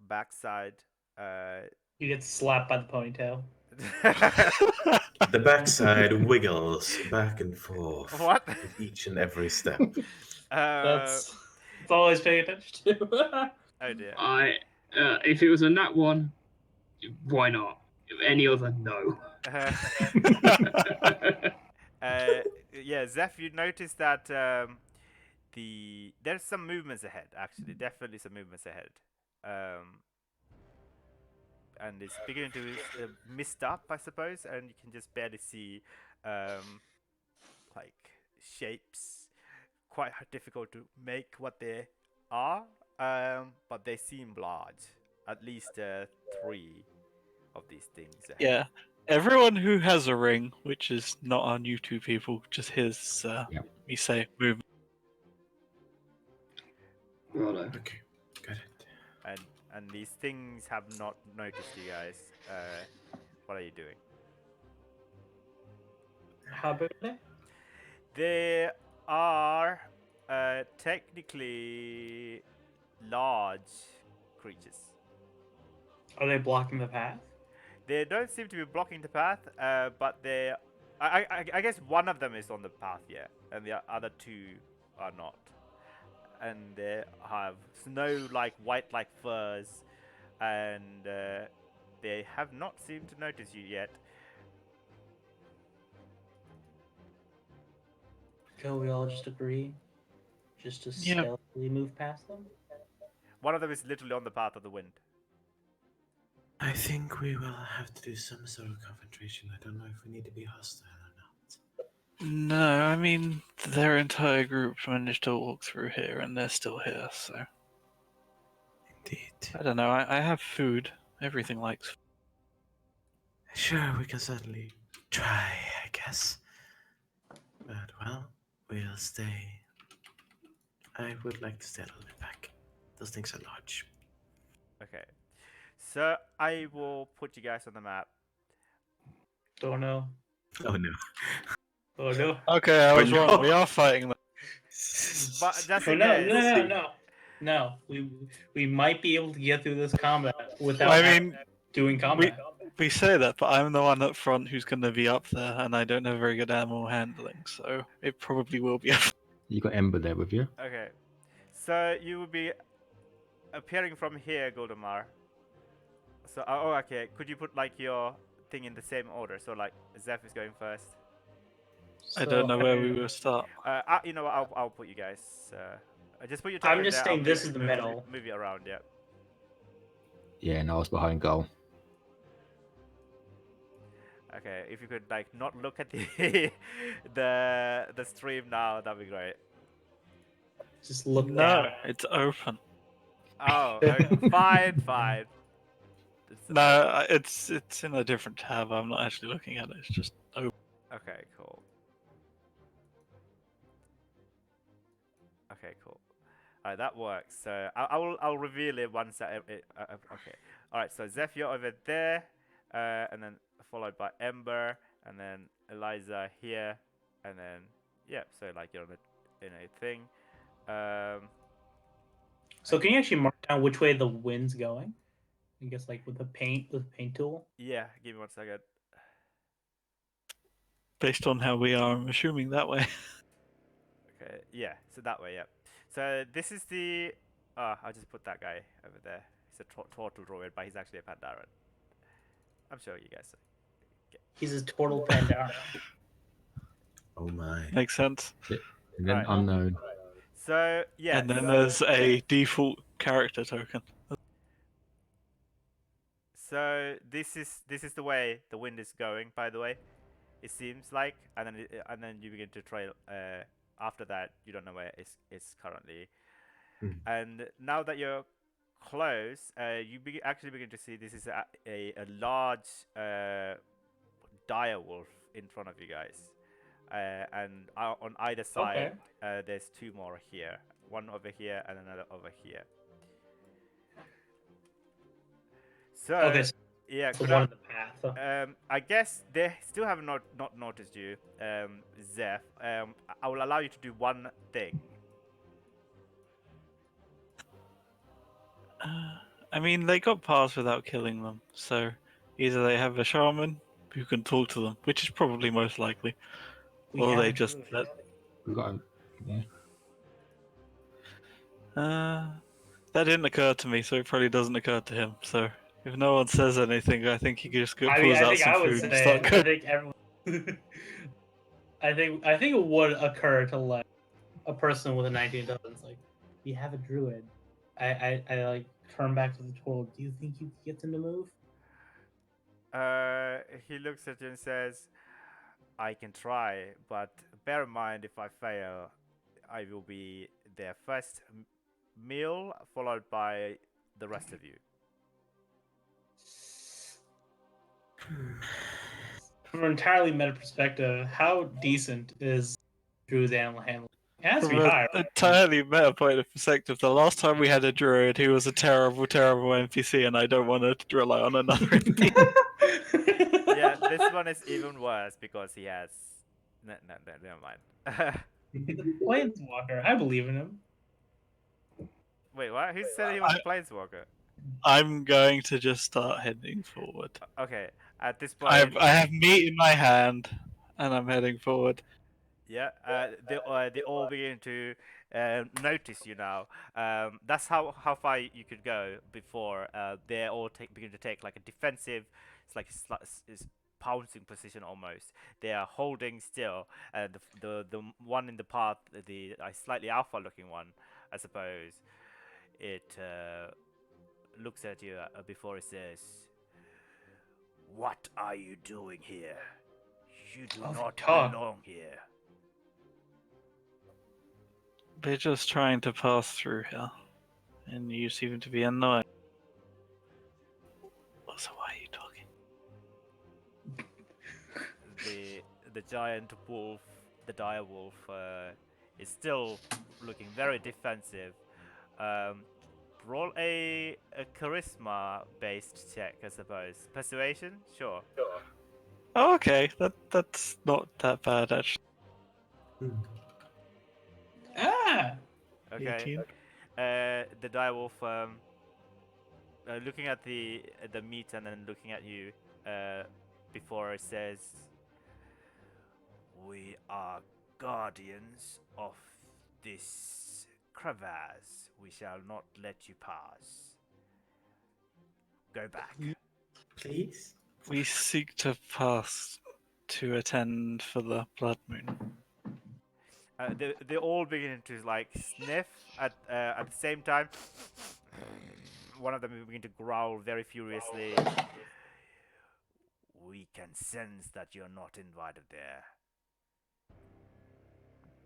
backside.
You get slapped by the ponytail.
The backside wiggles back and forth
What?
with each and every step.
That's always paying attention to.
Oh dear.
If it was a nat 1, why not? If any other, no.
Yeah, Zeph, you notice that there's some movements ahead. Actually, definitely some movements ahead. And it's beginning to mist up, I suppose, and you can just barely see like shapes. Quite difficult to make what they are, but they seem large. At least 3 of these things ahead.
Yeah. Everyone who has a ring, which is not our new 2 people, just hears me say movement.
Righto.
Okay, got it.
And these things have not noticed you guys. What are you doing?
How big are they?
They are technically large creatures.
Are they blocking the path?
They don't seem to be blocking the path, but they. I guess one of them is on the path, yeah, and the other 2 are not. And they have snow-like, white-like furs, and they have not seemed to notice you yet.
Can we all just agree? Just to
Yeah.
stealthily move past them?
One of them is literally on the path of the wind.
I think we will have to do some sort of confrontation. I don't know if we need to be hostile or not.
No, I mean, their entire group managed to walk through here and they're still here, so.
Indeed.
I don't know. I have food. Everything likes food.
Sure, we can certainly try, I guess. But, well, we'll stay. I would like to stay a little bit back. Those things are large.
Okay. So I will put you guys on the map.
Oh no.
Oh no.
Oh no.
Okay, I
Oh,
was
no.
wrong. We are fighting them.
But just
Oh
in
no,
case.
no, no,
see.
no. No. We might be able to get through this combat without
I mean,
doing combat.
we say that, but I'm the one up front who's going to be up there, and I don't have very good animal handling, so it probably will be.
You got Ember there with you.
Okay. So you will be appearing from here, Goldemar. So okay. Could you put like your thing in the same order? So like Zeph is going first.
I don't know where we will start.
You know what? I'll put you guys. Just put your
I'm
token
just
there.
saying
I'll
this is the middle.
Move you around. Yeah.
Yeah, and I was behind goal.
Okay. If you could like not look at the the stream now, that'd be great.
Just look
No,
down.
it's open.
Oh, okay. Fine, fine.
No, it's in a different tab. I'm not actually looking at it. It's just open.
Okay, cool. Okay, cool. Alright, that works. So I'll reveal it once. Okay. All right. So Zeph, you're over there, and then followed by Ember, and then Eliza here, and then yeah. So like you're in a thing.
So can you actually mark down which way the wind's going? I guess like with the paint tool.
Yeah. Give me 1 second.
Based on how we are, I'm assuming that way.
Okay. Yeah. So that way. Yeah. So this is the. I'll just put that guy over there. He's a turtle druid, but he's actually a Pandaren. I'm sure you guys.
He's a total Pandaren.
Oh my.
Makes sense.
And then
Alright.
unknown.
So yeah.
And then there's a default character token.
So this is the way the wind is going. By the way, it seems like, and then you begin to trail. After that, you don't know where it's currently.
Mhm.
And now that you're close, you actually begin to see this is a large dire wolf in front of you guys. And on either side, there's two more here. One over here and another over here. So
Okay, so
yeah,
the
could
one in the path.
I guess they still have not noticed you, Zeph. I will allow you to do one thing.
I mean, they got past without killing them, so either they have a shaman who can talk to them, which is probably most likely,
We
or they
haven't
just
really-
We got. Yeah.
that didn't occur to me, so it probably doesn't occur to him. So if no one says anything, I think he just pulls
I mean, I
out
think
some
I would
food and
say
start
I
cooking.
think everyone. I think it would occur to like a person with a 19 intelligence, like, we have a druid. I like turn back to the total. Do you think you could get them to move?
He looks at you and says, "I can try, but bear in mind if I fail, I will be their first meal, followed by the rest of you."
From an entirely meta perspective, how decent is Drew's animal handling? It has to
From
be
an
high. Right?
entirely meta point of perspective, the last time we had a druid, he was a terrible, terrible NPC, and I don't want to rely on another NPC.
Yeah, this one is even worse because he has. No, never mind.
Planeswalker, I believe in him.
Wait, what? Who said he was a planeswalker?
I'm going to just start heading forward.
Okay, at this
I
point,
have meat in my hand, and I'm heading forward.
yeah, they all begin to notice you now. That's how far you could go before they all begin to take like a defensive. It's like it's pouncing position almost. They are holding still. The one in the path, the slightly alpha looking one, I suppose. It looks at you before it says, "What are you doing here? You do not
talk.
belong here."
They're just trying to pass through here. And you seem to be annoyed. So why are you talking?
The giant wolf, the dire wolf, is still looking very defensive. Roll a charisma-based check, I suppose. Persuasion, sure.
Oh, okay, that's not that bad actually.
Ah!
Okay.
18.
The dire wolf, looking at the meat and then looking at you, before it says, "We are guardians of this crevasse. We shall not let you pass. Go back."
Please?
We seek to pass to attend for the blood moon.
They all begin to like sniff at the same time. One of them begin to growl very furiously. "We can sense that you're not invited there.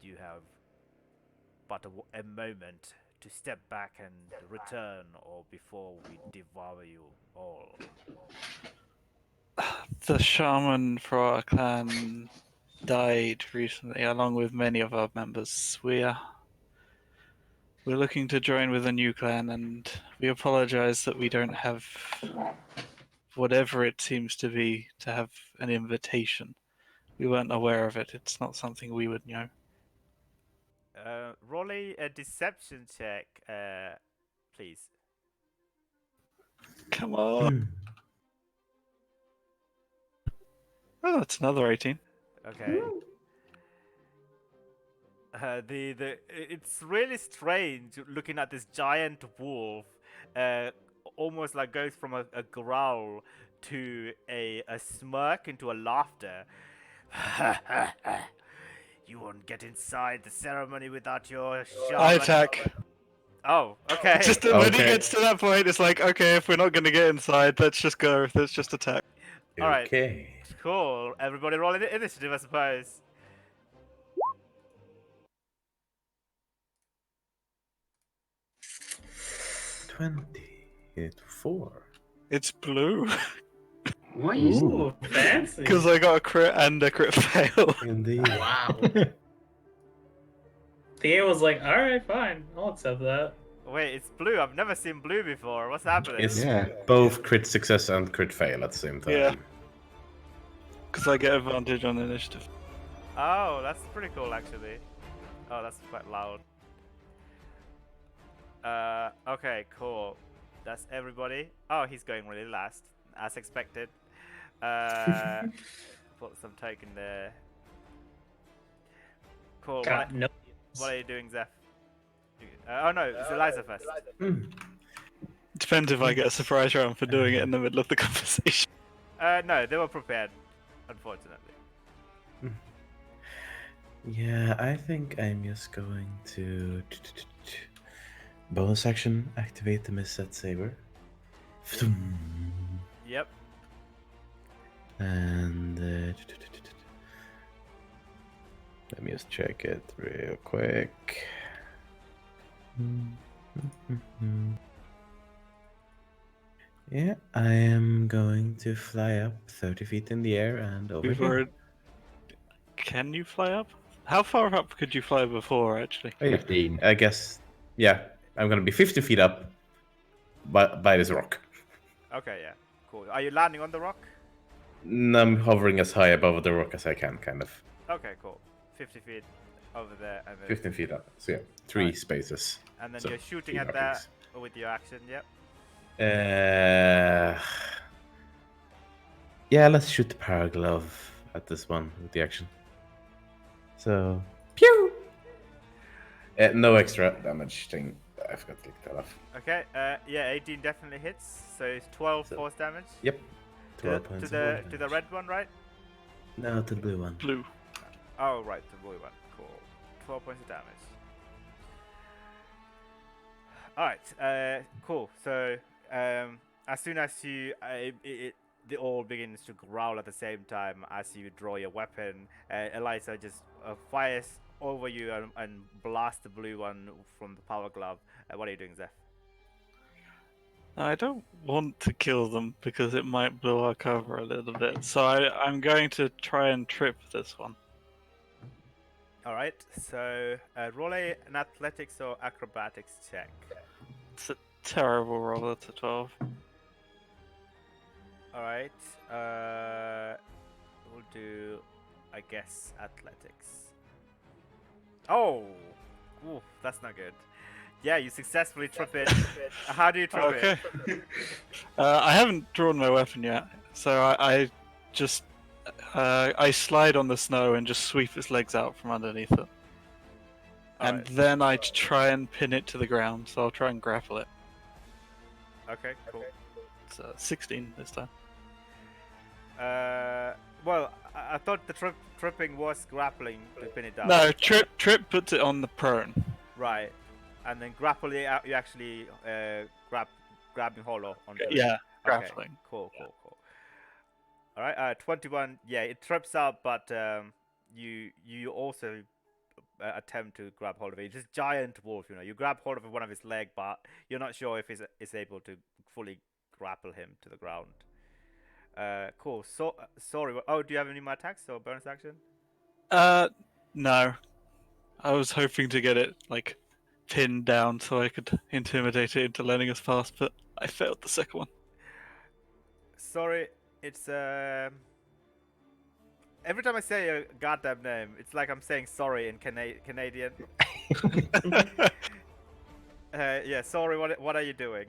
You have but a moment to step back and return, or before we devour you all."
The shaman for our clan died recently, along with many of our members. We're looking to join with a new clan, and we apologize that we don't have whatever it seems to be to have an invitation. We weren't aware of it. It's not something we would know.
Roll a deception check, please.
Come on. Oh, that's another 18.
Okay. It's really strange looking at this giant wolf, almost like goes from a growl to a smirk into a laughter. "You won't get inside the ceremony without your shaman."
I attack.
Oh, okay.
Just when he
Okay.
gets to that point, it's like, okay, if we're not going to get inside, let's just go. Let's just attack.
All right.
Okay.
Cool. Everybody roll initiative, I suppose.
$24.
It's blue
Why is
Ooh, fancy.
because I got a crit and a crit fail.
Indeed.
wow?
Theo was like, alright, fine. I'll accept that.
Wait, it's blue. I've never seen blue before. What's happening?
It's
Yeah.
both crit success and crit fail at the same time.
Yeah. Because I get advantage on initiative.
Oh, that's pretty cool, actually. Oh, that's quite loud. Okay, cool. That's everybody. Oh, he's going really last, as expected. Put some token there. Cool.
God, no.
What are you doing, Zeph? Oh no, it's Eliza first.
Depends if I get a surprise round for doing it in the middle of the conversation.
No, they were prepared, unfortunately.
Yeah, I think I'm just going to bonus action activate the Misset Saber.
Yep.
And let me just check it real quick. Yeah, I am going to fly up 30 feet in the air and over
We've
here.
already... Can you fly up? How far up could you fly before, actually?
Oh, yeah.
15.
I guess, yeah, I'm gonna be 50 feet up by this rock.
Okay, yeah. Cool. Are you landing on the rock?
I'm hovering as high above the rock as I can, kind of.
Okay, cool. 50 feet over there, and then
15 feet up. So yeah, 3
Right.
spaces.
and then
So,
you're shooting
3
at that
hoppings.
with your action. Yep.
Yeah, let's shoot the paraglove at this one with the action. So, pew! No extra damage thing. I forgot to click that off.
Okay. Yeah, 18 definitely hits. So it's 12
So-
force damage.
Yep.
To,
12
to
points of
the
force
to the
damage.
red one, right?
No, to the blue one.
Blue.
Oh, right, the blue one. Cool. 12 points of damage. Alright, cool. So, as soon as you, it all begins to growl at the same time as you draw your weapon, Eliza just fires over you and blasts the blue one from the power glove. What are you doing, Zeph?
I don't want to kill them because it might blow our cover a little bit. So I'm going to try and trip this one.
All right. So roll an athletics or acrobatics check.
It's a terrible roll. It's a 12.
All right. We'll do, I guess, athletics. Oh, ooh, that's not good. Yeah, you successfully trip it. How do you trip
Okay.
it?
I haven't drawn my weapon yet, so I just I slide on the snow and just sweep its legs out from underneath it, and
Alright.
then I try and pin it to the ground. So I'll try and grapple it.
Okay, cool.
It's 16 this time.
Well, I thought the tripping was grappling to pin it down.
No, trip puts it on the prone.
Right, and then grapple it out. You actually grabbing hollow onto it.
Yeah,
Okay,
grappling.
cool. All right, 21. Yeah, it trips out, but you also attempt to grab hold of it. It's this giant wolf, you grab hold of one of his leg, but you're not sure if he's able to fully grapple him to the ground. Cool. So sorry. Oh, do you have any more attacks or bonus action?
No. I was hoping to get it like pinned down so I could intimidate it into letting us pass, but I failed the second one.
Sorry, it's every time I say a goddamn name, it's like I'm saying sorry in Canadian. Yeah, sorry. What are you doing?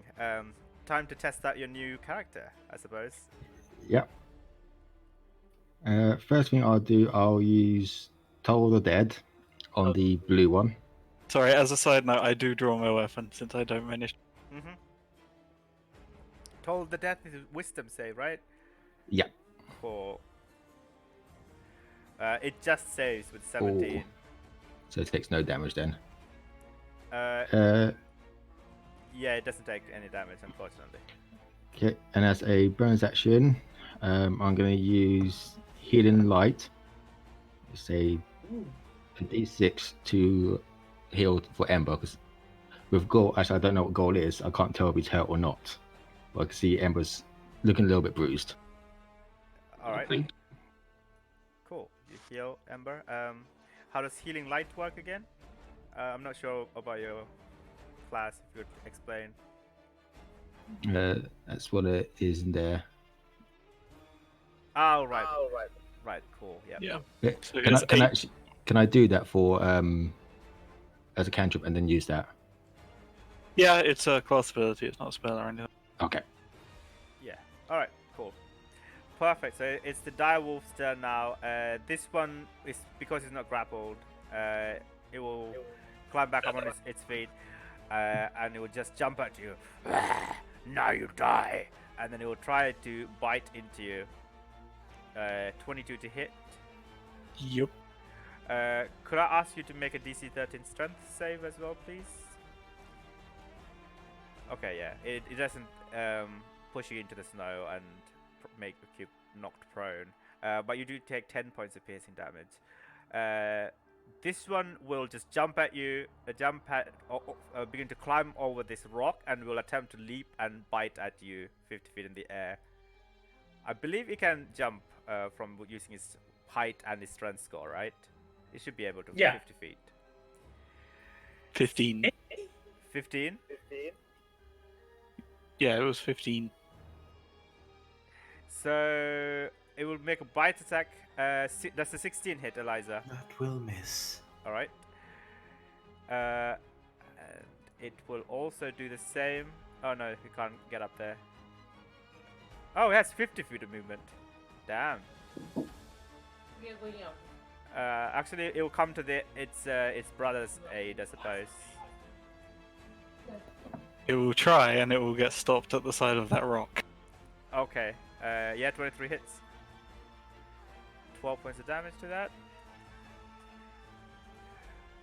Time to test out your new character, I suppose.
Yep. First thing I'll do, I'll use Toll the Dead on the blue one.
Sorry, as a side note, I do draw my weapon since I don't manage.
Mm-hmm. Toll the death is a wisdom save, right?
Yep.
Cool. It just saves with 17.
So it takes no damage then.
Yeah, it doesn't take any damage, unfortunately.
Okay, and as a bonus action, I'm going to use Healing Light. It's a D6 to heal for Ember. Because with Gore, actually, I don't know what Gore is. I can't tell if he's hurt or not. But I can see Ember's looking a little bit bruised.
All right.
Thank
Cool. You heal Ember. How does Healing Light work again? I'm not sure about your class. If you could explain.
That's what it is in there.
Oh, right. Right. Cool. Yeah.
Yeah.
Yeah,
So
can I do that for as a cantrip and then use that?
Yeah, it's a class ability. It's not a spell or anything.
Okay.
Yeah. All right. Cool. Perfect. So it's the direwolf's turn now. This one is because it's not grappled. It will climb back up on its feet, and it will just jump at you. Now you die. And then it will try to bite into you. 22 to hit.
Yup.
Could I ask you to make a DC 13 strength save as well, please? Okay, yeah. It doesn't push you into the snow and make you knocked prone. But you do take 10 points of piercing damage. This one will just jump at you, begin to climb over this rock, and will attempt to leap and bite at you 50 feet in the air. I believe he can jump from using his height and his strength score, right? He should be able to.
Yeah.
50 feet.
15.
15?
Yeah, it was 15.
So it will make a bite attack. That's a 16 hit, Eliza.
That will miss.
All right. And it will also do the same. Oh no, he can't get up there. Oh, it has 50 feet of movement. Damn. Actually, it will come to its brother's aid, I suppose.
It will try and it will get stopped at the side of that rock.
Okay. Yeah, 23 hits. 12 points of damage to that.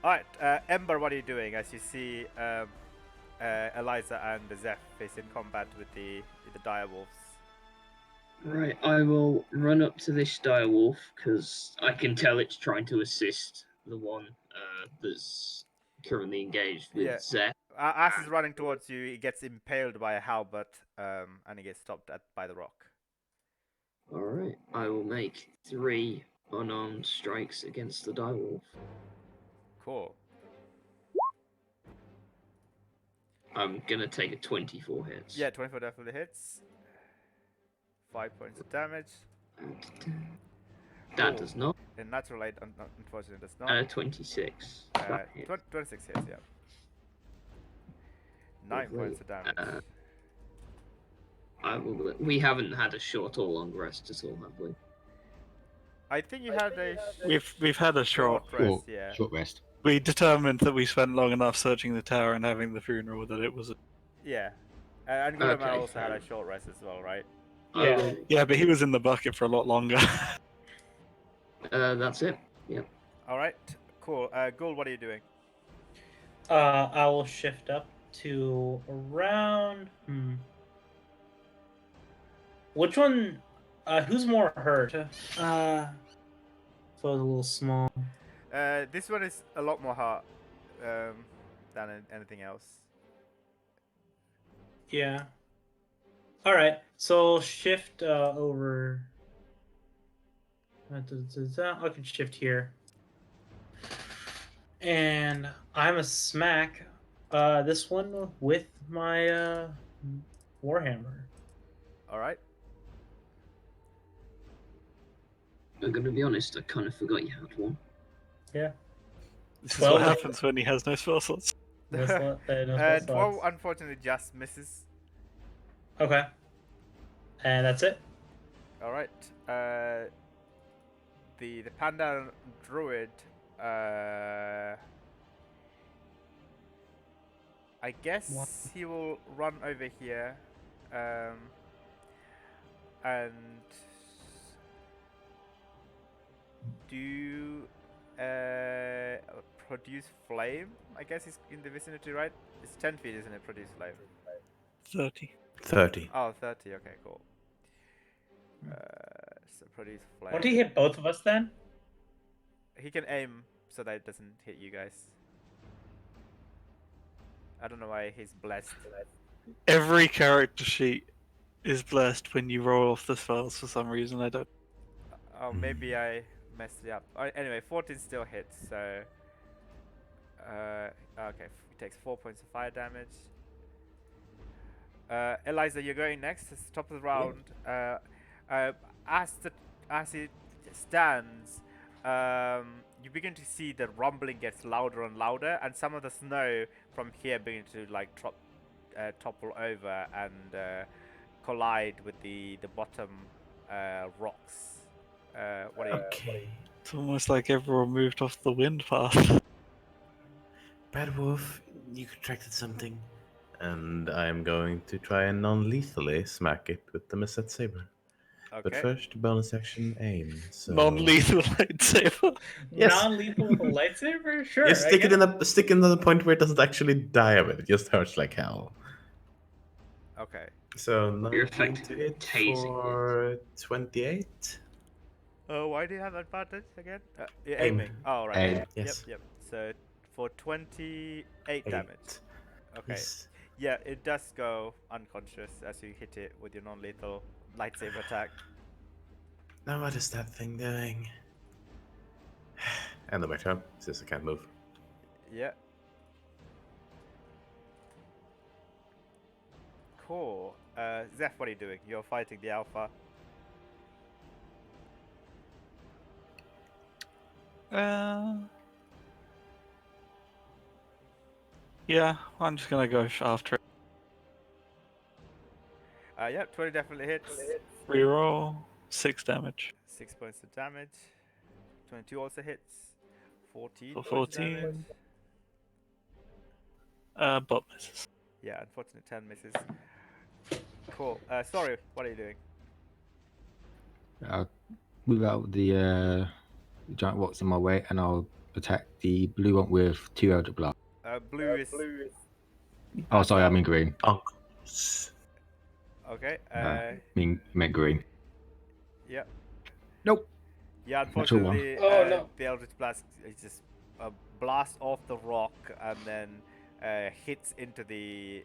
Alright, Ember, what are you doing as you see Eliza and Zeph face in combat with the direwolves?
Right, I will run up to this direwolf because I can tell it's trying to assist the one that's currently engaged with
Yeah.
Zeth.
As he's running towards you, he gets impaled by a halberd, and he gets stopped by the rock.
Alright, I will make 3 unarmed strikes against the direwolf.
Cool.
I'm gonna take a 24 hits.
Yeah, 24 definitely hits. 5 points of damage.
That
Cool.
does not.
And natural 8, unfortunately, does not.
And a 26. That hits.
26 hits, yeah. 9
Lovely.
points of damage.
We haven't had a short or long rest at all, have we?
I think you had a
We've had a short.
rest, yeah.
Short rest.
We determined that we spent long enough searching the tower and having the funeral that it was.
Yeah. And Guildmaster
Okay,
also had
fair
a short rest as well, right?
Yeah.
Yeah, but he was in the bucket for a lot longer.
That's it. Yep.
Alright, cool. Gould, what are you doing?
I will shift up to around. Which one? Who's more hurt? So it's a little small.
This one is a lot more hard than anything else.
Yeah. All right. So shift over. I can shift here. And I'm a smack. This one with my warhammer.
Alright.
I'm gonna be honest, I kind of forgot you had one.
Yeah.
This is
Well,
what happens when he has no spell slots.
No slot, no spell
12
slots.
unfortunately just misses.
Okay. And that's it.
Alright. The panda druid I guess
What?
he will run over here and do produce flame. I guess he's in the vicinity, right? It's 10 feet, isn't it? Produce flame.
30.
30.
Oh, 30. Okay, cool. So produce flame.
Won't he hit both of us then?
He can aim so that it doesn't hit you guys. I don't know why he's blessed.
Every character sheet is blessed when you roll off the spells for some reason. I don't.
Oh, maybe I messed it up. Anyway, 14 still hits, so... okay, he takes 4 points of fire damage. Eliza, you're going next. It's the top of the round. As it stands, you begin to see the rumbling gets louder and louder, and some of the snow from here begin to like topple over and collide with the bottom rocks. What are you?
Okay.
It's almost like everyone moved off the wind path.
Bad Wolf, you contracted something. And I'm going to try and non-lethally smack it with the Misset Saber. But
Okay.
first, bonus action aim. So...
Non-lethal lightsaber.
Yes.
Non-lethal with a lightsaber? Sure.
Just stick it in the point where it doesn't actually die of it. It just hurts like hell.
Okay.
So
You're
19 to
effectively
hit
tasing
for 28.
Why do you have advantage again? You're
Aim.
aiming. Oh, right.
Aim.
Yes.
Yep. So for 28
8.
damage. Okay.
Yes.
Yeah, it does go unconscious as you hit it with your non-lethal lightsaber attack.
Now what is that thing doing? And my turn, since I can't move.
Yeah. Cool. Zeph, what are you doing? You're fighting the alpha.
Yeah, I'm just gonna go after it.
Yep, 20 definitely hits.
Reroll 6 damage
6 points of damage. 22 also hits. 14
for
points of
14.
damage.
But misses.
Yeah, unfortunately 10 misses. Cool. Sorry, what are you doing?
I'll move out the giant rocks in my way, and I'll attack the blue one with 2 Eldritch Blast.
Blue is...
Oh, sorry, I mean green.
Uncles.
Okay.
I meant green.
Yep.
Nope.
Yeah,
Natural one.
unfortunately,
Oh, no.
the Eldritch Blast is just blasts off the rock and then hits into the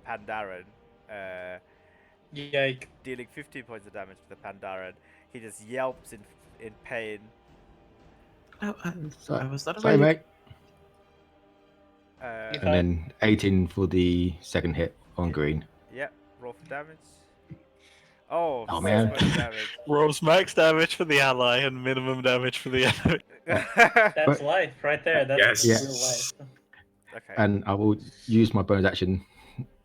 Pandaren,
Yike.
dealing 15 points of damage to the Pandaren. He just yelps in pain.
Oh,
So,
I was not
sorry,
aware.
mate.
If
And then 18 for the second hit on green.
Yeah, roll for damage. Oh,
Oh,
6
man.
points of damage.
Rolls max damage for the ally and minimum damage for the enemy.
That's
But-
life right there. That's
Yes.
real life.
Okay.
And I will use my bonus action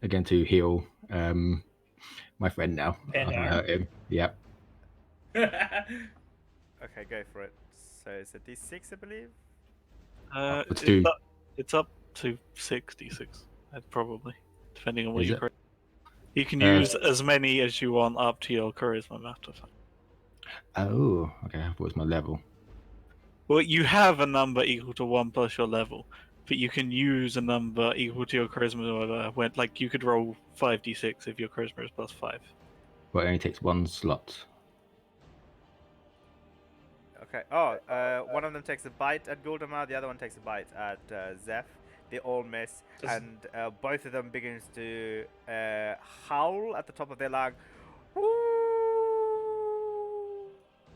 again to heal my friend now.
Pandaren?
I hurt him. Yep.
Okay, go for it. So it's a D6, I believe.
It's two.
It's up to 66, probably, depending on what
Is
you.
it?
You can use as many as you want up to your charisma modifier.
Oh, okay. I thought it was my level.
Well, you have a number equal to 1 plus your level, but you can use a number equal to your charisma. When, like, you could roll 5d6 if your charisma is plus 5.
But it only takes one slot.
Okay. Oh, one of them takes a bite at Guldamar, the other one takes a bite at Zeph. They all miss, and both of them begins to howl at the top of their lung. Woo!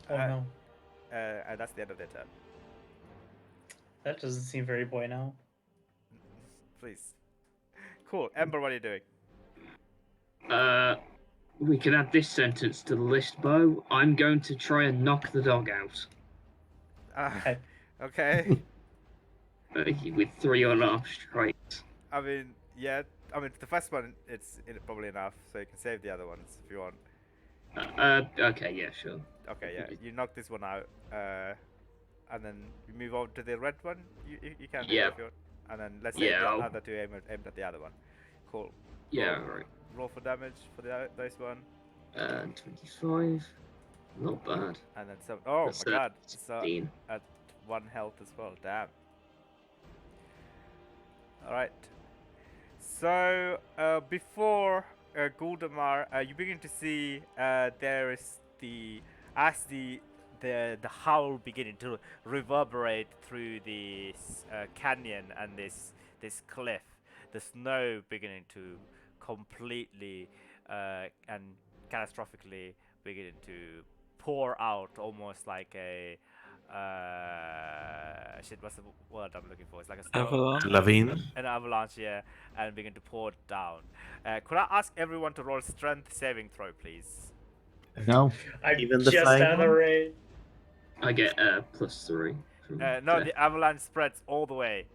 Oh no.
And that's the end of their turn.
That doesn't seem very bueno.
Please. Cool. Ember, what are you doing?
We can add this sentence to the list, Bo. I'm going to try and knock the dog out
Okay.
with 3 unarmed strikes.
I mean, yeah. I mean, the first one, it's probably enough, so you can save the other ones if you want.
Okay, yeah, sure.
Okay, yeah. You knock this one out, and then you move on to the red one. You can do
Yeah.
that if you want. And then let's say
Yeah,
the
I'll-
other two aim at the other one. Cool.
Yeah,
Roll-
right.
Roll for damage for those one,
25. Not bad.
and then some. Oh
That's,
my god! So
16.
at 1 health as well. Damn. All right. So before Guldamar, you begin to see there is the howl beginning to reverberate through this canyon and this cliff, the snow beginning to completely and catastrophically beginning to pour out, almost like a shit. What's the word I'm looking for? It's like a snow,
Avalanche.
Lavine.
an avalanche, yeah, and begin to pour down. Could I ask everyone to roll strength saving throw, please?
No?
I'm
Even the
just
flying
out of the
one?
raid.
I get +3. From
No,
Jeff.
the avalanche spreads all the way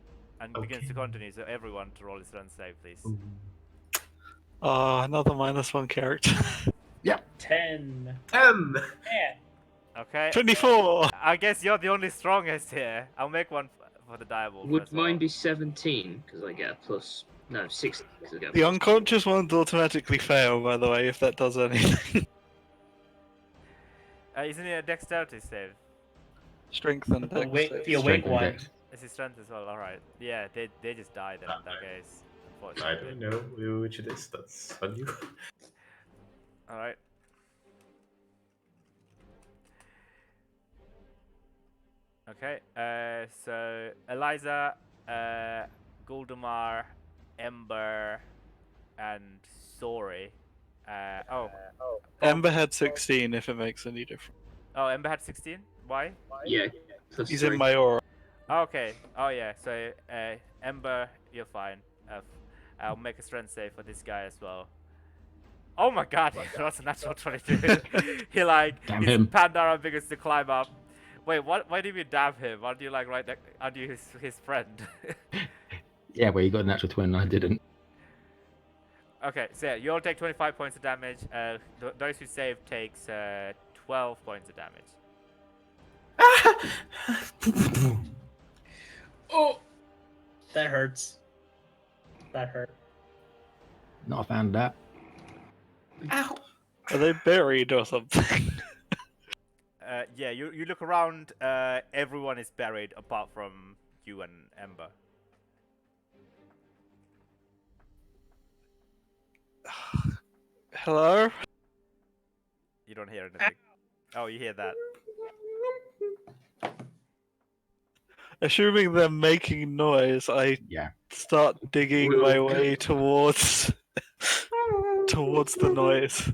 and begins to
Okay.
continue. So everyone to roll a strength save, please.
Oh, another -1 character.
10.
10!
Yeah.
Okay.
24!
I guess you're the only strongest here. I'll make one for the diable.
Would
first of all.
mine be 17? Because I get a plus. No, 16. 'cause I get a
The
plus-
unconscious ones automatically fail, by the way, if that does anything.
Isn't it a dexterity save?
Strength and
The
dex
awake,
saves.
the awake
Strength and
one.
dex.
Is it strength as well? Alright. Yeah, they just died in that case.
I
Unfortunately.
don't know which it is. That's on you.
Alright. Okay, so Eliza, Guldamar, Ember, and Sori.
Ember had 16, if it makes any difference.
Oh, Ember had 16? Why?
Yeah,
He's
+3.
in my aura.
Okay. Oh yeah. So Ember, you're fine. I'll make a strength save for this guy as well. Oh my god, that's a natural 22. He like
Damn
his
him.
Pandara begins to climb up. Wait, what? Why do you damn him? Aren't you like right there? Aren't you his friend?
Yeah, well, you got a natural 20 and I didn't.
Okay, so yeah, you all take 25 points of damage. Those who save takes 12 points of damage.
Oh! That hurts. That hurt.
Not a fan of that.
Are they buried or something?
Yeah, you look around. Everyone is buried apart from you and Ember.
Hello?
You don't hear anything. Oh, you hear that.
Assuming they're making noise, I
Yeah.
start digging my way towards the noise.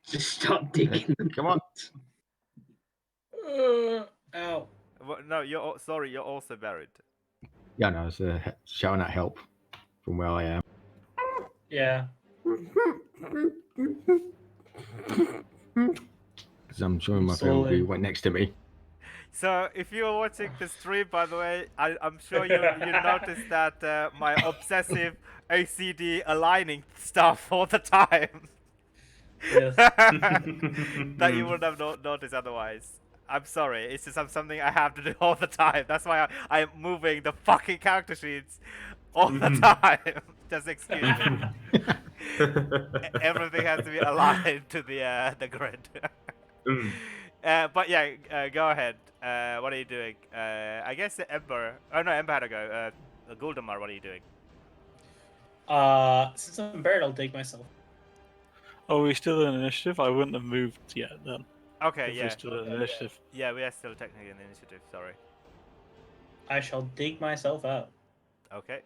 Just start digging.
Come on.
Ow.
No, sorry, you're also buried.
Yeah, no, it's shouting at help from where I am.
Yeah.
Because I'm showing my phone will be
Slowly.
right next to me.
So, if you're watching the stream, by the way, I'm sure you noticed that my obsessive OCD aligning stuff all the time.
Yes.
That you would have noticed otherwise. I'm sorry, it's just something I have to do all the time. That's why I'm moving the fucking character sheets all the time. Just excuse me. Everything has to be aligned to the grid. But yeah, go ahead. What are you doing? I guess Ember. Oh no, Ember had to go. Guldamar, what are you doing?
Since I'm buried, I'll dig myself.
Oh, we still in initiative? I wouldn't have moved yet then.
Okay,
If
yeah.
we're still in initiative.
Yeah, we are still technically in the initiative. Sorry.
I shall dig myself out.
Okay.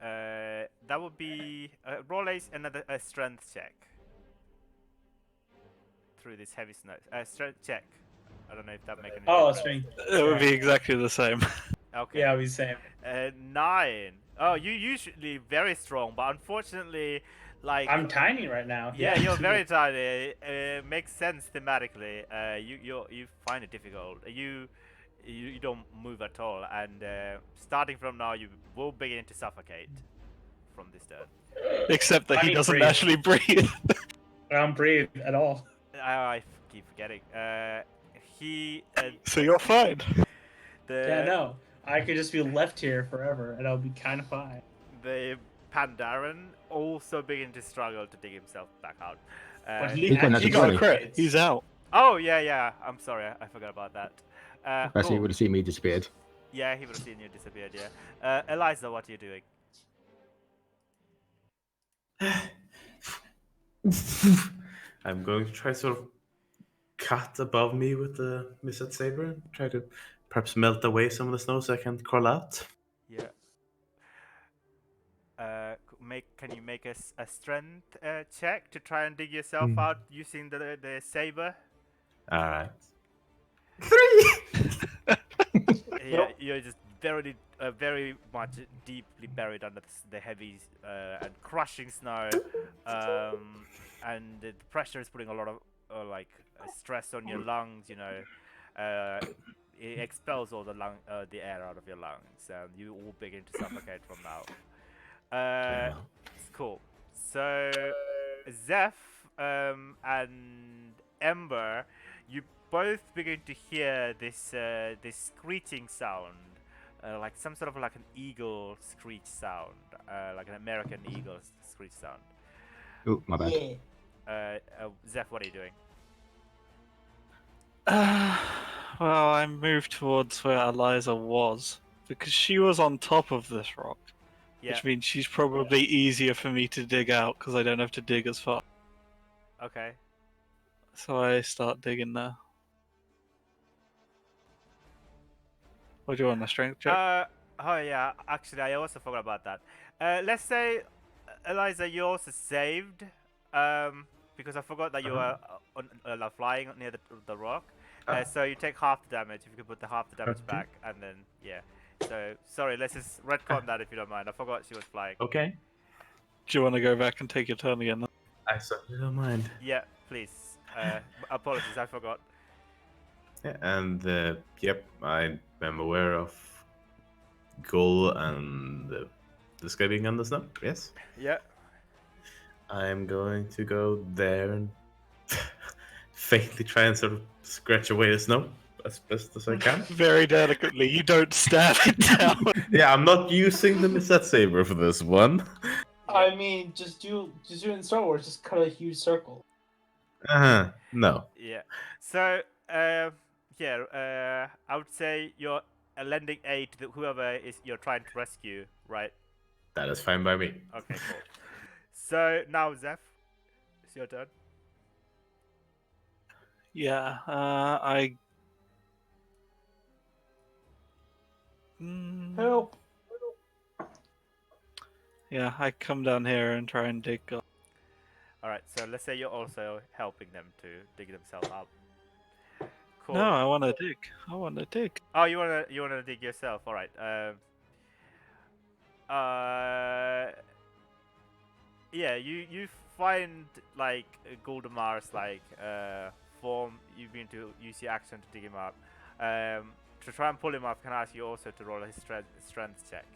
That would be roll another strength check through this heavy snow. Strength check. I don't know if that makes any
Oh,
difference.
string.
It would be exactly the same.
Okay.
Yeah, we same.
9. Oh, you usually very strong, but unfortunately, like
I'm tiny right now.
yeah, you're very tiny. Makes sense thematically. You find it difficult. You don't move at all, and starting from now, you will begin to suffocate from this turn.
Except that
I
he
mean,
doesn't
breathe.
actually breathe.
I don't breathe at all.
I keep forgetting. He
So you're fine.
Yeah, no. I could just be left here forever, and I'll be kind of fine.
the Pandaren also begin to struggle to dig himself back out.
But
He got
actually
He got a
Sorry.
crit. He's out.
Oh yeah. I'm sorry, I forgot about that.
Actually,
Cool.
you would have seen me disappeared.
Yeah, he would have seen you disappeared. Yeah. Eliza, what are you doing?
I'm going to try sort of cut above me with the Misset Saber and try to perhaps melt away some of the snow so I can crawl out.
Yeah. Can you make a strength check to try and dig yourself out using the saber?
Alright.
3. Yeah,
Nope.
you're just very much deeply buried under the heavy and crushing snow, and the pressure is putting a lot of stress on your lungs. You know, it expels all the air out of your lungs, and you all begin to suffocate from now. It's cool. So, Zeph and Ember, you both begin to hear this screeching sound, like some sort of like an eagle screech sound, like an American eagle screech sound.
Oh, my bad.
Yeah.
Zeph, what are you doing?
Well, I moved towards where Eliza was because she was on top of this rock,
Yeah.
which means she's probably easier for me to dig out because I don't have to dig as far.
Okay.
So I start digging there. What do you want, a strength check?
Oh yeah. Actually, I also forgot about that. Let's say, Eliza, you also saved, because I forgot that you were flying near the rock. So you take half the damage. If you could put the half the damage back, and then yeah. So sorry, let's just retcon that if you don't mind. I forgot she was flying.
Okay.
Do you want to go back and take your turn again? Then?
I certainly don't mind.
Yeah, please. Apologies, I forgot.
Yeah, and yep, I am aware of Gull and the sky being on the snow. Yes.
Yeah.
I'm going to go there and faintly try and sort of scratch away the snow as best as I can.
Very delicately. You don't stab it down.
Yeah, I'm not using the Misset Saber for this one.
I mean, just do it in Star Wars. Just cut a huge circle.
No.
Yeah. So, I would say you're lending aid to whoever is you're trying to rescue, right?
That is fine by me.
Okay, cool. So now, Zeph, it's your turn.
Yeah, I
Help!
Yeah, I come down here and try and dig.
All right. So let's say you're also helping them to dig themselves up. Cool.
No, I want to dig. I want to dig.
Oh, you wanna dig yourself? All right. Yeah. You find like Guildamar's like form. You've been to use your action to dig him up. To try and pull him up, can I ask you also to roll his strength check?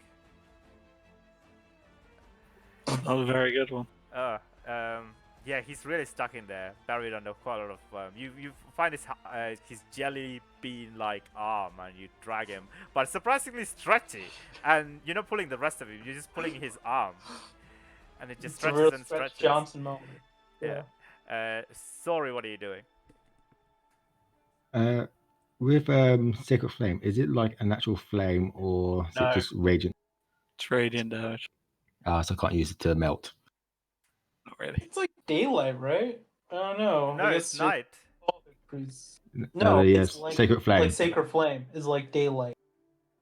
Not a very good one.
Yeah, he's really stuck in there, buried under quite a lot of. You find his jelly bean like arm, and you drag him, but it's surprisingly stretchy. And you're not pulling the rest of him; you're just pulling his arm, and it just
It's a real
stretches and
Stretch
stretches.
Johnson moment.
Yeah. Sorry, what are you doing?
With Sacred Flame, is it like an actual flame or is
No.
it just raging?
It's radiant damage.
So I can't use it to melt.
Not really.
It's like daylight, right? I don't know.
No,
I
it's
guess
night.
No,
yes,
it's like
Sacred Flame.
Like Sacred Flame is like daylight.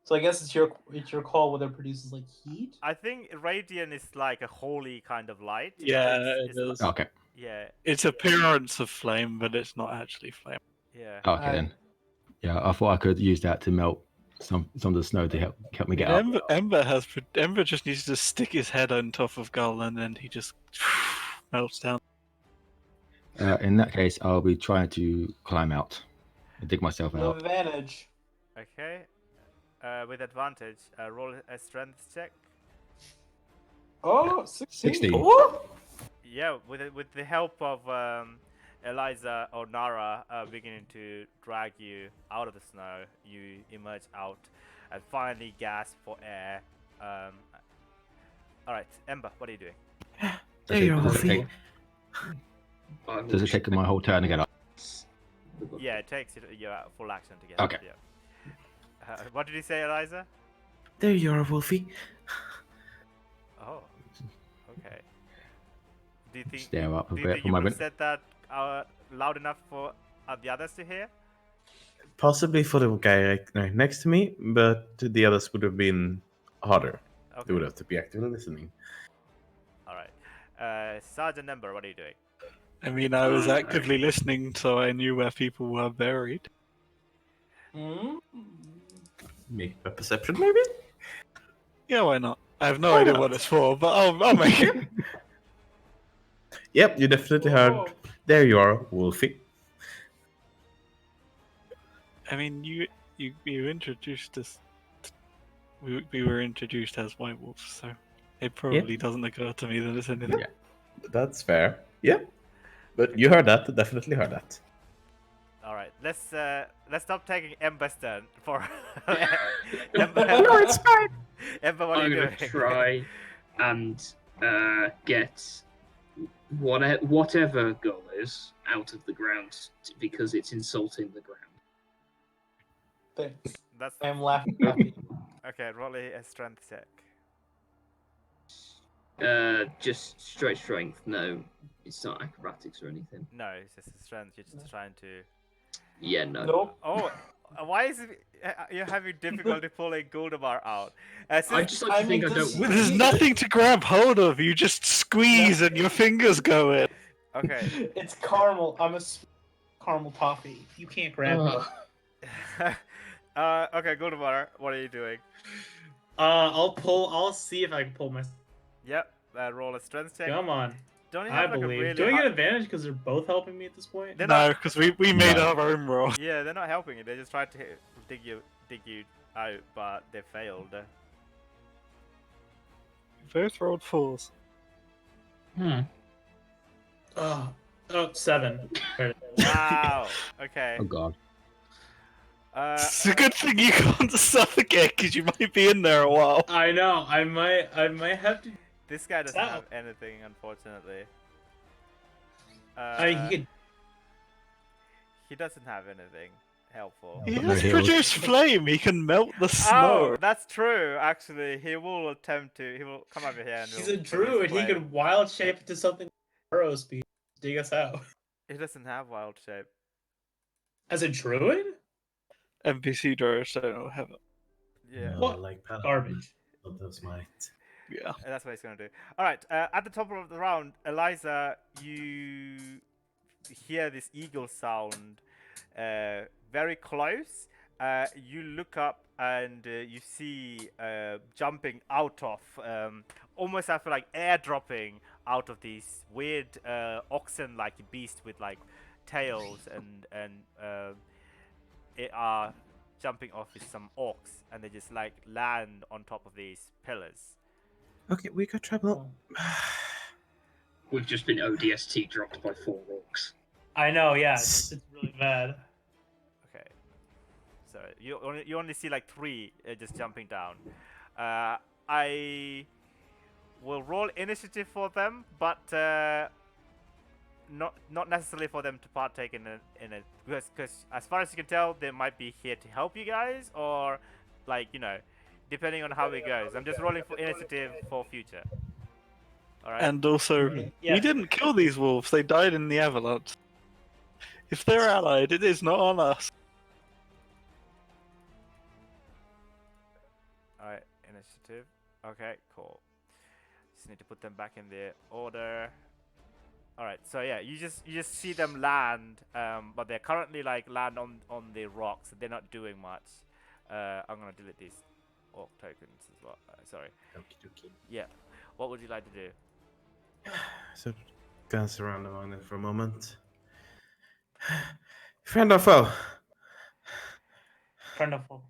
So I guess it's your call whether it produces like heat.
I think radiant is like a holy kind of light.
Yeah,
it's
it is.
Okay.
Yeah,
It's appearance of flame, but it's not actually flame.
yeah.
Okay then. Yeah, I thought I could use that to melt some of the snow to help me get up.
Ember just needs to stick his head on top of Gull, and then he just melts down.
In that case, I'll be trying to climb out and dig myself
No
out.
advantage.
Okay. With advantage, roll a strength check.
Oh, 16.
16.
Ooh!
Yeah, with the help of Eliza or Nara beginning to drag you out of the snow, you emerge out and finally gasp for air. All right, Ember, what are you doing?
There you are, Wolfie.
Does it take my whole turn to get up?
Yeah, it takes your full action to get
Okay.
up. Yeah. What did you say, Eliza?
There you are, Wolfie.
Oh, okay. Do you think
Stare up a
do you
bit
think
for
you
a
would have
moment.
said that loud enough for the others to hear?
Possibly for the guy right next to me, but the others would have been harder. They
Okay.
would have to be actively listening.
All right. Sergeant Ember, what are you doing?
I mean, I was actively listening, so I knew where people were buried.
Hmm?
Make a perception, maybe?
Yeah, why not? I have no idea what it's for, but I'll make it.
Yep, you definitely
Whoa.
heard. There you are, Wolfie.
I mean, you introduced us. We were introduced as white wolves, so it probably doesn't occur to me that it's anything.
Yeah, that's fair. Yeah, but you heard that. Definitely heard that.
All right. Let's stop taking Ember's turn for.
No, it's fine.
Ember, what are
I'm
you
gonna
doing?
try and get whatever goal is out of the ground because it's insulting the ground.
Thanks.
That's
I am laughing at you.
okay. Roll a strength check.
Just straight strength. No, it's not acrobatics or anything.
No, it's just a strength. You're just trying to.
Yeah, no.
Nope.
Oh, why is it you're having difficulty pulling Guldamar out?
I just like to think I don't.
There's nothing to grab hold of. You just squeeze and your fingers go in.
Okay.
It's caramel. I'm a caramel toffee. You can't grab me.
Okay, Guldamar, what are you doing?
I'll see if I can pull my.
Yep. Roll a strength check.
Come on.
Don't you
I
have like a
believe.
really
Do I
high-
get advantage because they're both helping me at this point?
They're
No,
not-
because we made
No.
our own roll.
Yeah, they're not helping you. They just tried to dig you out, but they failed.
Both rolled 4s.
Oh, 7.
Wow. Okay.
Oh god.
It's a good thing you can't suffocate because you might be in there a while.
I know. I might have to.
This guy doesn't
Ow.
have anything, unfortunately.
I mean,
He doesn't have anything helpful.
He
No
has
heals.
produced flame. He can melt the snow.
Oh, that's true. Actually, he will attempt to. He will come over here and.
he's
he'll
a
produce
druid. He
flame.
could wild shape into something arrow speed. Dig us out.
He doesn't have wild shape.
As a druid?
NPC drawers don't have it.
Yeah.
What?
Like
Garbage.
Not those might.
Yeah.
That's what he's gonna do. All right. At the top of the round, Eliza, you hear this eagle sound, very close. You look up and you see jumping out of, almost I feel like airdropping out of these weird oxen-like beast with like tails and it are jumping off with some orcs, and they just like land on top of these pillars.
Okay, we got trouble.
We've just been ODST dropped by 4 orcs.
I know, yeah, it's really bad.
Okay. So you only see like 3 just jumping down. I will roll initiative for them, but not necessarily for them to partake in it because as far as you can tell, they might be here to help you guys, or like depending on how it goes. I'm just rolling for initiative for future. All right.
And also,
Yeah.
we didn't kill these wolves. They died in the avalanche. If they're allied, it is not on us.
All right, initiative. Okay, cool. Just need to put them back in their order. All right, so yeah, you just see them land, but they're currently like land on the rocks. They're not doing much. I'm gonna delete these orc tokens as well. Sorry.
Okie dokie.
Yeah. What would you like to do?
So, glance around among them for a moment. Friend or foe?
Wonderful.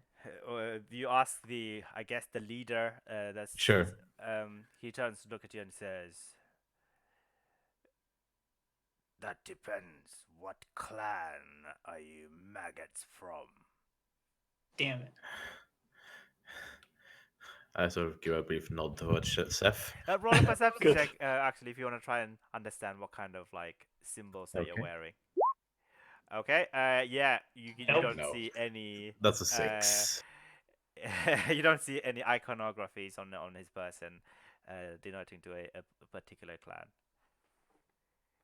You ask I guess the leader. That's
Sure.
He turns to look at you and says, "That depends. What clan are you maggots from?"
Damn it.
I sort of give a brief nod towards Seth.
Roll a perception
Good.
check, actually, if you want to try and understand what kind of like symbols that you're
Okay.
wearing. Okay. Yeah. You
Nope.
don't
No.
see any.
That's a 6.
You don't see any iconographies on his person, denoting to a particular clan.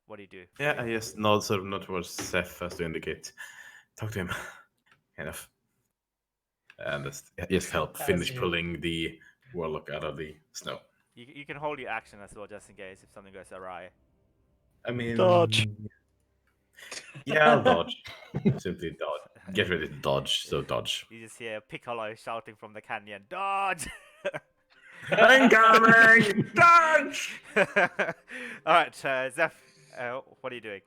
What do you do?
Yeah, I just nod sort of not towards Seth as to indicate. Talk to him. Kind of. And just help
That's
finish
it.
pulling the warlock out of the snow.
You can hold your action as well, just in case if something goes awry.
I mean,
Dodge.
Yeah, I'll dodge. Simply dodge. Get ready to dodge. So dodge.
You just hear Piccolo shouting from the canyon, "Dodge!"
Incoming! Dodge!
All right, Zeph, what are you doing?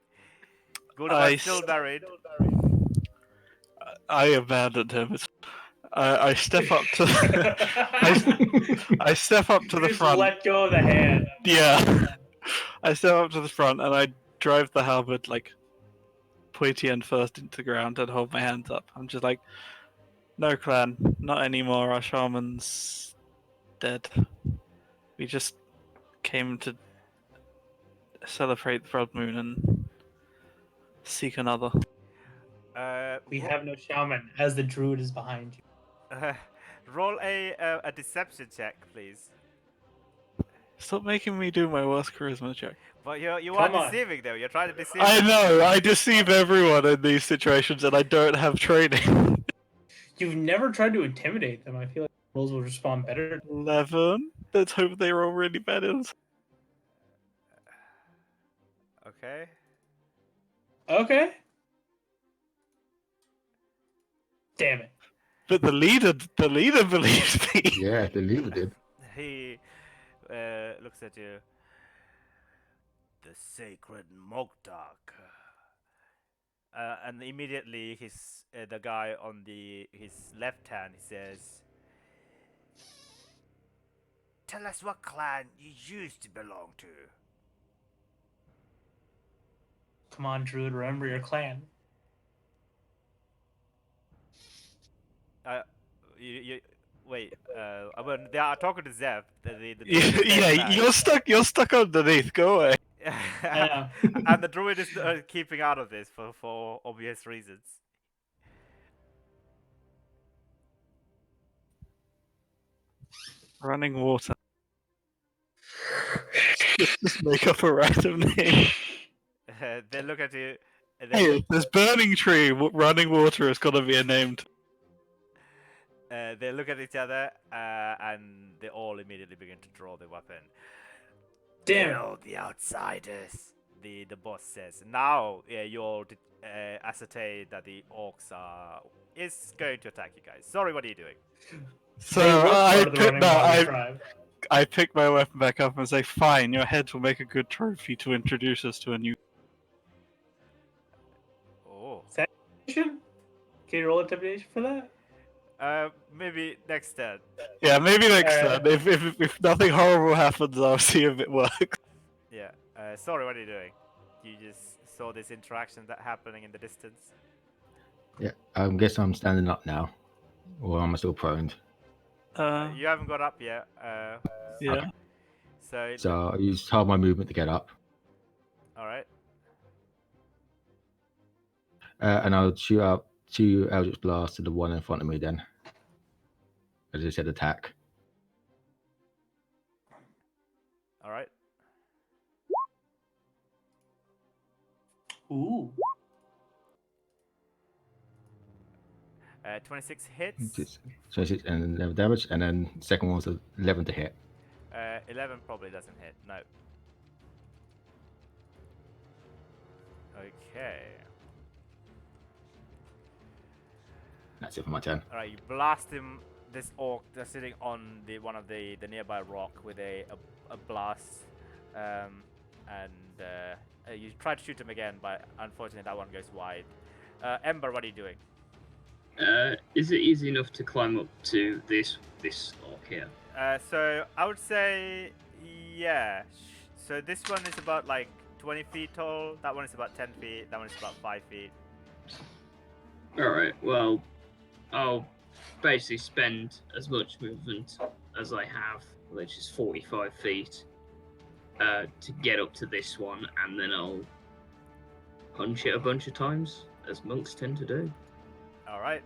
I
Guildmaster's still buried.
I abandoned him. I step up to. I step up to
You
the
just
front.
let go of the hand.
Yeah. I step up to the front and I drive the halberd like pointy end first into the ground and hold my hands up. I'm just like, no clan, not anymore. Our shaman's dead. We just came to celebrate the blood moon and seek another.
We have no shaman, as the druid is behind you.
Roll a deception check, please.
Stop making me do my worst charisma check.
But you are
Come on.
deceiving them. You're trying to deceive
I
them.
know, I deceive everyone in these situations and I don't have training.
You've never tried to intimidate them. I feel like rolls will respond better.
11? Let's hope they roll really bad ones.
Okay.
Okay. Damn it.
But the leader believed me.
Yeah, the leader did.
He looks at you. The sacred Mogdark. And immediately the guy on his left hand, he says, "Tell us what clan you used to belong to."
Come on, druid, remember your clan.
You wait. When they are talking to Zev, the
Yeah, you're stuck underneath. Go away.
Yeah.
And the druid is keeping out of this for obvious reasons.
Running water. Just make up a random name.
They look at you. And
Hey, there's burning tree. Running water has got to be a name.
They look at each other, and they all immediately begin to draw the weapon.
Damn it.
Kill the outsiders, the boss says. Now, you all ascertain that the orcs is going to attack you guys. Sorry, what are you doing?
So
They were part of the running water
I
tribe.
pick my weapon back up and say, "Fine, your heads will make a good trophy to introduce us to a new."
Oh.
Can you roll intimidation for that?
Maybe next turn.
Yeah, maybe next
Alright.
time. If nothing horrible happens, I'll see if it works.
Yeah. Sorry, what are you doing? You just saw this interaction that happening in the distance.
Yeah, I guess I'm standing up now, or am I still prone?
You haven't got up yet.
Yeah.
So
I use half my movement to get up,
all right.
and I'll shoot out 2 Eldritch Blasts to the one in front of me. Then, as I said, attack.
All right.
Ooh.
26 hits.
26 and 11 damage, and then second one's 11 to hit.
11 probably doesn't hit. No. Okay.
That's it for my turn.
All right. You blast him. This orc that's sitting on one of the nearby rock with a blast, and you try to shoot him again, but unfortunately that one goes wide. Ember, what are you doing?
Is it easy enough to climb up to this orc here?
So I would say, yeah. So this one is about like 20 feet tall. That one is about 10 feet. That one is about 5 feet.
All right. Well, I'll basically spend as much movement as I have, which is 45 feet, to get up to this one, and then I'll punch it a bunch of times, as monks tend to do.
All right.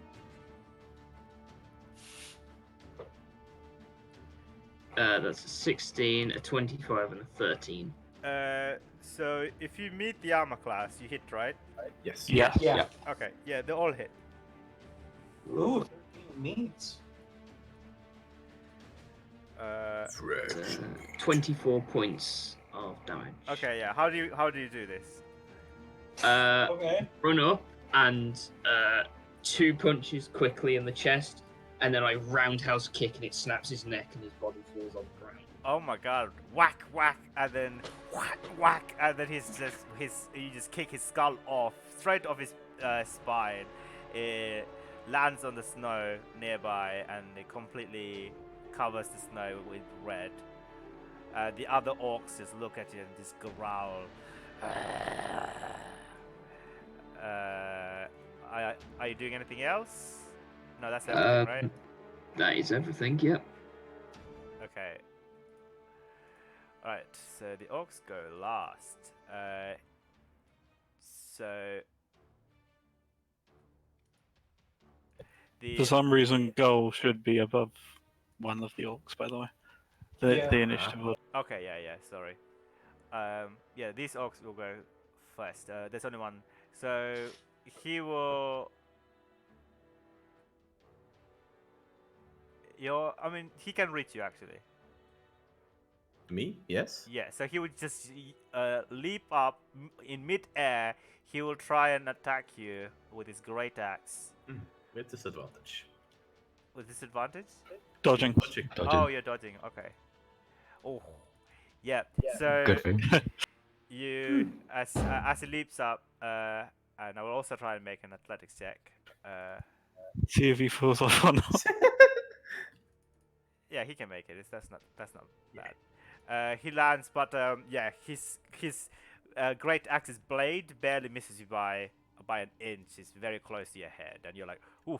That's a 16, a 25, and a 13.
So if you meet the armor class, you hit, right?
Yes.
Yeah.
Yeah.
Okay. Yeah, they all hit.
Ooh, 13 means.
24 points of damage.
Okay. Yeah. How do you do this?
Okay.
Run up and 2 punches quickly in the chest, and then I roundhouse kick, and it snaps his neck, and his body falls on the ground.
Oh my god! Whack, whack, and then whack, and then you just kick his skull off, straight off his spine. It lands on the snow nearby, and it completely covers the snow with red. The other orcs just look at you and just growl. Are you doing anything else? No, that's everything, right?
That is everything, yep.
Okay. Alright, so the orcs go last. So
For some reason, goal should be above one of the orcs. By the way, the initiative.
Okay, yeah, sorry. Yeah, these orcs will go first. There's only one, so he will. I mean, he can reach you actually.
Me? Yes.
Yeah, so he would just leap up in mid-air. He will try and attack you with his great axe.
With disadvantage.
With disadvantage?
Dodging.
Dodging.
Oh, you're dodging. Okay. Oh, yeah. So
Good thing.
you, as he leaps up, and I will also try and make an athletics check.
See if he falls off or not.
Yeah, he can make it. That's not bad. He lands, but yeah, his great axe's blade barely misses you by an inch. It's very close to your head, and you're like, ooh,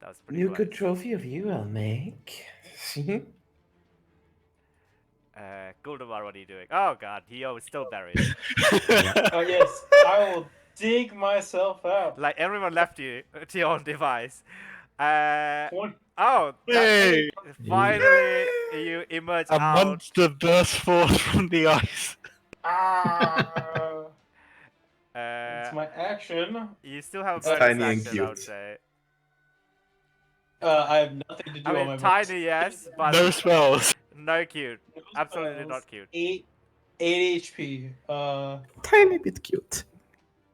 that was pretty close.
Good trophy of you I'll make.
Guildmaster, what are you doing? Oh god, he is still buried.
Oh yes, I will dig myself out.
Like everyone left you to your own device.
One-
Oh,
Hey!
finally you emerge
A
out.
monster bursts forth from the ice.
Ah, that's
Uh,
my action.
you still have a
It's
bonus
tiny and
action, I would
cute.
say.
I have nothing to do
I
on
mean,
my
tiny, yes, but
No spells.
no cute. Absolutely not cute.
8 HP.
Tiny bit cute.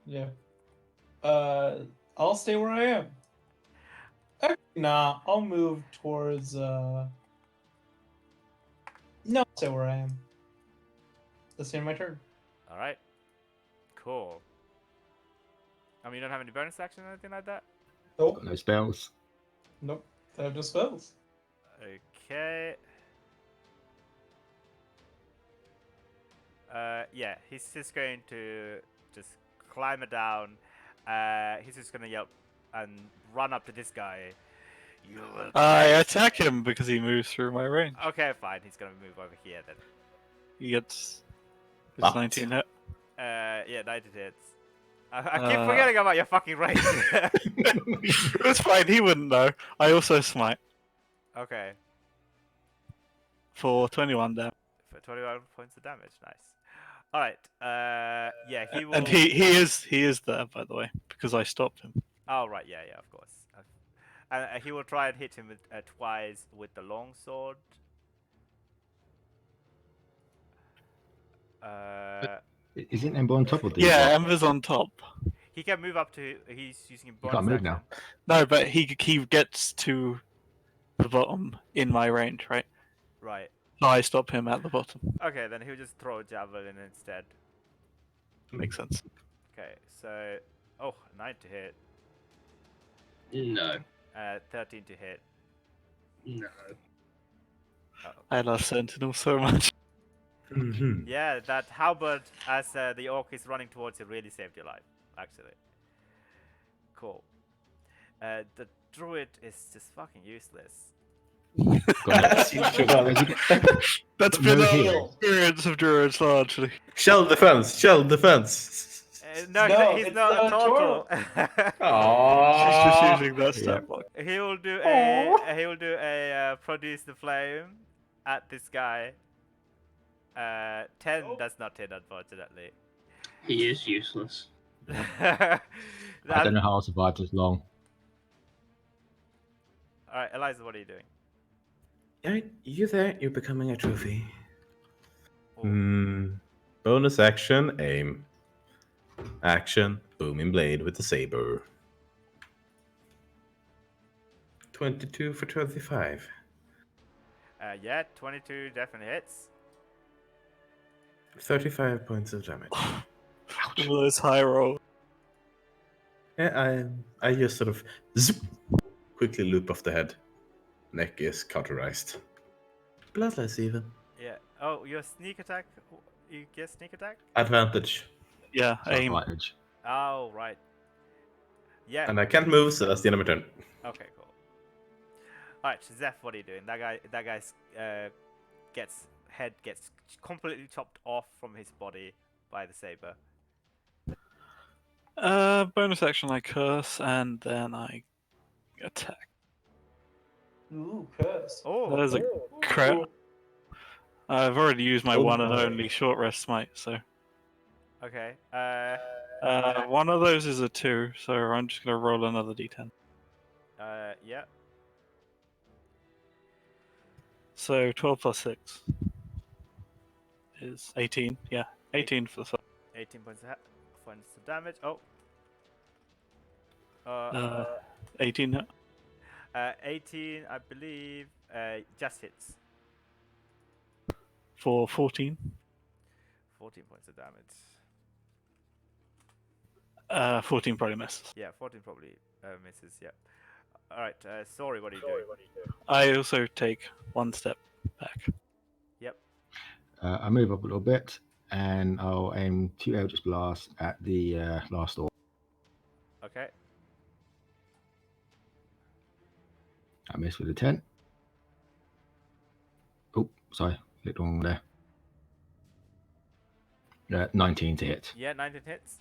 Yeah. I'll stay where I am. Actually, nah, I'll move towards No, I'll stay where I am. That's the end of my turn.
All right. Cool. I mean, you don't have any bonus action or anything like that?
Nope.
Got no spells.
Nope. I have no spells.
Okay. Yeah, he's just going to just climb it down. He's just gonna yell and run up to this guy. You will
I
pay.
attack him because he moves through my range.
Okay, fine. He's gonna move over here then.
He gets his
What?
19 hit.
Yeah, 90 hits. I keep forgetting about your fucking range.
It's fine, he wouldn't know. I also smite
Okay,
for 21 damage.
for 21 points of damage. Nice. All right. Yeah, he will.
And he is there, by the way, because I stopped him.
Oh right, yeah, of course. And he will try and hit him with, twice with the long sword.
Isn't Ember on top of the?
Yeah, Ember's on top.
He can move up to. He's using bonus
can't move
action.
now.
No, but he gets to the bottom in my range, right?
Right.
So I stop him at the bottom.
Okay, then he'll just throw a javelin instead.
Makes sense.
Okay, so 9 to hit,
No.
13 to hit.
No.
I love Sentinel so much.
Mm-hmm.
Yeah, that halberd as the orc is running towards you really saved your life, actually. Cool. The druid is just fucking useless.
As usual.
That's been
No
our
heal.
experience of druids largely.
Shell defense. Shell defense.
No,
No,
he's
it's
not a
not a
turtle.
She's just
Aww.
using that
Yeah.
stat block.
He will do a produce the flame at this guy. 10 does not hit, unfortunately.
He is useless.
I don't know how I survived this long.
Alright, Eliza, what are you doing?
Alright, you there? You're becoming a trophy.
Oh,
Bonus action, aim. Action, booming blade with the saber. 22 for 25.
Yeah, 22 definitely hits.
35 points of damage.
One of those high rolls.
Yeah, I just sort of zip, quickly loop off the head. Neck is cauterized. Bloodless even.
Yeah. Oh, your sneak attack? You get sneak attack?
Advantage.
Yeah, aim.
Advantage.
Oh, right. Yeah.
And I can't move, so that's the end of my turn.
Okay, cool. Alright, Zeph, what are you doing? That guy's head gets completely chopped off from his body by the saber.
Bonus action I curse and then I attack.
Ooh, curse.
Oh,
There's a crit. I've already used my
Oh
one and
boy.
only short rest smite, so
okay.
one of those is a 2, so I'm just gonna roll another d10.
Yeah.
So 12 plus 6 is 18. Yeah, 18 for the
18 points of damage. Oh.
18 hit.
18, I believe, just hits.
For 14.
14 points of damage.
14 probably misses.
Yeah, 14 probably misses, yeah. Alright, sorry, what are you doing?
I also take one step back.
Yep.
I move up a little bit, and I'll aim 2 Eldritch Blasts at the last orc.
Okay.
I miss with a 10. Oh, sorry, clicked wrong there. 19 to hit
Yeah, 19 hits.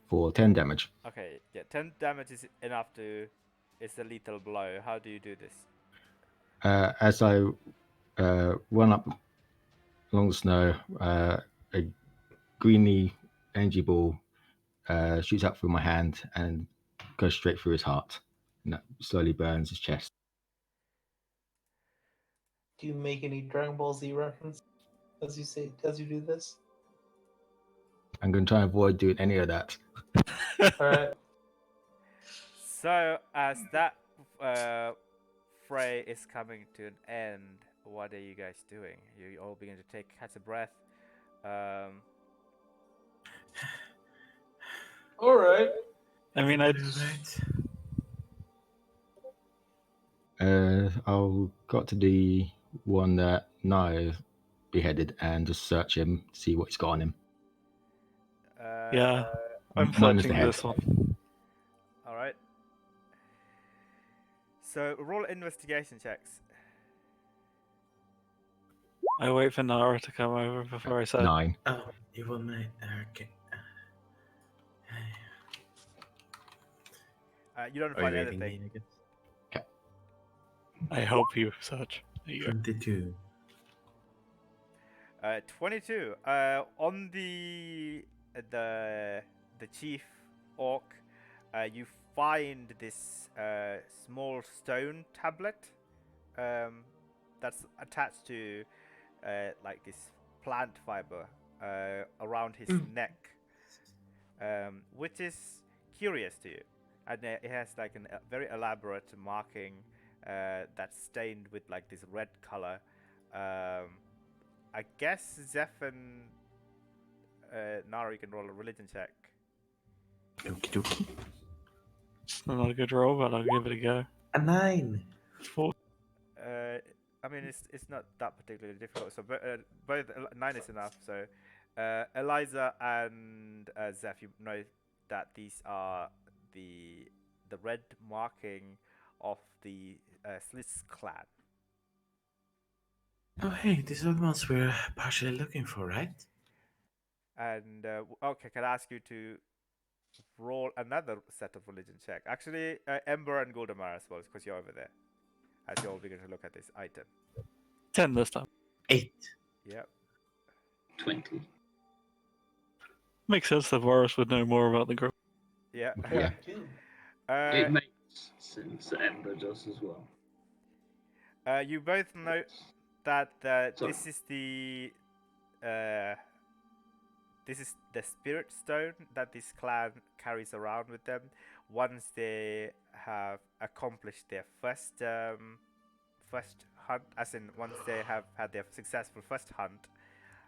for 10 damage.
Okay, yeah, 10 damage is enough to... It's a lethal blow. How do you do this?
As I run up along the snow, a greeny energy ball shoots out through my hand and goes straight through his heart, and that slowly burns his chest.
Do you make any Dragon Ball Z reference as you do this?
I'm going to try and avoid doing any of that.
All right.
So as that fray is coming to an end, what are you guys doing? You all begin to catch a breath.
All right.
I mean,
All
I'd
right.
I'll got to the one that Naya beheaded and just search him, see what he's got on him.
yeah, I'm
Minus the
searching
head.
this one.
All right. So roll investigation checks.
I wait for Nara to come over before I search.
9.
Oh, you will make. Okay.
You don't
Are you
find
rating
anything.
me, I guess?
I hope you search. There you go.
22.
22. On the chief orc, you find this small stone tablet that's attached to like this plant fiber around his neck, which is curious to you, and it has like a very elaborate marking that's stained with like this red color. I guess Zeph and Nara, you can roll a religion check.
Okie dokie.
It's not a good roll, but I'll give it a go.
A 9.
4.
I mean, it's not that particularly difficult. So both 9 is enough. So Eliza and Zeph, you know that these are the red marking of the Slits clan.
Oh, hey, these are the ones we're partially looking for, right?
And okay, can I ask you to roll another set of religion check? Actually, Ember and Guildmaster as well, because you're over there. As you all begin to look at this item.
10 this time.
8.
Yep.
20.
Makes sense that Varus would know more about the group.
Yeah.
Yeah.
It makes sense that Ember does as well.
You both know that
Sorry.
this is the spirit stone that this clan carries around with them once they have accomplished their first hunt, as in once they have had their successful first hunt,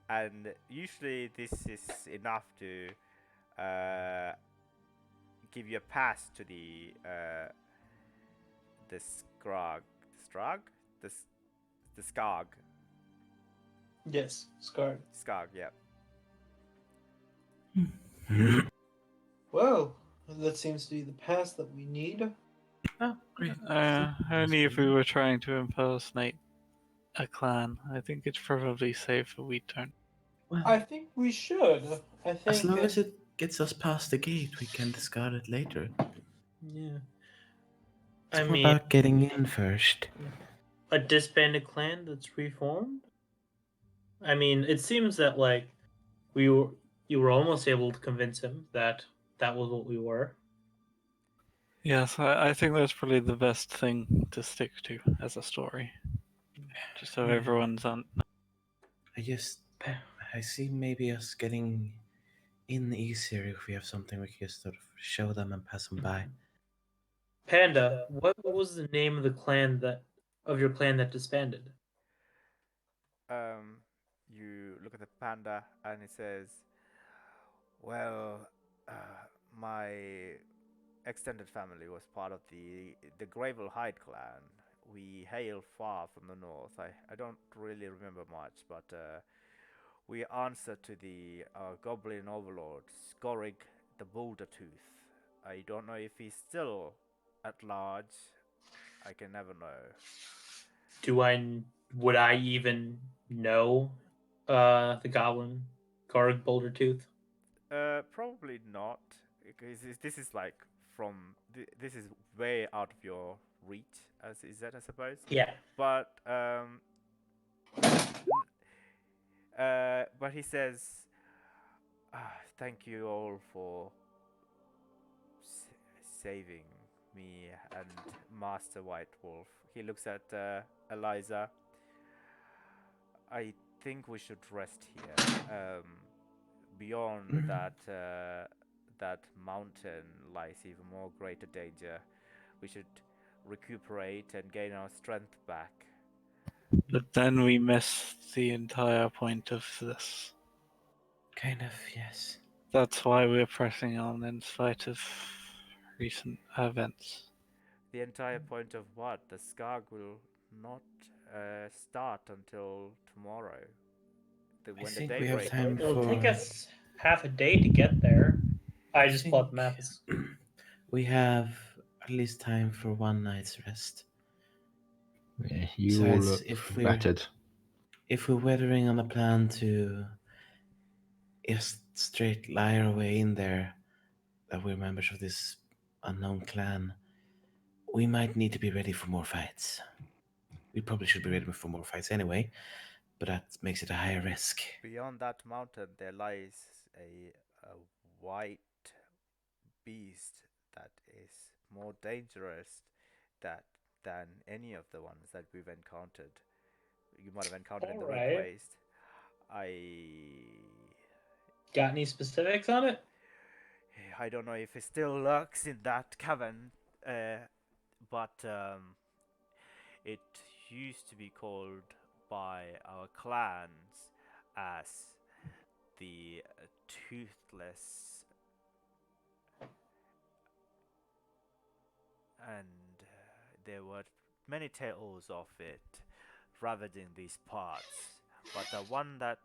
and usually this is enough to give you a pass to the Skarg.
Yes, scarred.
Skarg, yeah.
Well, that seems to be the pass that we need.
Oh, great.
Only if we were trying to impersonate a clan. I think it's probably safe if we don't.
Well,
I think we should. I think
as long as it gets us past the gate, we can discard it later.
Yeah.
It's
I
more
mean,
about getting in first.
a disbanded clan that's reformed. I mean, it seems that like you were almost able to convince him that that was what we were.
Yes, I think that's probably the best thing to stick to as a story. Just so everyone's on.
I see maybe us getting in easier if we have something we can just sort of show them and pass them by.
Panda, what was the name of the clan of your clan that disbanded?
You look at the panda and it says, well, my extended family was part of the Gravel Hide clan. We hail far from the north. I don't really remember much, but we answer to the goblin overlord, Scorig the Boulder Tooth. I don't know if he's still at large. I can never know.
Would I even know the goblin guard Boulder Tooth?
Probably not, because this is like this is way out of your reach, as is that, I suppose.
Yeah.
But but he says, thank you all for saving me and Master White Wolf. He looks at Eliza. I think we should rest here. Beyond that mountain lies even more greater danger. We should recuperate and gain our strength back.
But then we miss the entire point of this.
Kind of, yes.
That's why we're pressing on in spite of recent events.
The entire point of what? The Skarg will not start until tomorrow. When the
think
day
we have
breaks.
time
It'll take
for-
us half a day to get there. I just
think
plot the map.
we have at least time for one night's rest.
Yeah, you all
Besides,
look
if we're-
battered.
If we're weathering on a plan to just straight lie our way in there, that we're members of this unknown clan, we might need to be ready for more fights. We probably should be ready for more fights anyway, but that makes it a higher risk.
Beyond that mountain, there lies a white beast that is more dangerous than any of the ones that we've encountered. You might have encountered in the Red
Alright.
Waste. I
Got any specifics on it?
don't know if it still lurks in that cavern, but it used to be called by our clans as the Toothless, and there were many tales of it ravaging these parts. But the one that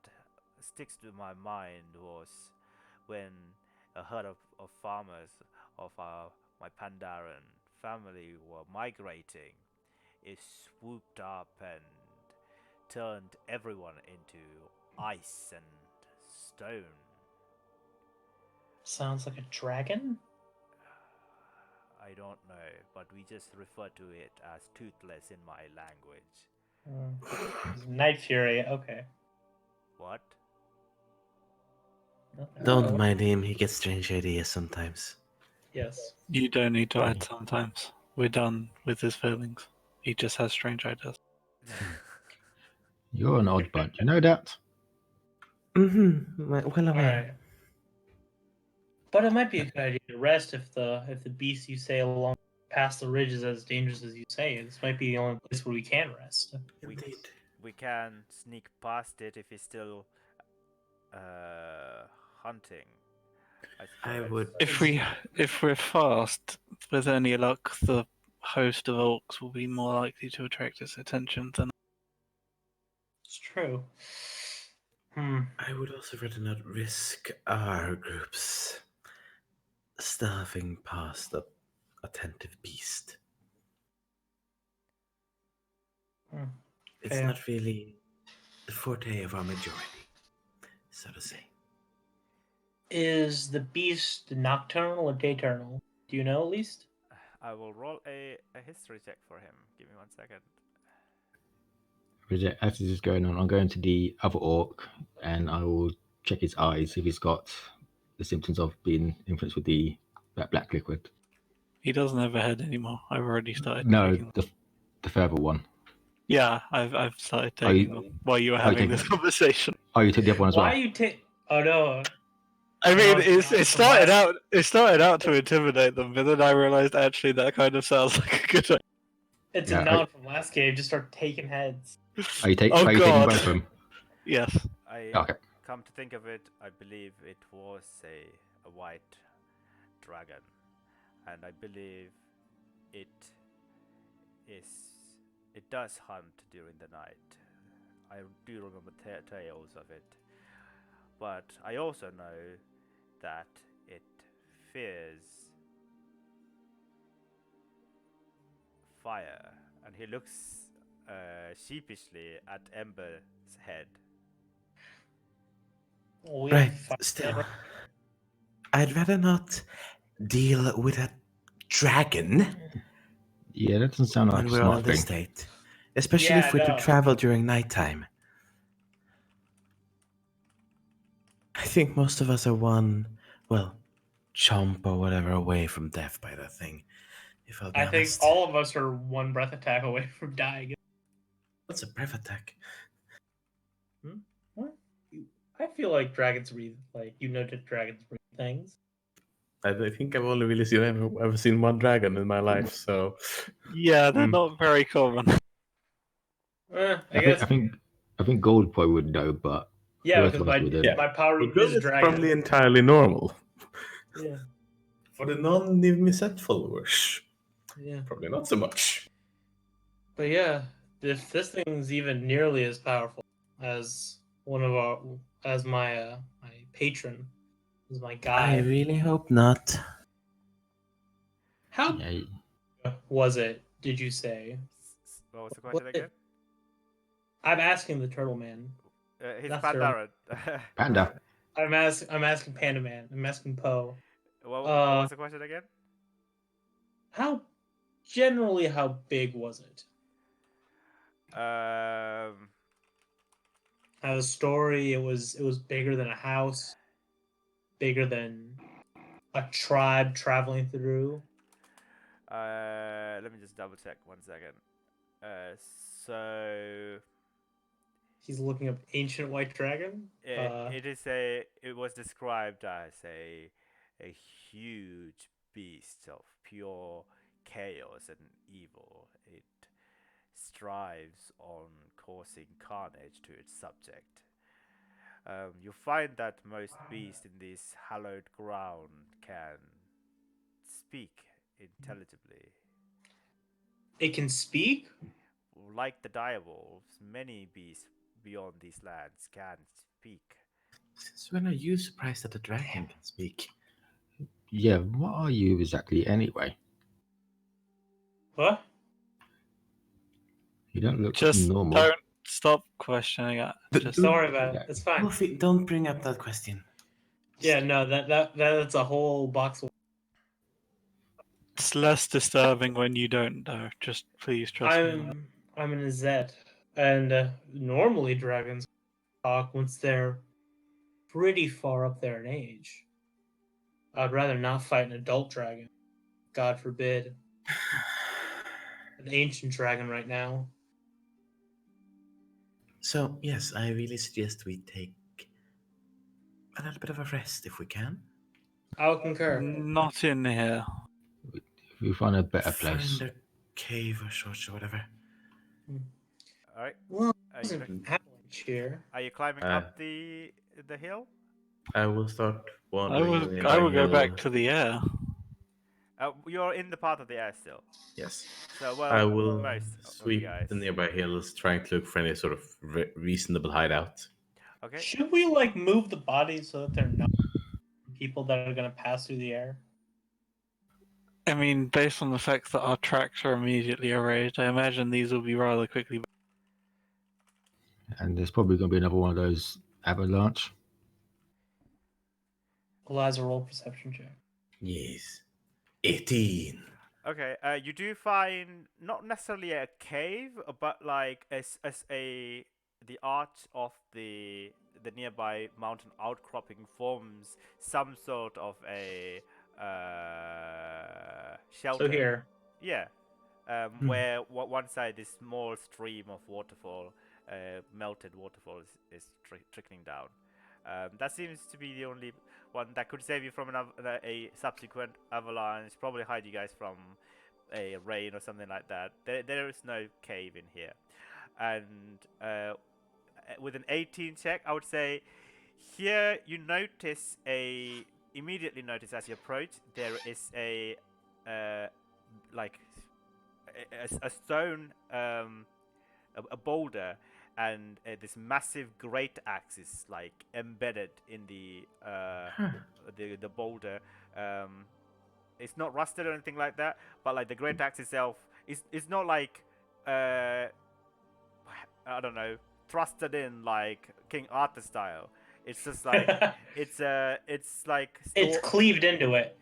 sticks to my mind was when a herd of farmers of my Pandaren family were migrating. It swooped up and turned everyone into ice and stone.
Sounds like a dragon?
I don't know, but we just refer to it as Toothless in my language.
Night Fury, okay.
What?
Don't mind him, he gets strange ideas sometimes.
Yes.
You don't need to add sometimes. We're done with his feelings. He just has strange ideas.
You're an odd bunch. You know that?
Well aware.
Alright. But it might be a good idea to rest if the beast you say along past the ridge is as dangerous as you say. This might be the only place where we can rest.
Indeed.
We can sneak past it if he's still hunting.
I
suppose.
would.
If we're fast, with any luck, the host of orcs will be more likely to attract his attention than.
It's true.
I would also rather not risk our groups starving past the attentive beast. It's
Okay.
not really the forte of our majority, so to say.
Is the beast nocturnal or dayturnal? Do you know at least?
I will roll a history check for him. Give me 1 second.
As this is going on, I'm going to the other orc and I will check his eyes if he's got the symptoms of being influenced with that black liquid.
He doesn't have a head anymore. I've already started
No,
taking them.
the further one.
Yeah, I've started
Are you-
taking them while you were
are you
having this
taking-
conversation.
Oh, you took the other one as
Why
well?
you take? Oh no!
I mean,
No, it's not
it
from
started
last-
out to intimidate them, but then I realized actually that kind of sounds like a good idea.
It's
Yeah,
a nod from last game. Just start taking heads.
Are you,
Oh,
are you taking
God.
both of them?
Yes.
Okay.
Come to think of it, I believe it was a white dragon, and I believe it does hunt during the night. I do remember tales of it, but I also know that it fears fire, and he looks sheepishly at Ember's head.
We
Right,
have fire.
still. I'd rather not deal with a dragon
Yeah, that doesn't sound like
when
a
we're on
smart
this
thing.
date. Especially
Yeah,
if we're
no.
to travel during nighttime. I think most of us are well, chomp or whatever away from death by that thing. If I'll be
I think
honest.
all of us are one breath attack away from dying.
What's a breath attack?
What? I feel like dragons breathe, like, you know that dragons breathe things.
I think I've only really ever seen one dragon in my life, so
Yeah, they're not very common.
I guess.
I think Gold probably would know, but the
Yeah,
rest
because
of us wouldn't.
my power
well,
root
Grim
is
is
dragon.
probably entirely normal.
Yeah.
For the non-Niv-Mizzet followers,
Yeah.
probably not so much.
But yeah, if this thing's even nearly as powerful as my patron, as my
I
guide,
really hope not.
how
Yeah,
was it? Did you say?
What was the question again?
I'm asking the Turtle Man.
He's
That's
Pandaren.
Panda.
I'm asking Panda Man. I'm asking Poe.
What was the question again?
How big was it? How the story, it was bigger than a house, bigger than a tribe traveling through.
Let me just double check 1 second. So
He's looking up ancient white dragon.
it was described as a huge beast of pure chaos and evil. It strives on causing carnage to its subject. You find that most beasts in this hallowed ground can speak intelligibly.
It can speak?
Like the direwolves, many beasts beyond these lands can speak.
Since when are you surprised that a dragon can speak?
Yeah, what are you exactly anyway?
What?
You don't look
Just
normal.
don't stop questioning it. Just
Don't worry about it.
Yeah.
It's fine.
Wolfie, don't bring up that question.
Yeah, no, that's a whole box of.
it's less disturbing when you don't know. Just please trust me on that.
I'm an Azet, and normally dragons talk once they're pretty far up there in age. I'd rather not fight an adult dragon. God forbid. An ancient dragon right now.
So, yes, I really suggest we take a little bit of a rest if we can.
I'll concur.
Not in here.
If we find a better place.
Find a cave or such or whatever.
All right.
Well,
Are
there's
you,
an avalanche here.
are you climbing up the hill?
I will start
I
wandering
will.
in the
I
nearby
will go
hill.
back to the air.
You're in the part of the air still.
Yes.
So well,
I will
most of you
sweep
guys.
the nearby hills, trying to look for any sort of reasonable hideout.
Okay.
Should we move the bodies so that they're not people that are gonna pass through the air?
I mean, based on the fact that our tracks are immediately erased, I imagine these will be rather quickly.
And there's probably going to be another one of those avalanche.
Eliza, roll perception check.
Yes. 18.
Okay. You do find not necessarily a cave, but like as the arch of the nearby mountain outcropping forms some sort of a shelter.
So here.
Yeah. Where one side this small stream of waterfall, melted waterfall, is trickling down. That seems to be the only one that could save you from a subsequent avalanche. Probably hide you guys from a rain or something like that. There is no cave in here, and with an 18 check, I would say here you immediately notice as you approach there is a stone, a boulder, and this massive great axe is like embedded in the boulder. It's not rusted or anything like that, but like the great axe itself is not like I don't know, thrusted in like King Arthur style. It's just like it's like
It's cleaved into it.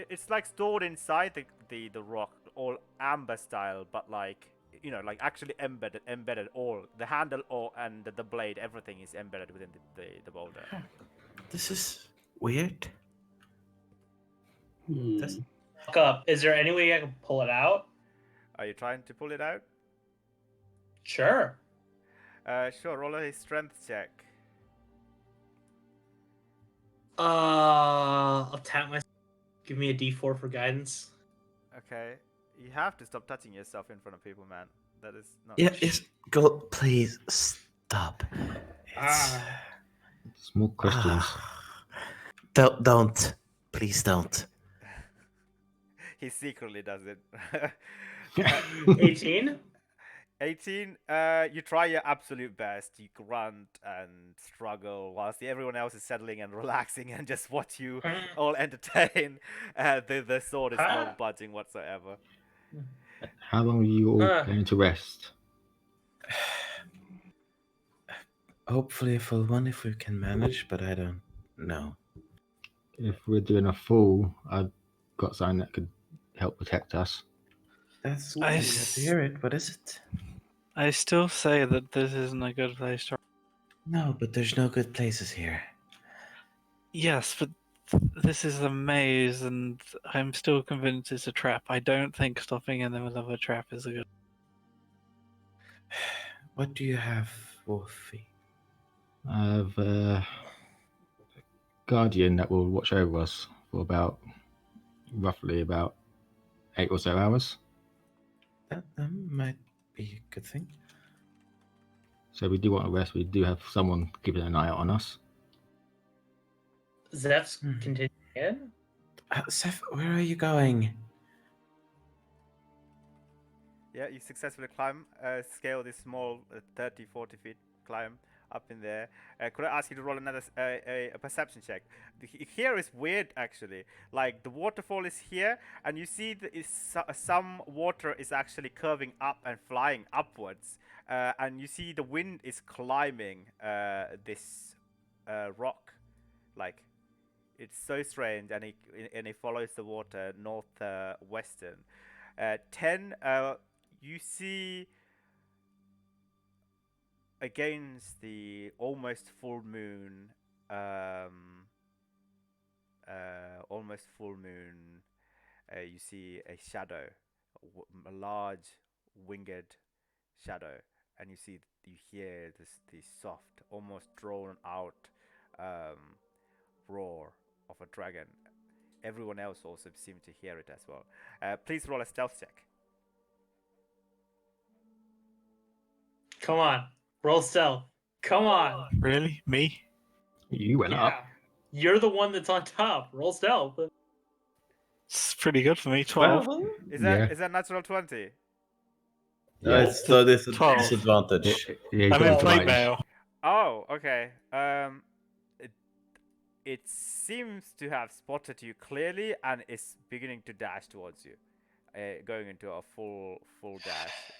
it's like stored inside the rock, all amber style, but like, you know, like actually embedded all the handle and the blade, everything is embedded within the boulder.
This is weird. That's
Look up. Is there any way I can pull it out?
Are you trying to pull it out?
Sure.
Sure. Roll a strength check.
I'll tap myself. Give me a D4 for guidance.
Okay. You have to stop touching yourself in front of people, man. That is not.
yes. Go, please stop.
Ah.
Small questions.
Don't. Please don't.
He secretly does it.
18?
18. You try your absolute best. You grunt and struggle whilst everyone else is settling and relaxing and just watch you all entertain. The sword is not budging whatsoever.
How long are you all going to rest?
Hopefully a full one if we can manage, but I don't know.
If we're doing a full, I've got something that could help protect us.
That's
I
good to hear it. What is it?
I still say that this isn't a good place to.
No, but there's no good places here.
Yes, but this is a maze, and I'm still convinced it's a trap. I don't think stopping in the middle of a trap is a good.
What do you have, Wolfie?
I have a guardian that will watch over us for roughly about 8 or so hours.
That might be a good thing.
So we do want to rest. We do have someone keeping an eye out on us.
Zeph's continuing in?
Seth, where are you going?
Yeah, you successfully scale this small 30, 40 feet climb up in there. Could I ask you to roll another a perception check? Here is weird, actually. Like, the waterfall is here, and you see some water is actually curving up and flying upwards. And you see the wind is climbing this rock. Like, it's so strange, and it follows the water northwestern. 10, you see against the almost full moon, you see a shadow, a large winged shadow, and you hear this soft, almost drawn out roar of a dragon. Everyone else also seems to hear it as well. Please roll a stealth check.
Come on. Roll stealth. Come on.
Really? Me?
You went
Yeah.
up.
You're the one that's on top. Roll stealth.
It's pretty good for me. 12.
Is
Yeah.
that natural 20?
It's the
12.
disadvantage.
Yeah, he's
I'm
got
in
advantage.
plate mail.
Oh, okay. It seems to have spotted you clearly and is beginning to dash towards you, going into a full dash.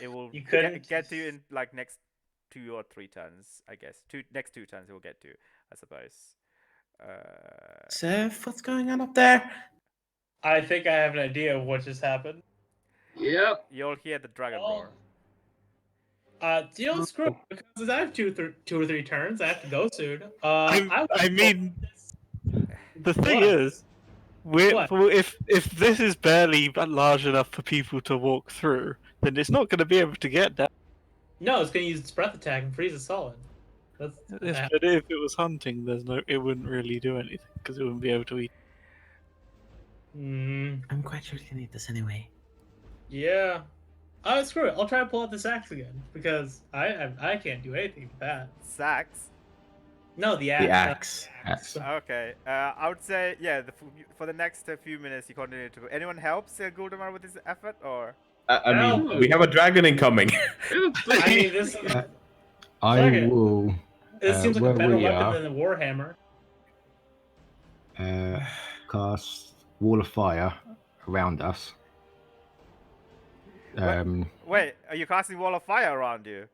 It will
You couldn't-
get to you in like next 2 or 3 turns, I guess. Next 2 turns it will get to, I suppose.
Seth, what's going on up there?
I think I have an idea of what just happened.
Yep.
You'll hear the dragon
Oh.
roar.
You don't screw it, because I have two or three turns. I have to go soon.
I mean, the thing
What?
is,
What?
if this is barely large enough for people to walk through, then it's not going to be able to get down.
No, it's gonna use its breath attack and freeze it solid. That's
But if it was hunting, it wouldn't really do anything because it wouldn't be able to eat.
I'm quite sure you need this anyway.
Yeah. Screw it. I'll try to pull out this axe again because I can't do anything with that.
Sax.
No, the axe.
The axe.
Axe.
Okay. I would say for the next few minutes you continue to go. Anyone helps Guildmaster with his effort or?
I mean,
No.
we have a dragon incoming.
I mean, this
I
Okay.
will
this seems like
where
a better
we
weapon
are.
than the warhammer.
Cast wall of fire around us.
Wait, are you casting wall of fire around you?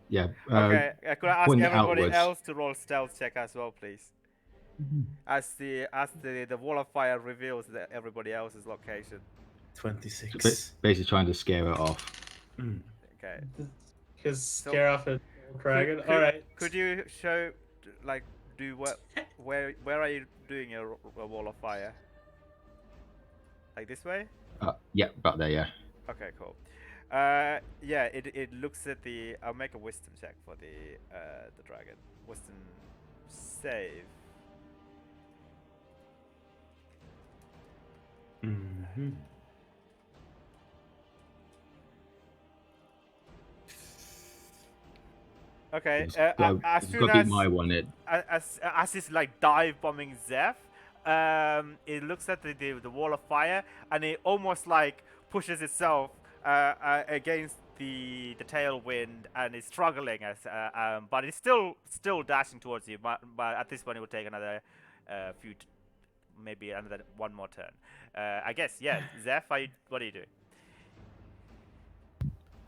Yeah.
Okay. Could I ask
pointing
everybody
outwards.
else to roll stealth check as well, please? As the wall of fire reveals everybody else's location.
26.
Basically trying to scare it off.
Okay.
Because scare off a dragon.
Could,
All right.
Could you show, like, do what? Where are you doing a wall of fire? Like this way?
Yeah, about there. Yeah.
Okay, cool. Yeah, it looks at the. I'll make a wisdom check for the dragon. Wisdom save.
Mm-hmm.
Okay. As
It's
soon
got to
as
beat my one.
as it's like dive bombing Zeph, it looks at the wall of fire and it almost like pushes itself against the tailwind and is struggling but it's still dashing towards you. But at this point it will take another maybe another one more turn. I guess yeah. Zeph, what do you do?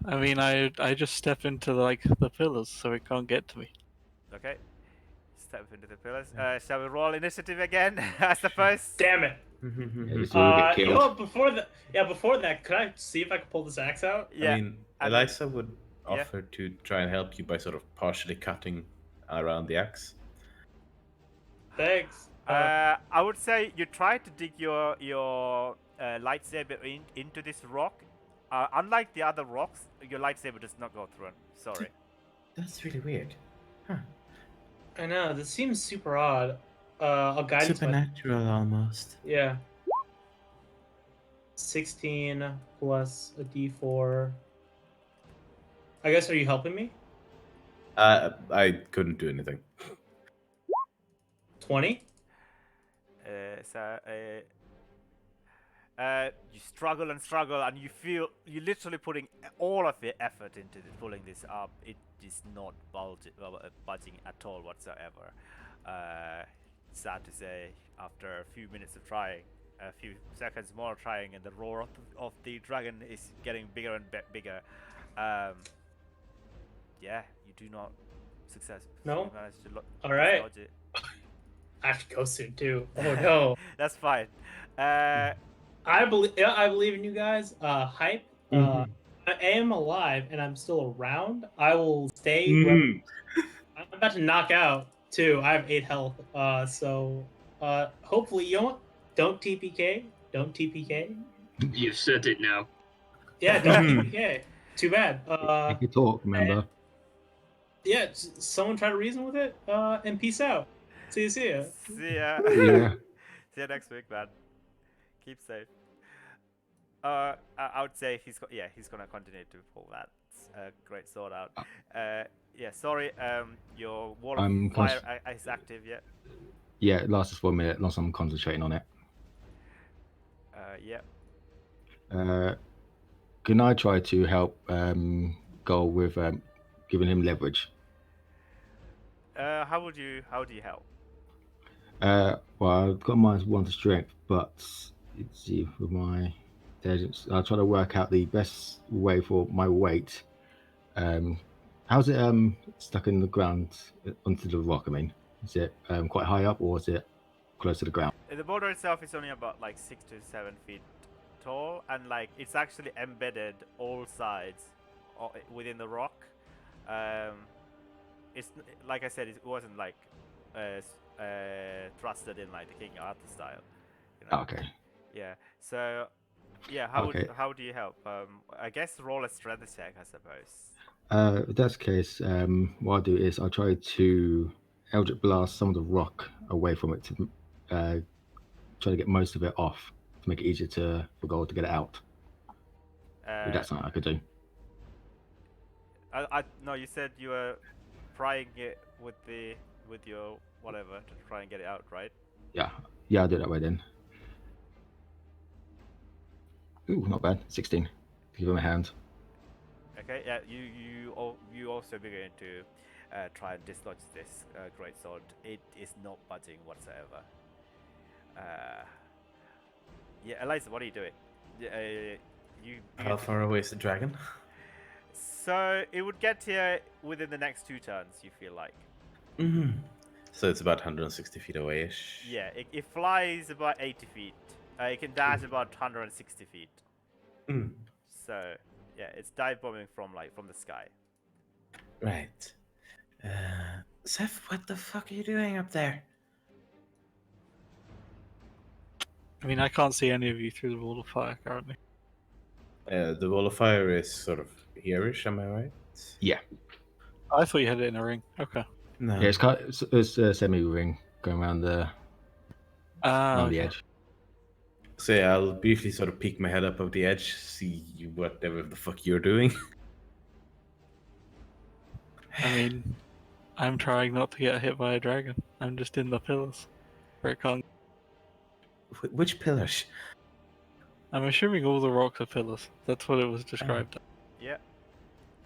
I mean, I just step into the pillars so it can't get to me.
Okay. Step into the pillars. Shall we roll initiative again? I suppose.
Damn it.
Yeah, this is where we get
You know
killed.
what? Before that, could I see if I can pull this axe out?
Yeah.
I mean, Eliza would offer to try and help you by sort of partially cutting around the axe.
Thanks.
I would say you try to dig your lightsaber into this rock. Unlike the other rocks, your lightsaber does not go through. Sorry.
That's really weird. Huh.
I know, this seems super odd. I'll guide it.
Supernatural almost.
Yeah. 16 plus a d4. I guess, are you helping me?
I couldn't do anything.
20?
You struggle and struggle, and you feel you're literally putting all of your effort into pulling this up. It is not budging at all whatsoever. Sad to say, after a few minutes of trying, a few seconds more trying, and the roar of the dragon is getting bigger and bigger. Yeah, you do not successfully
No?
manage to
All right.
dodge it.
I have to go soon too. Oh no.
That's fine.
I believe in you guys. Hype. I am alive and I'm still around. I will stay. I'm about to knock out too. I have 8 health. So hopefully don't TPK. Don't TPK.
You've said it now.
Yeah, don't TPK. Too bad.
You can talk, remember?
Yeah, someone try to reason with it. And peace out. See ya.
See ya.
Yeah.
See you next week, man. Keep safe. I would say he's gonna continue to pull that great sword out. Yeah, sorry. Your wall of fire is active yet?
Yeah, it lasts for a minute, unless I'm concentrating on it.
Yeah.
Can I try to help go with giving him leverage?
How do you help?
Well, I've got my one to strength, but let's see, with my intelligence, I'll try to work out the best way for my weight. How's it stuck in the ground onto the rock? I mean, is it quite high up or is it close to the ground?
The boulder itself is only about like 6 to 7 feet tall, and like it's actually embedded all sides within the rock. It's like I said, it wasn't like thrusted in like the King Arthur style. You know?
Okay.
Yeah. So, yeah. How do you help? I guess roll a strength check, I suppose.
If that's the case, what I'll do is I'll try to Eldritch Blast some of the rock away from it to try to get most of it off to make it easier for Gold to get it out. If that's something I could do.
No, you said you were prying it with your whatever to try and get it out, right?
Yeah, I'll do it that way then. Ooh, not bad. 16. Give him a hand.
Okay, yeah, you also begin to try and dislodge this great sword. It is not budging whatsoever. Yeah, Eliza, what are you doing?
How far away is the dragon?
So it would get here within the next 2 turns. You feel like?
So it's about 160 feet away-ish.
Yeah, it flies about 80 feet. It can dash about 160 feet. So yeah, it's dive bombing from the sky.
Right.
Zeph, what the fuck are you doing up there?
I mean, I can't see any of you through the wall of fire currently.
The wall of fire is sort of here-ish, am I right?
Yeah.
I thought you had it in a ring. Okay.
No.
Yeah, it's a semi ring going around around the
Okay.
edge.
So yeah, I'll briefly sort of peek my head up of the edge, see whatever the fuck you're doing.
I mean, I'm trying not to get hit by a dragon. I'm just in the pillars where it can't.
Which pillars?
I'm assuming all the rocks are pillars. That's what it was described.
Yeah.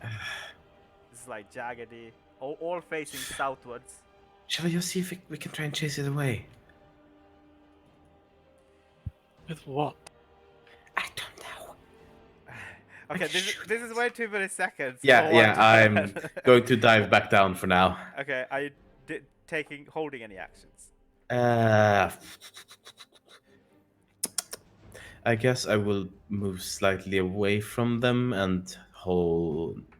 This is like jaggedy, all facing southwards.
Shall we just see if we can try and chase it away?
With what?
I don't know.
Okay, this is way too many seconds.
Yeah,
for
yeah,
one to
I'm
turn.
going to dive back down for now.
Okay, are you holding any actions?
I guess I will move slightly away from them and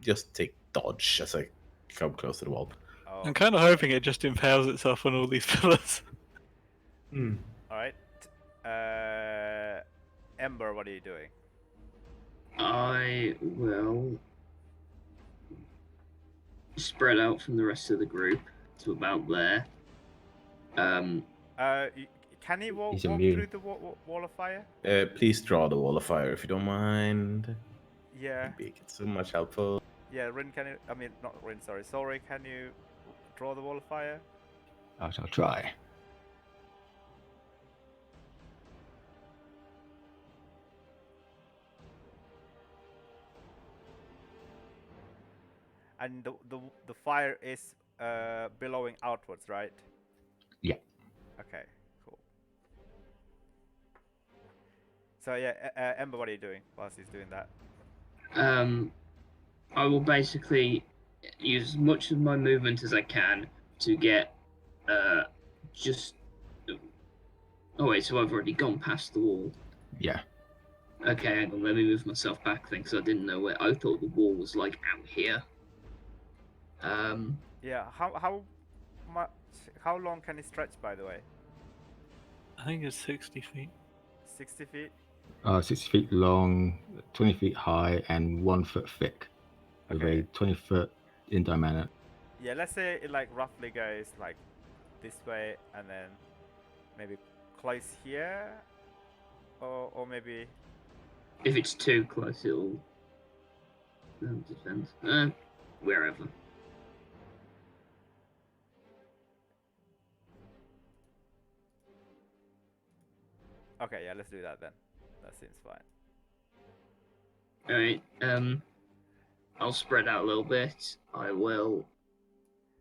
just take dodge as I come close to the wall.
Oh,
I'm kind of hoping it just impales itself on all these pillars.
Hmm.
all right. Ember, what are you doing?
I will spread out from the rest of the group to about there.
Can he walk
He's
through
immune.
the wall of fire?
Please draw the wall of fire if you don't mind.
Yeah.
It'd be so much helpful.
Yeah, Rin, can you? I mean, not Rin. Sorry. Can you draw the wall of fire?
I shall try.
And the fire is billowing outwards, right?
Yeah.
Okay, cool. So yeah, Ember, what are you doing whilst he's doing that?
I will basically use as much of my movement as I can to get just. Oh wait, so I've already gone past the wall.
Yeah.
Okay, hang on, let me move myself back then, because I didn't know where. I thought the wall was like out here.
Yeah. How long can it stretch, by the way?
I think it's 60 feet.
60 feet.
60 feet long, 20 feet high, and 1 foot thick. With
Okay.
a 20-foot in diameter.
Yeah, let's say it like roughly goes like this way, and then maybe close here, or maybe.
if it's too close, it'll. Depends. Wherever.
Okay, yeah, let's do that then. That seems fine.
Alright, I'll spread out a little bit. I will.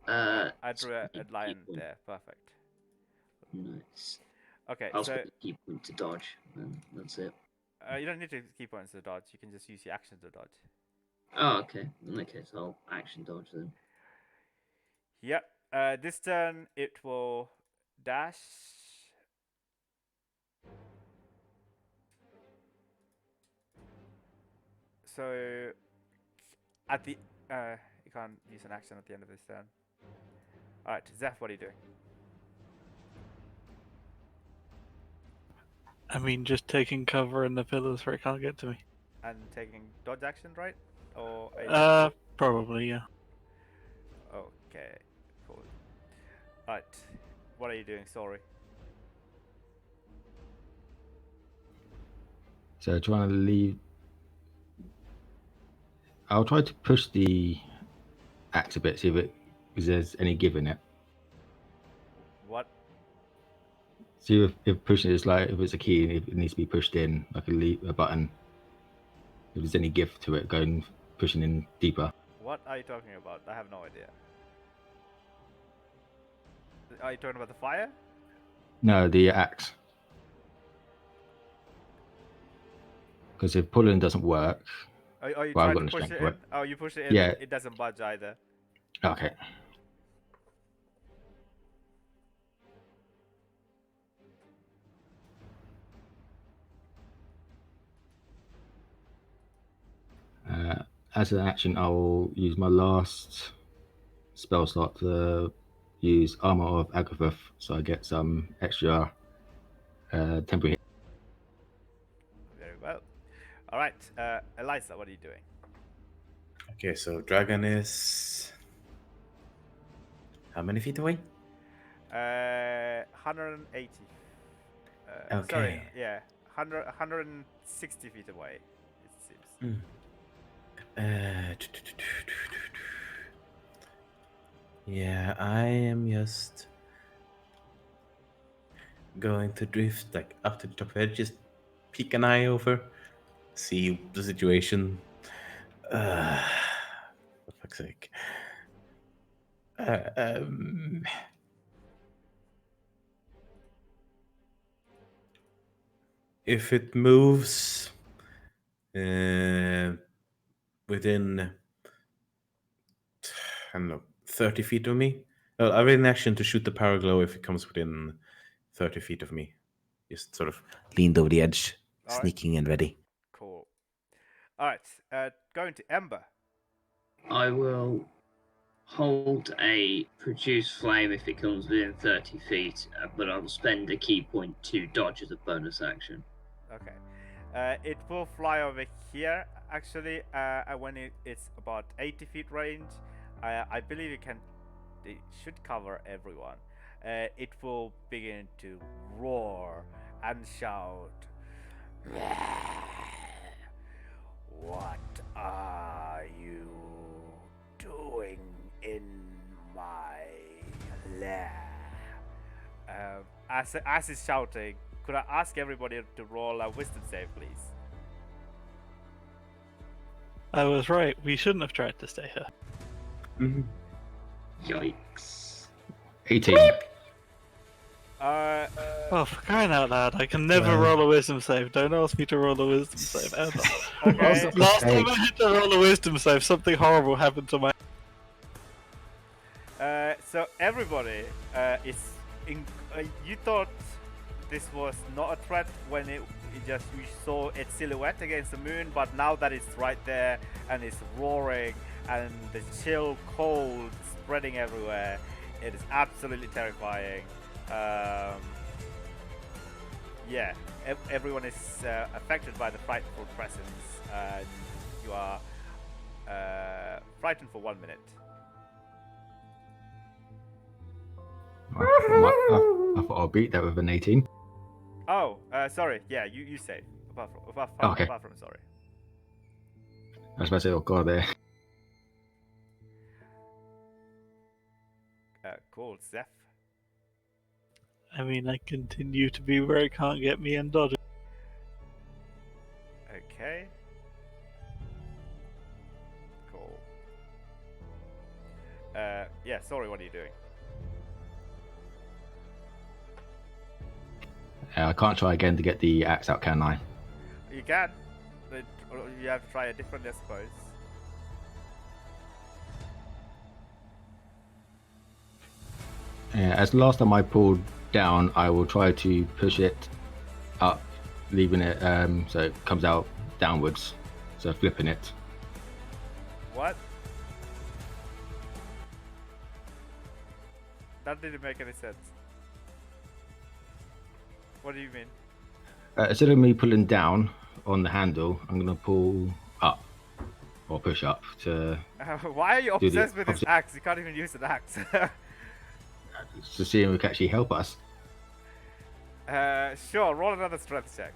I drew a
spend
line
key point.
there. Perfect.
Nice.
Okay,
I'll
so
spend a key point to dodge, and that's it.
you don't need to keep points to dodge. You can just use your action to dodge.
Oh, okay. In that case, I'll action dodge then.
Yep. This turn it will dash. So at the you can't use an action at the end of this turn. All right, Zeph, what are you doing?
I mean, just taking cover in the pillars where it can't get to me.
And taking dodge action, right? Or a
Probably, yeah.
Okay, cool. All right, what are you doing? Sorry.
So trying to leave. I'll try to push the axe a bit, see if there's any give in it.
What?
See if pushing it is like if it's a key and if it needs to be pushed in, like a button. If there's any give to it, going pushing in deeper.
What are you talking about? I have no idea. Are you talking about the fire?
No, the axe. Because if pulling doesn't work,
Are you
well, I've
trying
got
to
no
push
strength
it
for
in?
it.
Oh, you push it in.
Yeah.
It doesn't budge either.
Okay. As an action, I will use my last spell slot to use Armor of Agathoth, so I get some extra temporary hit.
Very well. All right, Eliza, what are you doing?
Okay, so dragon is how many feet away?
180.
Okay.
Sorry, yeah, 160 feet away, it seems.
Yeah, I am just going to drift like up to the top of it, just peek an eye over, see the situation. For fuck's sake. If it moves within, I don't know, 30 feet of me, well, I have an action to shoot the power glow if it comes within 30 feet of me. Just sort of leaned over the edge,
All right.
sneaking and ready.
Cool. All right, going to Ember.
I will hold a produce flame if it comes within 30 feet, but I will spend a key point to dodge as a bonus action.
Okay. It will fly over here, actually, when it's about 80 feet range. I believe it should cover everyone. It will begin to roar and shout. What are you doing in my lair? As he's shouting, could I ask everybody to roll a wisdom save, please?
I was right. We shouldn't have tried to stay here.
Mm-hmm.
Yikes.
18.
Oh, for crying out loud, I can never roll a wisdom save. Don't ask me to roll a wisdom save ever.
Okay.
Last time I had to roll a wisdom save, something horrible happened to my...
So everybody is in. You thought this was not a threat when you saw its silhouette against the moon, but now that it's right there and it's roaring and the chill cold spreading everywhere, it is absolutely terrifying. Yeah, everyone is affected by the frightful presence, and you are frightened for 1 minute.
I thought I'll beat that with an 18.
Oh, sorry. Yeah, you save. Apart
Okay.
from sorry.
I was about to say, oh god, there.
Cool, Zeph.
I mean, I continue to be where it can't get me and dodge.
Okay. Cool. Yeah, sorry, what are you doing?
I can't try again to get the axe out, can I?
You can. But you have to try a different, I suppose.
Yeah, as last time I pulled down, I will try to push it up, leaving it so it comes out downwards. So flipping it.
What? That didn't make any sense. What do you mean?
Instead of me pulling down on the handle, I'm going to pull up or push up to
Why are you
do the
obsessed with this
opposite.
axe? You can't even use an axe.
To see if we can actually help us.
Sure, roll another strength check.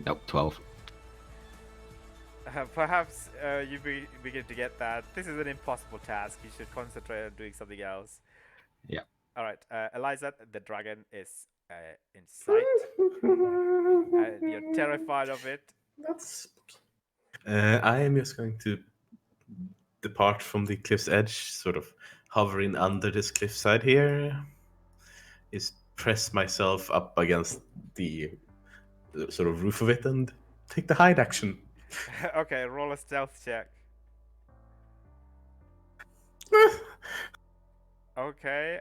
Nope, 12.
Perhaps you begin to get that. This is an impossible task. You should concentrate on doing something else.
Yeah.
All right, Eliza, the dragon is in sight. You're terrified of it.
That's I am just going to depart from the cliff's edge, sort of hovering under this cliffside here. Is press myself up against the sort of roof of it and take the hide action.
Okay, roll a stealth check. Okay,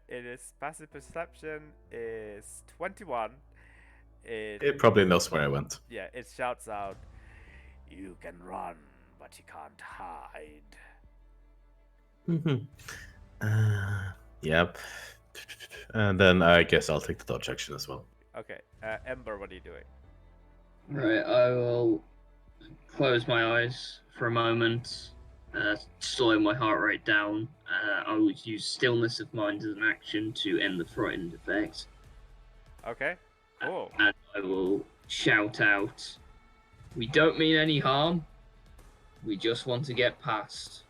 it is passive perception is 21.
It probably knows where I went.
Yeah, it shouts out, "You can run, but you can't hide.
Yep. And then I guess I'll take the dodge action as well.
Okay, Ember, what are you doing?
Right, I will close my eyes for a moment, slow my heart rate down. I would use stillness of mind as an action to end the frightened effect.
Okay, cool.
And I will shout out, "We don't mean any harm. We just want to get past."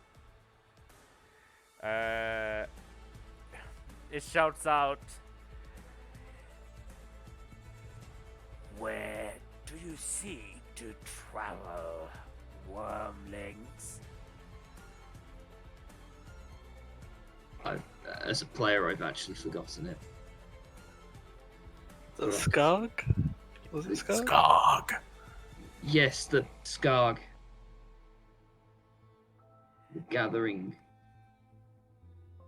It shouts out, "Where do you seek to travel, wormlings?"
As a player, I've actually forgotten it.
The Skarg? Was it Skarg?
Skog.
Yes, the Skarg. The gathering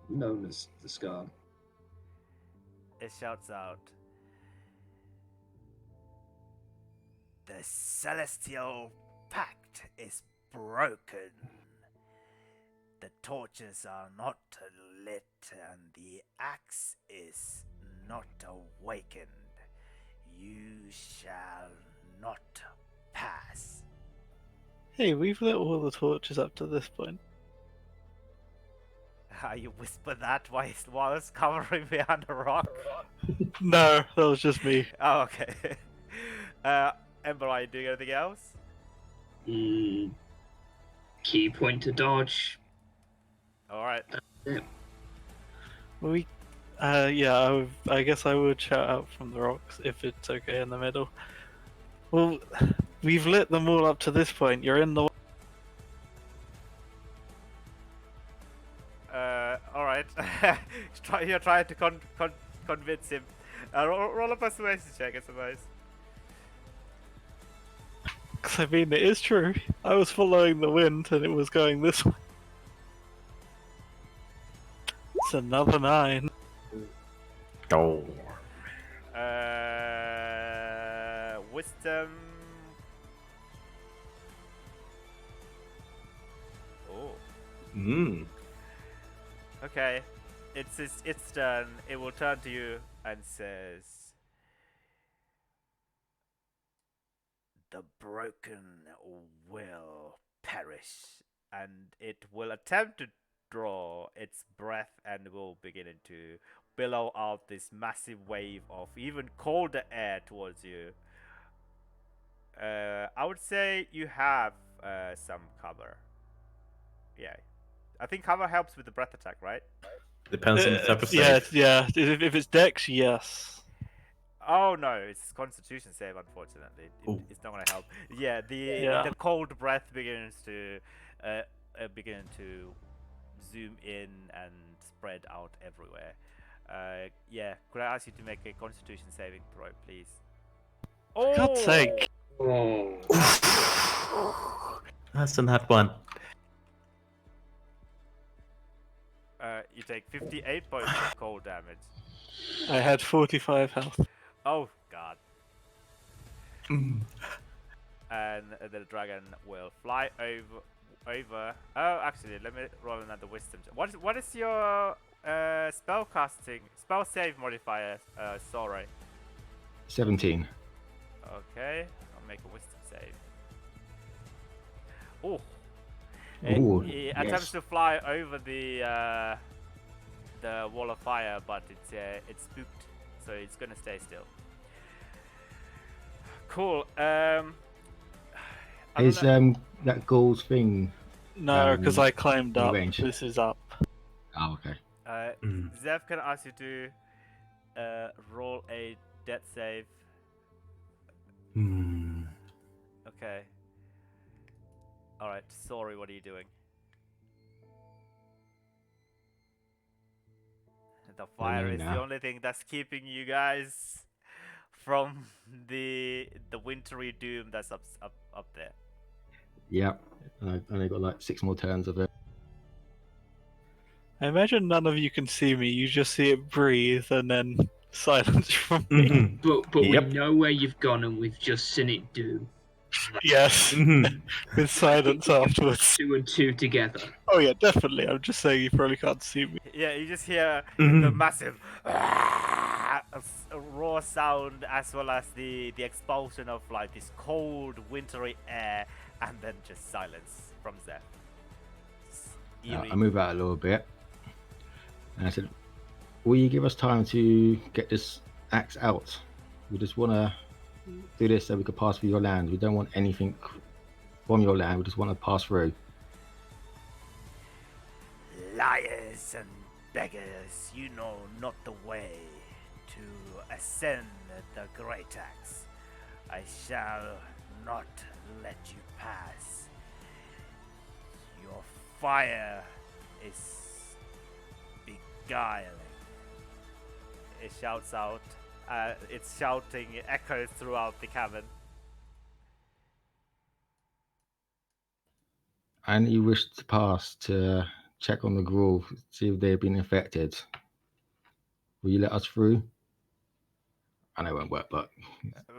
known as the Skarg.
It shouts out, "The celestial pact is broken. The torches are not lit and the axe is not awakened. You shall not pass."
Hey, we've lit all the torches up to this point.
You whisper that while it's covering behind a rock?
No, that was just me.
Oh, okay. Ember, are you doing anything else?
Key point to dodge.
Alright.
We, yeah, I guess I would shout out from the rocks if it's okay in the middle. Well, we've lit them all up to this point. You're in the.
Alright. You're trying to convince him. Roll a persuasion check, I suppose.
Because I mean, it is true. I was following the wind and it was going this way. It's another 9.
Oh.
Wisdom. Oh. Okay. It's turn. It will turn to you and says, "The broken will perish, and it will attempt to draw its breath and will begin to billow out this massive wave of even colder air towards you." I would say you have some cover. Yeah. I think cover helps with the breath attack, right?
Depends on the type of
Yeah,
save.
yeah. If it's Dex, yes.
Oh no, it's Constitution save. Unfortunately,
Ooh.
it's not gonna help. Yeah,
Yeah.
the cold breath begins to begin to zoom in and spread out everywhere. Yeah, could I ask you to make a Constitution saving throw, please?
For God's sake.
Oh.
That's a nat one.
You take 58 points of cold damage.
I had 45 health.
Oh god. And the dragon will fly over. Oh, actually, let me roll another wisdom. What is your spell save modifier? Sorry.
17.
Okay, I'll make a wisdom save. Oh.
Ooh,
It
yes.
attempts to fly over the wall of fire, but it's spooked, so it's gonna stay still. Cool.
Is that Ghoul's thing?
No, because I climbed
in
up.
range.
This is up.
Oh, okay.
Zev, can I ask you to roll a death save? Okay. Alright, sorry, what are you doing? The fire
know
is the
now.
only thing that's keeping you guys from the wintry doom that's up there.
Yep. I only got like 6 more turns of it.
I imagine none of you can see me. You just see it breathe and then silence from me.
But
Yep.
we know where you've gone and we've just seen it do.
Yes,
Mhm.
with silence afterwards.
2 and 2 together.
Oh yeah, definitely. I'm just saying you probably can't see me.
Yeah, you just hear the
Mhm.
massive a raw sound, as well as the expulsion of like this cold, wintry air, and then just silence from Zeph.
I move out a little bit, and I said, "Will you give us time to get this axe out? We just want to do this so we could pass through your land. We don't want anything from your land. We just want to pass through."
Liars and beggars, you know not the way to ascend the great axe. I shall not let you pass. Your fire is beguiling. It shouts out. Its shouting echoes throughout the cavern.
And you wish to pass to check on the gruel, see if they've been infected. Will you let us through? I know it won't work, but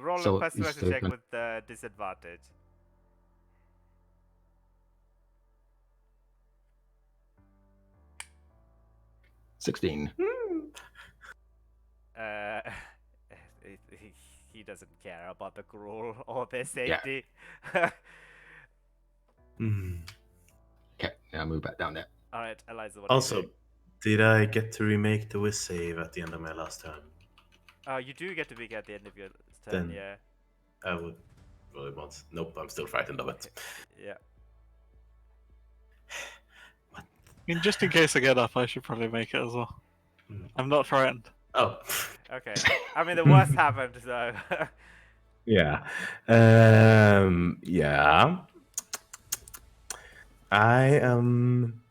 Roll a
so
persuasion check with disadvantage.
$16.
Uh, he doesn't care about the gruel or their safety.
Mhm.
Okay, now move back down there.
All right, Eliza. What are you
Also,
doing?
did I get to remake the whiz save at the end of my last turn?
You do get to be at the end of your turn.
Then-
Yeah.
I would roll it once. Nope, I'm still frightened of it.
Yeah.
I mean, just in case I get up, I should probably make it as well.
Hmm.
I'm not frightened.
Oh,
Okay. I mean, the worst happened, so.
yeah. Yeah. I am.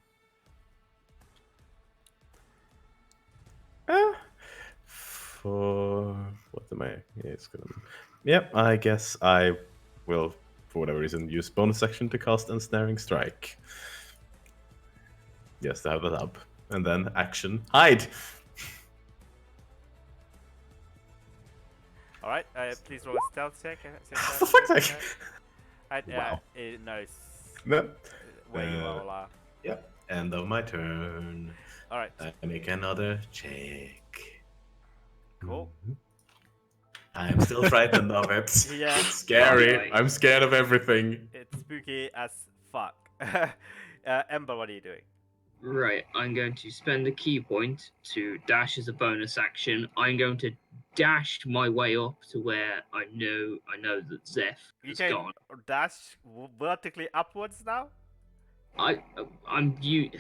For what am I? Yeah, it's gonna. Yep, I guess I will, for whatever reason, use bonus action to cast Ensnaring Strike. Yes, to have that up, and then action hide.
All right. Please roll a stealth check.
For fuck's sake!
Wow.
Wow.
It knows
No.
where you all are.
Yep. End of my turn.
All right.
I make another check.
Cool.
I'm still frightened of it.
Yeah.
It's scary.
Okay.
I'm scared of everything.
It's spooky as fuck. Ember, what are you doing?
Right, I'm going to spend a key point to dash as a bonus action. I'm going to dash my way up to where I know that Zeph
You
has
can
gone.
dash vertically upwards now.
I'm you.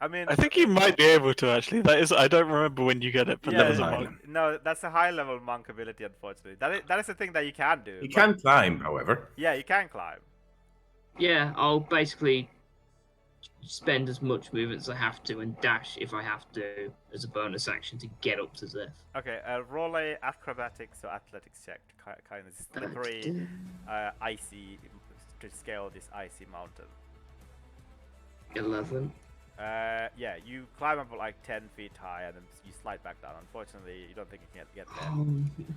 I mean,
I think you might be able to actually. That is, I don't remember when you get it, but
Yeah,
that was a
Level
monk.
9.
no, that's a high level monk ability. Unfortunately, that is the thing that you can do.
You
but-
can climb, however.
Yeah, you can climb.
Yeah, I'll basically spend as much movement as I have to and dash if I have to as a bonus action to get up to Zeph.
Okay, roll a acrobatics or athletics check to kind of slippery, icy, to scale this icy mountain.
11.
Yeah, you climb up like 10 feet high and then you slide back down. Unfortunately, you don't think you can get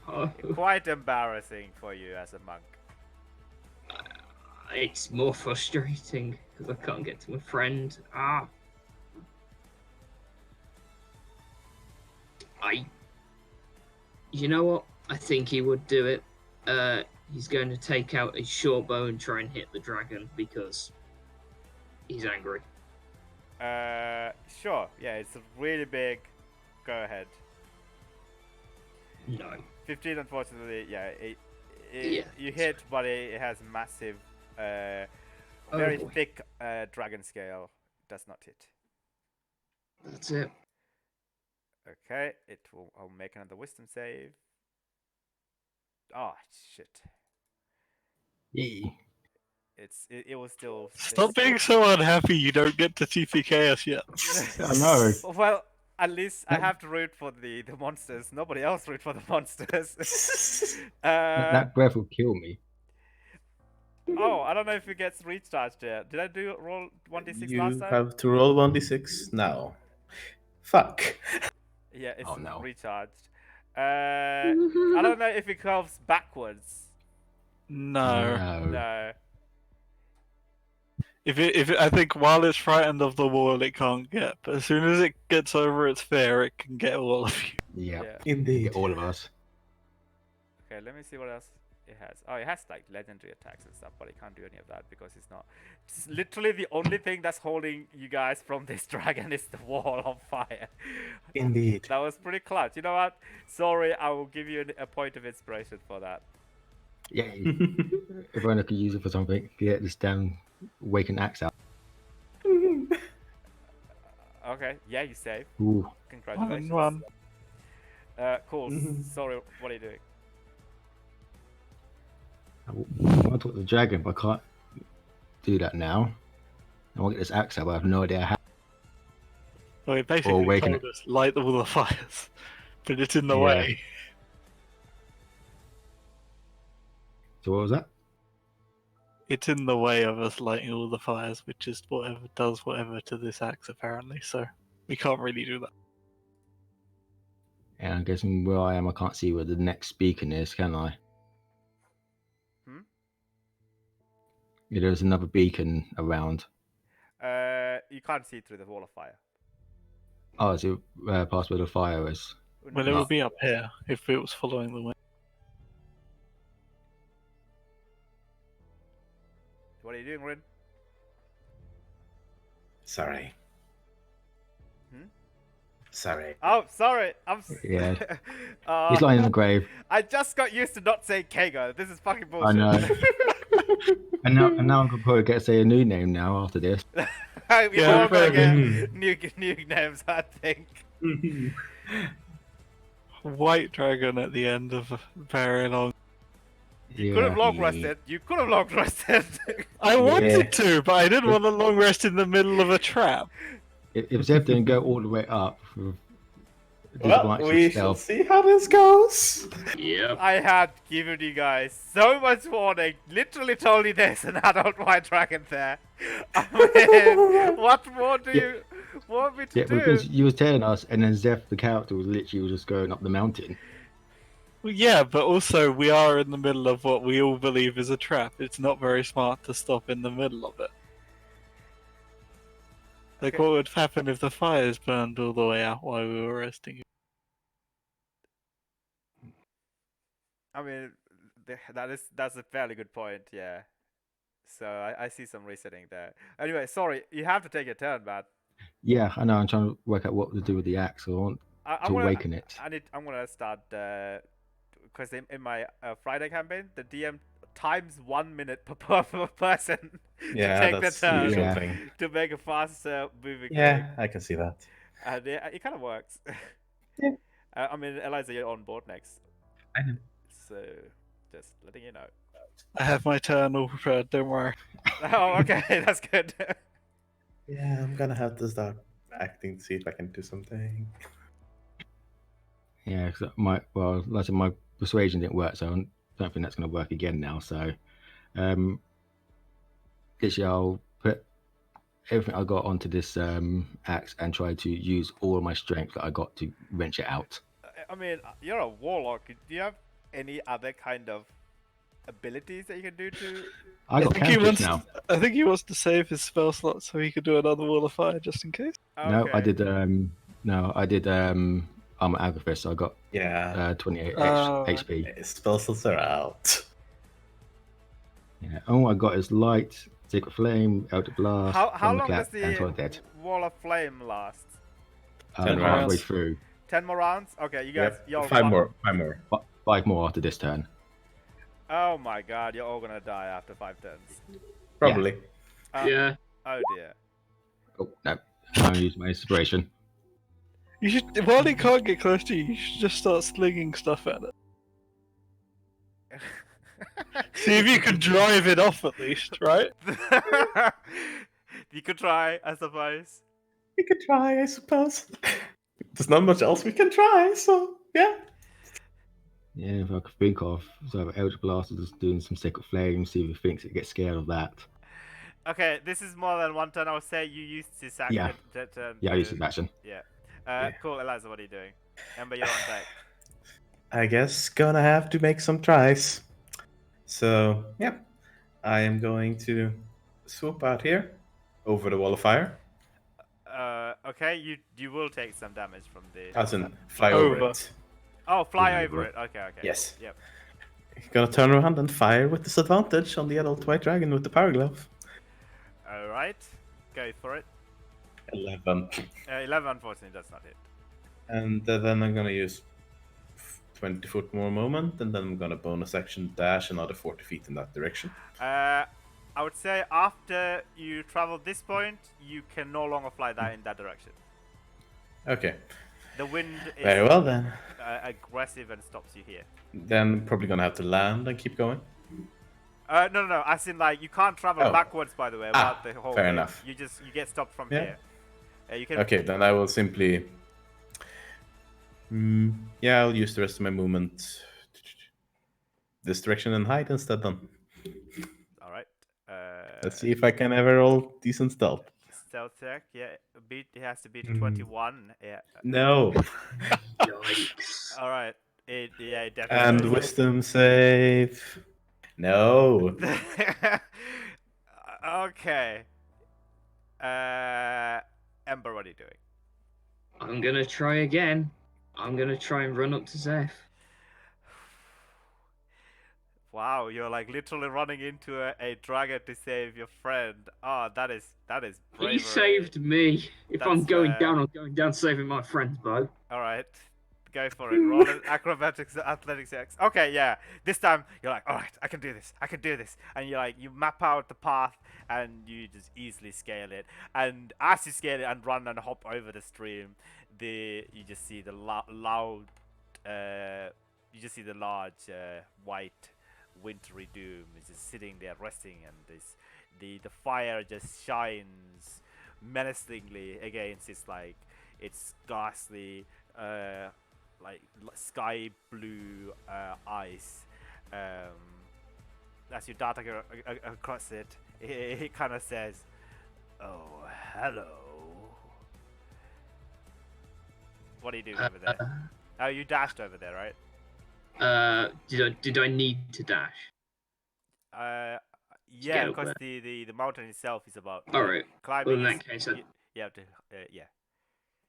there.
Oh, no.
Quite embarrassing for you as a monk.
It's more frustrating because I can't get to my friend. You know what? I think he would do it. He's going to take out a short bow and try and hit the dragon because he's angry.
Sure. Yeah, it's really big. Go ahead.
No.
15, unfortunately. Yeah,
Yeah.
you hit, but it has massive, very
boy.
thick dragon scale. Does not hit.
That's it.
Okay, I'll make another wisdom save. Oh shit!
Yay.
It was still.
Stop being so unhappy you don't get to TPK us yet.
I know.
Well, at least I have to root for the monsters. Nobody else root for the monsters.
That breath will kill me.
Oh, I don't know if it gets recharged yet. Did I do roll 1d6
You
last time?
have to roll 1d6 now. Fuck.
Yeah, it's
Oh, no.
recharged. I don't know if it curves backwards.
No.
No.
I think while it's frightened of the wall, it can't get. But as soon as it gets over its fear, it can get all of you.
Yeah.
Yeah.
Indeed.
Get all of us.
Okay, let me see what else it has. Oh, it has like legendary attacks and stuff, but it can't do any of that because it's not. It's literally the only thing that's holding you guys from this dragon is the wall of fire.
Indeed.
That was pretty clutch. You know what? Sorry, I will give you a point of inspiration for that.
Yeah. If only I could use it for something. Get this damn Waken Axe out.
Okay, yeah, you save.
Ooh.
Congratulations.
1-1.
Cool. Sorry, what are you doing?
I want to talk to the dragon, but I can't do that now. I want to get this axe out, but I have no idea how.
Well, it
Or
basically
awaken
told us light the wall of fires, but it's in the
Yeah.
way.
So what was that?
It's in the way of us lighting all the fires, which is whatever does whatever to this axe apparently. So we can't really do that.
And I'm guessing where I am, I can't see where the next beacon is, can I? Yeah, there's another beacon around.
You can't see through the wall of fire.
Oh, is it past where the fire is?
Well, it would be up here if it was following the wind.
What are you doing, Rin?
Sorry. Sorry.
Oh, sorry.
Yeah. He's lying in the grave.
I just got used to not saying Kago. This is fucking bullshit.
I know. and now I'm gonna probably get to say a new name now after this.
We're all gonna get new names, I think.
White dragon at the end of a very long.
You could have long rested. You could have long rested.
I wanted to, but I didn't want a long rest in the middle of a trap.
If Zev didn't go all the way up,
Well, we shall see how this goes.
Yep.
I had given you guys so much warning. Literally told you there's an adult white dragon there. I mean, what more do you want me to
Yeah,
do?
because you was telling us, and then Zeph, the character, was literally just going up the mountain.
Well, yeah, but also we are in the middle of what we all believe is a trap. It's not very smart to stop in the middle of it. Like,
Okay.
what would happen if the fires burned all the way out while we were resting?
I mean, that's a fairly good point. Yeah. So I see some resetting there. Anyway, sorry, you have to take your turn, man.
Yeah, I know. I'm trying to work out what to do with the axe. I want to awaken it.
I'm gonna start because in my Friday campaign, the DM times 1 minute per person
Yeah,
to take
that's
the turn
the usual
Yeah.
thing.
to make a faster moving.
Yeah,
game.
I can see that.
And it kind of works.
Yeah.
I mean, Eliza, you're on board next.
I know.
So just letting you know.
I have my turn all prepared, don't worry.
Oh, okay, that's good.
Yeah, I'm gonna have to start acting to see if I can do something.
Yeah, because like I said, my persuasion didn't work, so I don't think that's going to work again now. So, literally, I'll put everything I got onto this axe and try to use all of my strength that I got to wrench it out.
I mean, you're a warlock. Do you have any other kind of abilities that you can do to?
I got cantrips now.
I think he wants to save his spell slot so he could do another wall of fire just in case.
No, I
Okay.
did. No, I did. I'm an Agathis, so I got
Yeah,
28
Oh.
HP.
spell slots are out.
Yeah. All I got is light, secret flame, Eldritch blast,
How long
thunderclap,
does
and
the
Toilet dead.
wall of flame last?
10
Halfway
rounds.
through.
10 more rounds? Okay, you guys.
Yep.
You're
5 more. 5 more.
5 more after this turn.
Oh my god, you're all gonna die after 5 turns.
Probably.
Yeah.
Oh dear.
Oh no, I'm gonna use my inspiration.
You should, while he can't get close to you, you should just start slinging stuff at it. See if you can drive it off at least, right?
You could try, I suppose.
We could try, I suppose. There's not much else we can try, so yeah.
Yeah, if I could think of, so Eldritch blast is just doing some secret flame, see if he thinks it gets scared of that.
Okay, this is more than one turn. I would say you used this action.
Yeah. Yeah, I use his action.
Yeah.
Yeah.
Cool, Eliza, what are you doing? Ember, you're on deck.
I guess gonna have to make some tries. So, yeah, I am going to swoop out here over the wall of fire.
Okay, you will take some damage from the.
As in, fly over
Over.
it.
Oh, fly
Fly
over
over.
it. Okay, okay.
Yes.
Yep.
Gonna turn around and fire with disadvantage on the adult white dragon with the power glove.
All right, go for it.
11.
11, unfortunately, does not hit.
And then I'm gonna use 20 foot more movement, and then I'm gonna bonus action dash another 40 feet in that direction.
I would say after you travel this point, you can no longer fly that in that direction.
Okay.
The wind is
Very well then.
aggressive and stops you here.
Then probably gonna have to land and keep going.
No. As in, like, you can't travel
Oh.
backwards. By the way, about the whole
fair
thing.
enough.
You get stopped from
Yeah.
here. You can.
Okay, then I will simply. Yeah, I'll use the rest of my movement this direction and hide instead. Then
All right.
let's see if I can ever roll decent stealth.
Stealth check. Yeah, it has to beat
Mm.
21. Yeah.
No.
Yikes.
All right. It definitely.
And
does.
wisdom save. No.
Okay. Ember, what are you doing?
I'm gonna try again. I'm gonna try and run up to Zeph.
Wow, you're like literally running into a dragon to save your friend. Oh, that is bravery.
He saved me. If I'm
That's,
going down, I'm going down saving my friends, Bo.
All right, go for it. Roll an acrobatics, athletics checks. Okay, yeah. This time you're like, all right, I can do this. I can do this. And you map out the path and you just easily scale it. And as you scale it and run and hop over the stream, you just see the loud, you just see the large white wintry doom is just sitting there resting, and the fire just shines menacingly against its ghastly sky blue eyes. As you dart across it, it kind of says, "Oh, hello." What are you doing over there? Oh, you dashed over there, right?
Did I need to dash?
Yeah,
get up
because the mountain itself is about
All right.
climbing.
Well, in
is-
that case,
you have to yeah.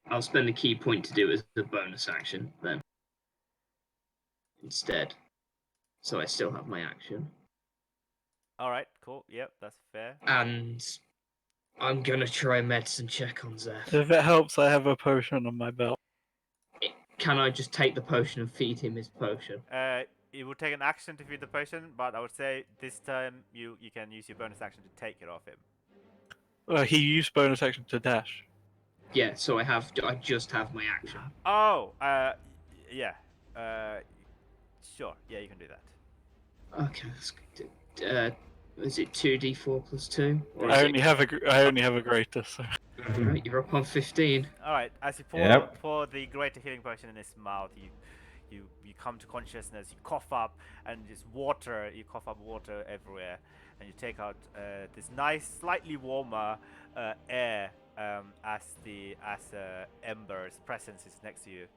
I'll spend the key point to do it as a bonus action then. Instead. So I still have my action.
All right, cool. Yep, that's fair.
And I'm gonna try a medicine check on Zeph.
If it helps, I have a potion on my belt.
Can I just take the potion and feed him his potion?
It would take an action to feed the potion, but I would say this time you can use your bonus action to take it off him.
He used bonus action to dash.
Yeah, so I just have my action.
Oh, yeah. Sure. Yeah, you can do that.
Okay, that's good. Is it 2d4 plus 2? Or is
I
it-
only have a greater, so
Right, you're up on 15.
All right. As you
Yep.
pour the greater healing potion in his mouth, you come to consciousness. You cough up, and just water. You cough up water everywhere, and you take out this nice, slightly warmer air as Ember's presence is next to you.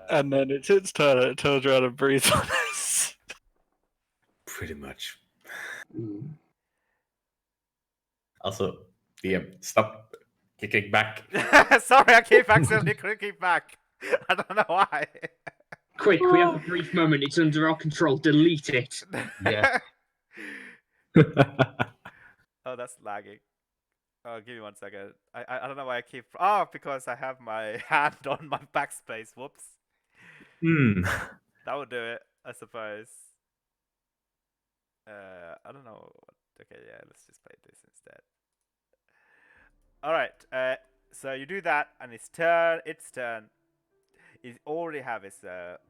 and then it's its turn. It turns around and breathes on us.
Pretty much.
Mm.
Also, DM, stop kicking back.
Sorry, I keep accidentally clicking back. I don't know why.
Quick, we have a brief moment. It's under our control. Delete it.
Yeah.
Oh, that's lagging. Oh, give me 1 second. I don't know why I keep. Oh, because I have my hand on my backspace. Whoops. That would do it, I suppose. I don't know. Okay, yeah, let's just play this instead. All right. So you do that, and its turn. It already have its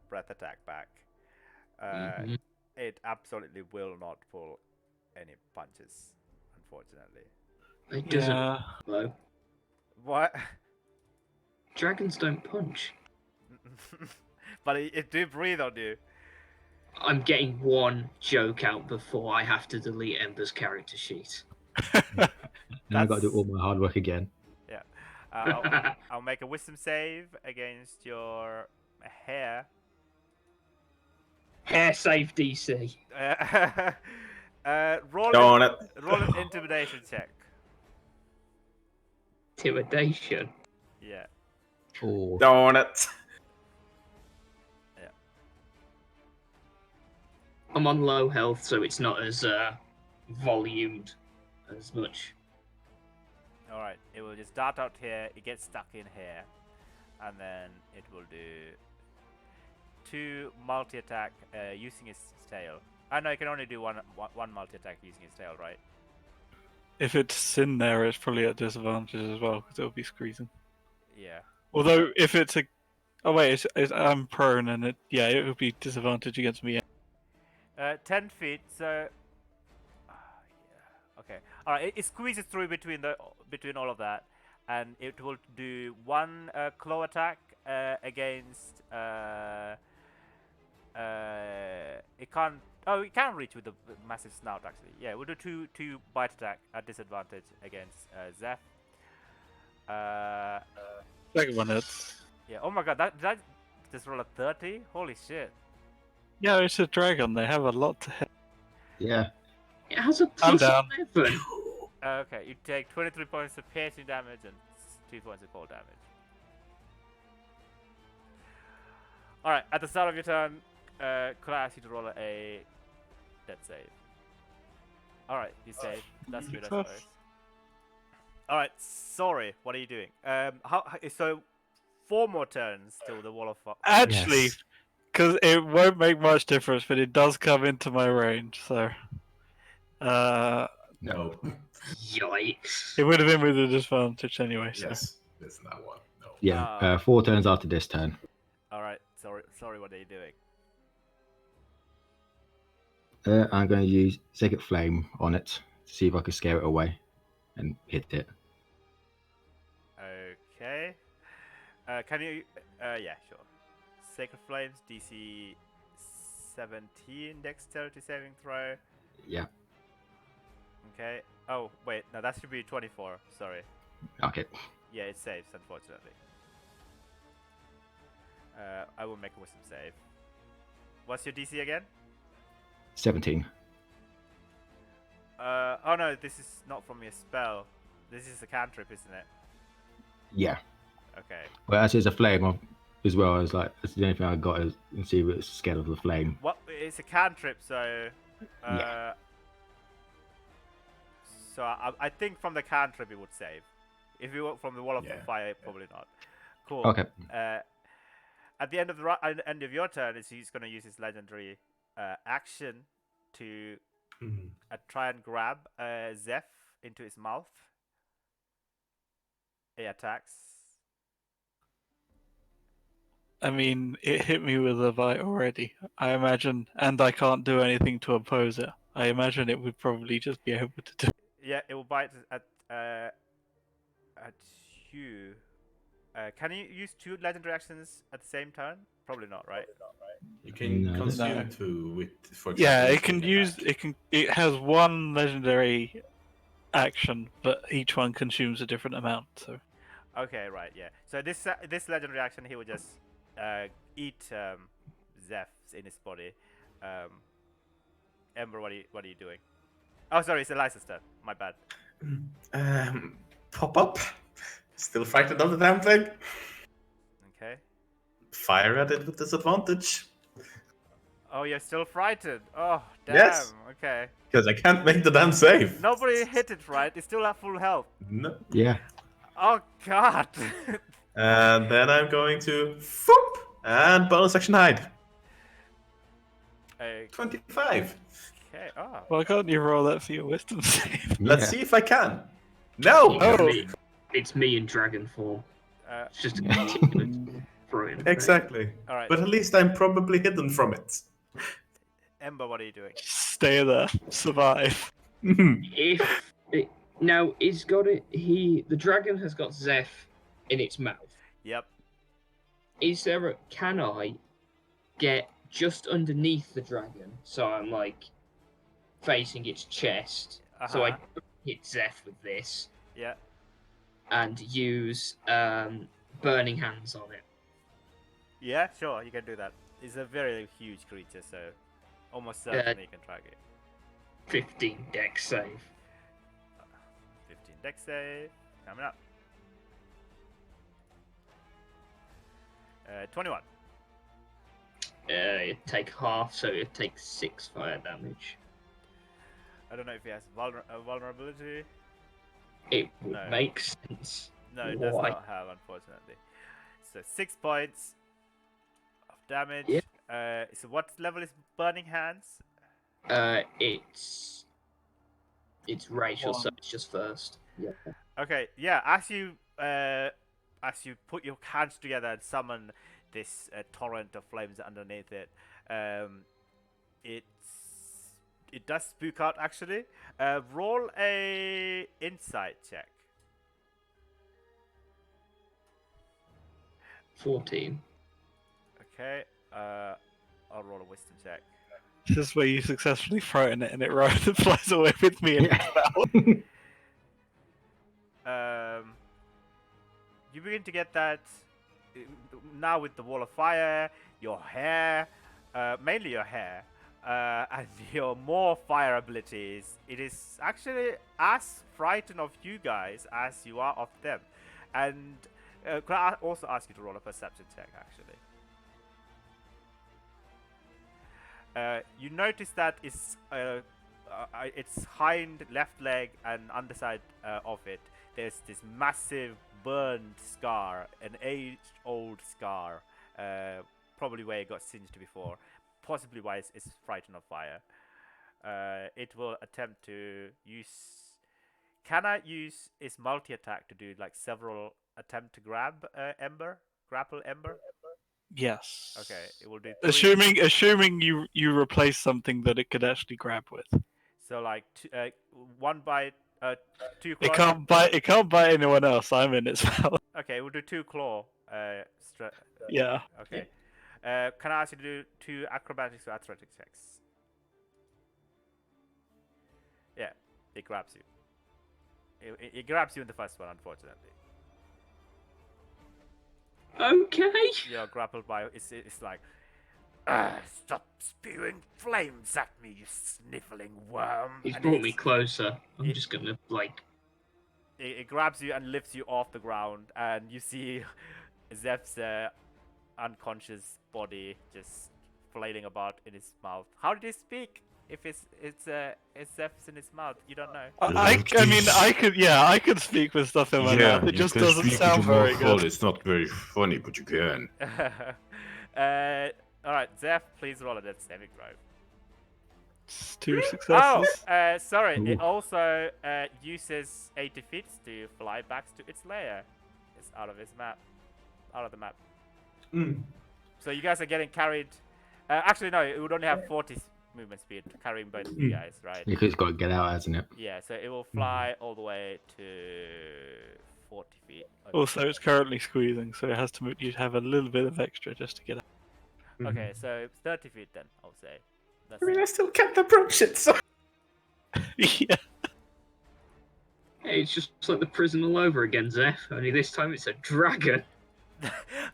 breath attack back.
Mhm.
It absolutely will not pull any punches, unfortunately.
It doesn't.
Yeah.
Though.
What?
Dragons don't punch.
But it do breathe on you.
I'm getting one joke out before I have to delete Ember's character sheet.
Now I got to do all my hard work again.
Yeah. I'll make a wisdom save against your hair.
Hair save DC.
Roll
Darn it.
roll an intimidation check.
Intimidation.
Yeah.
Or
Darn it.
I'm on low health, so it's not as volumed as much.
All right. It will just dart out here. It gets stuck in here, and then it will do 2 multi-attack using its tail. I know it can only do one multi-attack using its tail, right?
If it's in there, it's probably at disadvantage as well because it'll be squeezing.
Yeah.
Although if it's a, oh wait, I'm prone and it would be disadvantage against me.
10 feet. So. Yeah. Okay. All right. It squeezes through between all of that, and it will do 1 claw attack against. It can't. Oh, it can reach with the massive snout actually. Yeah, we'll do two bite attack at disadvantage against Zeph.
Second one hits.
Yeah. Oh my god, did I just roll a 30? Holy shit.
Yeah, it's a dragon. They have a lot to hit.
yeah,
It has a
I'm
plus
down.
11.
Okay, you take 23 points of piercing damage and 2 points of cold damage. Alright, at the start of your turn, could I ask you to roll a death save? Alright, you save. That's good, I
Tough.
suppose. Alright, sorry, what are you doing? So 4 more turns till the wall of fire.
Actually,
Yes.
because it won't make much difference, but it does come into my range, so
No.
Yikes.
it would have been with a disadvantage anyway. So
Yes. It's that one. No.
yeah. 4 turns after this turn.
Alright, sorry, what are you doing?
I'm going to use Sacred Flame on it to see if I can scare it away and hit it.
Okay. Can you? Yeah, sure. Sacred Flames, DC 17 Dexterity saving throw.
Yeah.
Okay. Oh, wait, no, that should be 24. Sorry.
Okay.
Yeah, it saves, unfortunately. I will make a wisdom save. What's your DC again?
17.
Oh no, this is not from your spell. This is a cantrip, isn't it?
Yeah.
Okay.
Well, as it's a flame as well, as like that's the only thing I got is and see if it's scared of the flame.
What? It's a cantrip, so.
Yeah.
So I think from the cantrip it would save. If you were from the wall of fire, probably not. Cool.
Okay.
At the end of end of your turn, he's going to use his legendary action to try and grab Zeph into his mouth. He attacks.
I mean, it hit me with a bite already. I imagine, and I can't do anything to oppose it. I imagine it would probably just be able to do.
Yeah, it will bite at you. Can you use 2 legendary actions at the same turn? Probably not, right?
You can
No,
consume
no.
2 with, for example.
Yeah, it
with
can
attack.
use. It has one legendary action, but each one consumes a different amount. So
Okay, right, yeah. So this legendary action, he will just eat Zeph's in his body. Ember, what are you doing? Oh, sorry, it's Eliza's turn. My bad.
Pop up. Still frightened of the damn thing.
Okay.
Fire at it with disadvantage.
Oh, you're still frightened. Oh, damn.
Yes.
Okay.
Because I can't make the damn save.
Nobody hit it, right? It's still at full health.
No.
Yeah.
Oh, God.
And then I'm going to whoop and bonus action hide.
Okay.
25.
Oh.
why can't you roll that for your wisdom save?
Let's
Yeah.
see if I can. No.
Oh.
It's me in dragon form.
Uh,
It's just a continuous throwing.
Exactly.
all right.
But at least I'm probably hidden from it.
Ember, what are you doing?
Stay there, survive.
If it, now he's got it, the dragon has got Zeph in its mouth.
Yep.
Can I get just underneath the dragon so I'm like facing its chest, so I hit Zeph with this
Yeah.
and use burning hands on it?
Yeah, sure, you can do that. It's a very huge creature, so almost certainly you can track it.
15 deck save.
15 deck save coming up. 21.
It take half, so it takes 6 fire damage.
I don't know if he has vulnerability.
It would
No.
make sense.
No, it does
Why?
not have, unfortunately. So 6 points of damage.
Yeah.
So what level is Burning Hands?
It's racial, so it's just first. Yeah.
Okay, yeah. As you put your hands together and summon this torrent of flames underneath it, it does spook out actually. Roll a insight check.
14.
Okay. I'll roll a wisdom check.
This is where you successfully throw it and it flies away with me in its mouth.
You begin to get that now with the wall of fire, your hair, mainly your hair, and your more fire abilities. It is actually as frightened of you guys as you are of them. And could I also ask you to roll a perception check, actually? You notice that its hind left leg and underside of it, there's this massive burned scar, an age-old scar, probably where it got singed before, possibly why it's frightened of fire. It will attempt to use... Can I use its multi-attack to do like several attempt to grab grapple Ember?
Yes.
Okay, it will do 3.
Assuming you replace something that it could actually grab with.
So like 1 bite, 2 claw.
It can't bite anyone else. I'm in its mouth.
Okay, we'll do 2 claw.
Yeah.
Okay. Can I ask you to do 2 acrobatics or athletics checks? Yeah, it grabs you. It grabs you in the first one, unfortunately.
Okay.
You're grappled by it's like, stop spewing flames at me, you sniffling worm.
He's
And
brought me closer. I'm
it-
just gonna like.
It grabs you and lifts you off the ground, and you see Zeph's unconscious body just flailing about in his mouth. How did he speak? If it's Zeph's in his mouth, you don't know.
I mean, I could speak with stuff in my mouth. It just doesn't sound very good.
It's not very funny, but you can.
All right, Zeph, please roll a death saving throw.
It's 2 successes.
Oh, sorry.
Ooh.
It also uses 80 feet to fly back to its lair. It's out of the map. So you guys are getting carried. Actually, no. It would only have 40 movement speed, carrying both of you guys, right?
Because it's got to get out, hasn't it?
Yeah. So it will fly all the way to 40 feet.
Also, it's currently squeezing, so it has to. You have a little bit of extra just to get out.
Okay, so 30 feet then, I'll say. That's
I still can't approach it, so...
Yeah.
Hey, it's just like the prison all over again, Zeph. Only this time it's a dragon.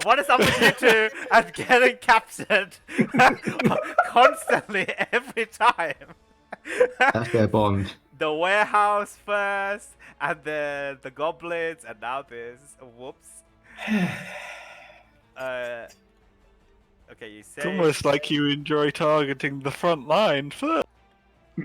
What is up with you two and getting captured constantly every time?
That's their bond.
The warehouse first, and then the goblins, and now this. Whoops. Okay, you say.
It's almost like you enjoy targeting the front line first.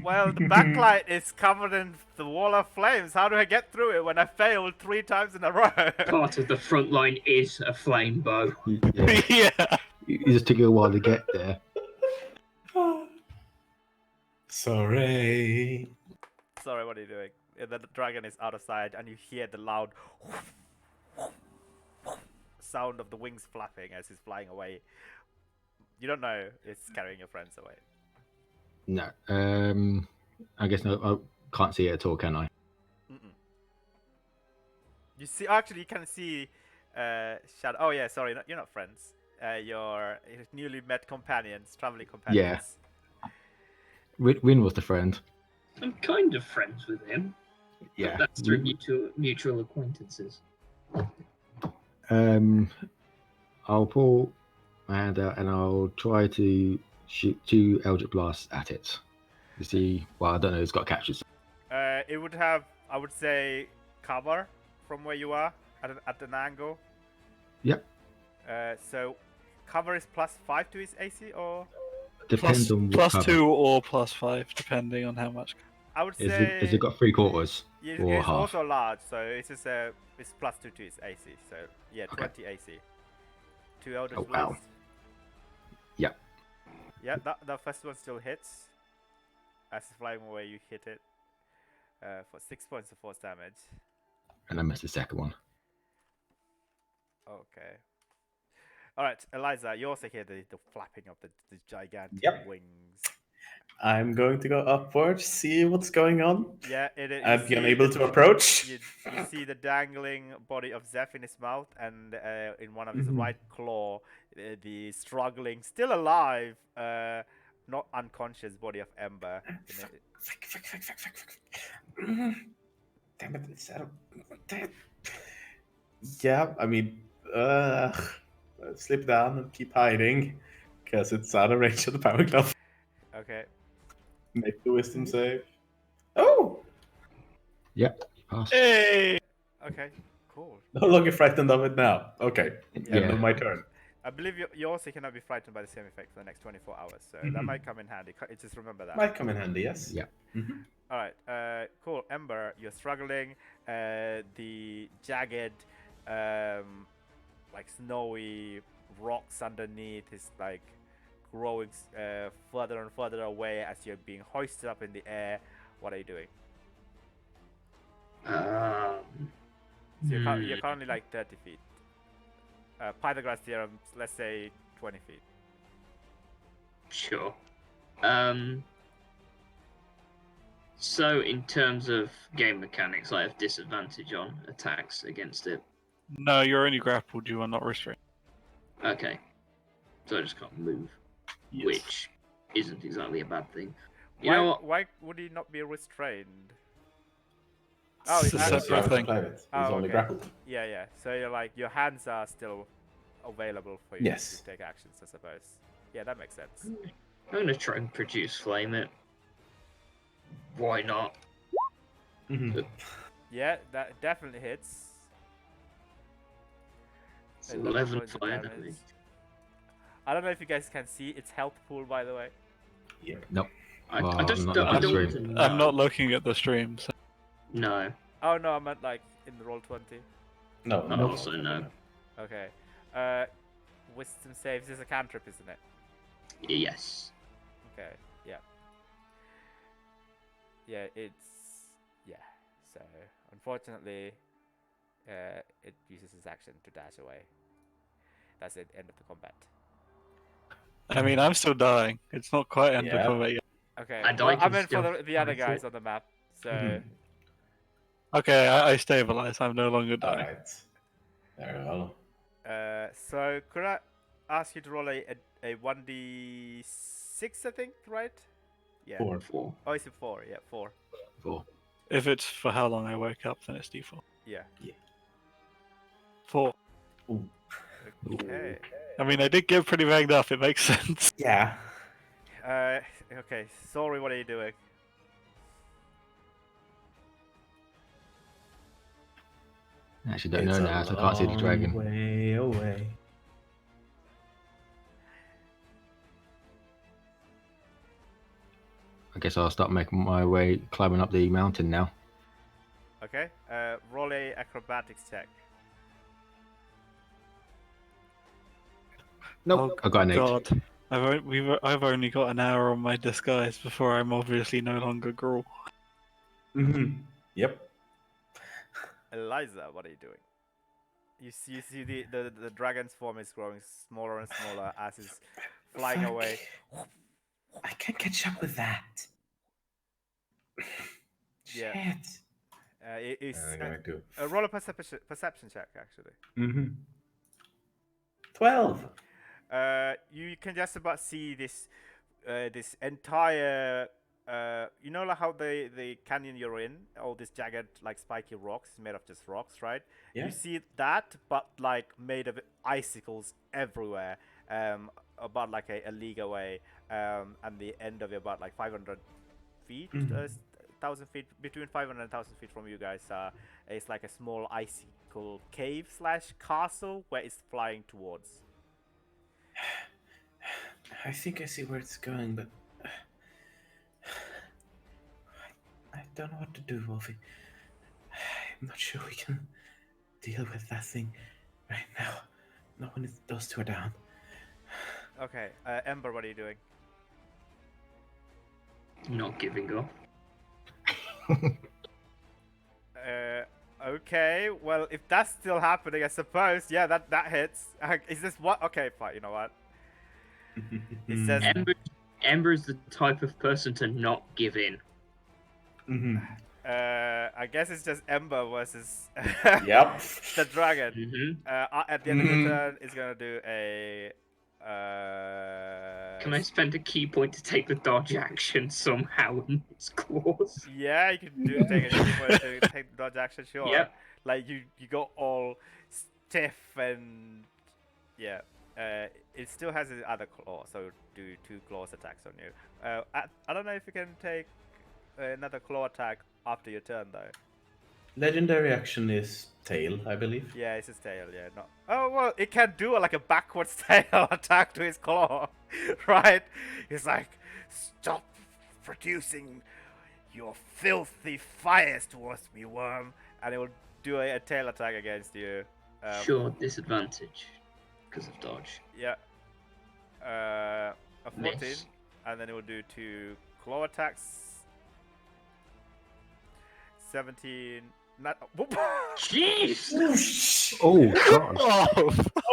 Well, the backlight is covered in the wall of flames. How do I get through it when I failed 3 times in a row?
Part of the front line is a flame bow.
Yeah.
Yeah.
It just took you a while to get there.
Sorry.
Sorry, what are you doing? The dragon is out of sight, and you hear the loud sound of the wings flapping as he's flying away. You don't know it's carrying your friends away.
No. I guess no. I can't see it at all, can I?
Mm-mm. You see, actually, you can see Shadow. Oh yeah, sorry, you're not friends. Your newly met companions, traveling companions.
Win was the friend.
I'm kind of friends with him.
Yeah.
But that's through mutual acquaintances.
I'll pull and I'll try to shoot 2 Eldritch Blasts at it. You see, well, I don't know, it's got catches.
It would have, I would say, cover from where you are at an angle.
Yep.
So cover is +5 to its AC, or
Depends on what cover.
+2 or +5, depending on how much.
I would
Has
say
it got 3/4 or
it's
half?
also large, so it's just it's +2 to its AC. So yeah, 20 AC. 2 Eldritch
Oh, wow.
Blast.
Yep.
Yeah, that first one still hits. As it's flying away, you hit it for 6 points of force damage.
And I missed the second one.
Okay. All right, Eliza, you also hear the flapping of the gigantic
Yep.
wings.
I'm going to go upwards, see what's going on.
Yeah, it is.
I'd be unable to approach.
You see the dangling body of Zeph in his mouth, and in one of his
Mhm.
right claw, the struggling, still alive, not unconscious body of Ember.
Damn it! It's out of... Yeah, I mean, slip down and keep hiding, because it's out of range of the power glove.
Okay.
Make the wisdom save. Oh!
Yep, you passed.
Hey!
Okay. Cool.
No longer frightened of it now. Okay, end
Yeah.
of my turn.
I believe you also cannot be frightened by the same effect for the next 24 hours, so that might come in handy. Just remember that.
Might come in handy, yes.
Yeah.
Mhm.
All right, cool. Ember, you're struggling. The jagged, like snowy rocks underneath is like growing further and further away as you're being hoisted up in the air. What are you doing? So you're currently like 30 feet. Pythagoras theorem, let's say 20 feet.
Sure. So in terms of game mechanics, I have disadvantage on attacks against it.
No, you're only grappled, you are not restrained.
Okay. So I just can't move,
Yes.
which isn't exactly a bad thing. You know what?
Why would he not be restrained?
It's a
Because
separate thing.
He's
Oh,
only
okay.
grappled.
Yeah. So you're like your hands are still available for you
Yes.
to take actions, I suppose. Yeah, that makes sense.
I'm gonna try and produce flame it. Why not?
Mhm.
Yeah, that definitely hits.
It's
11
11
points of
fire
damage.
damage.
I don't know if you guys can see its health pool, by the way.
Yeah.
Nope.
I
Well,
just
I'm not
don't, I
looking
don't
at
want
the
to
stream.
know.
I'm not looking at the stream, so
No.
Oh no, I meant like in the roll 20.
No.
I also know.
Okay. Wisdom saves is a cantrip, isn't it?
Yes.
Okay. Yeah. Yeah, So unfortunately, it uses its action to dash away. That's the end of the combat.
I mean, I'm still dying. It's not quite end of
Yeah.
combat yet.
Okay.
And
Well,
I
I
can
meant for
still
the other
fight
guys
it.
on the map. So
Mhm.
Okay, I stabilize. I'm no longer dying.
Alright. Very well.
so could I ask you to roll a 1d6, I think, right? Yeah.
4.
4.
Oh, it's a 4. Yeah, 4.
4.
If it's for how long I woke up, then it's D4.
Yeah.
4.
Ooh.
Okay.
I mean, I did get pretty banged up. It makes sense.
Yeah.
Okay. Sorry, what are you doing?
I actually don't know now, so I can't see the dragon.
Way away.
I guess I'll start making my way climbing up the mountain now.
Okay. Roll a acrobatics check.
Nope, I got an 8.
God. I've only got an hour on my disguise before I'm obviously no longer Gruul.
Mm-hmm. Yep.
Eliza, what are you doing? You see the dragon's form is growing smaller and smaller as it's flying
Fuck.
away.
I can't catch up with that.
Yeah.
Shit.
It's
I'm gonna do.
roll a perception check, actually.
Mm-hmm. 12.
You can just about see this entire you know like how the canyon you're in, all these jagged like spiky rocks is made of just rocks, right?
Yeah.
You see that, but like made of icicles everywhere. About like a league away. And the end of it about like 500 feet, 1,000 feet, between 500 and 1,000 feet from you guys. It's like a small icicle cave slash castle where it's flying towards.
I think I see where it's going, but I don't know what to do, Wolfie. I'm not sure we can deal with that thing right now. Not when those two are down.
Okay, Ember, what are you doing?
Not giving up.
Okay, well, if that's still happening, I suppose, yeah, that hits. Is this what? Okay, fine, you know what? It says...
Ember is the type of person to not give in.
I guess it's just Ember versus
Yep.
the dragon.
Mm-hmm.
At the end of your turn, it's gonna do a...
Can I spend a key point to take the dodge action somehow in its claws?
Yeah, you can take a keyboard to take the dodge action, sure.
Yep.
Like, you go all stiff and... Yeah. It still has the other claw, so do 2 claws attacks on you. I don't know if you can take another claw attack after your turn, though.
Legendary action is tail, I believe.
Yeah, it's his tail, yeah. No. Oh, well, it can do like a backwards tail attack to his claw, right? He's like, stop producing your filthy fires towards me, worm. And it will do a tail attack against you.
Sure, disadvantage because of dodge.
Yeah. A 14.
Miss.
And then it will do 2 claw attacks. 17. Not.
Jeez!
Oh, God.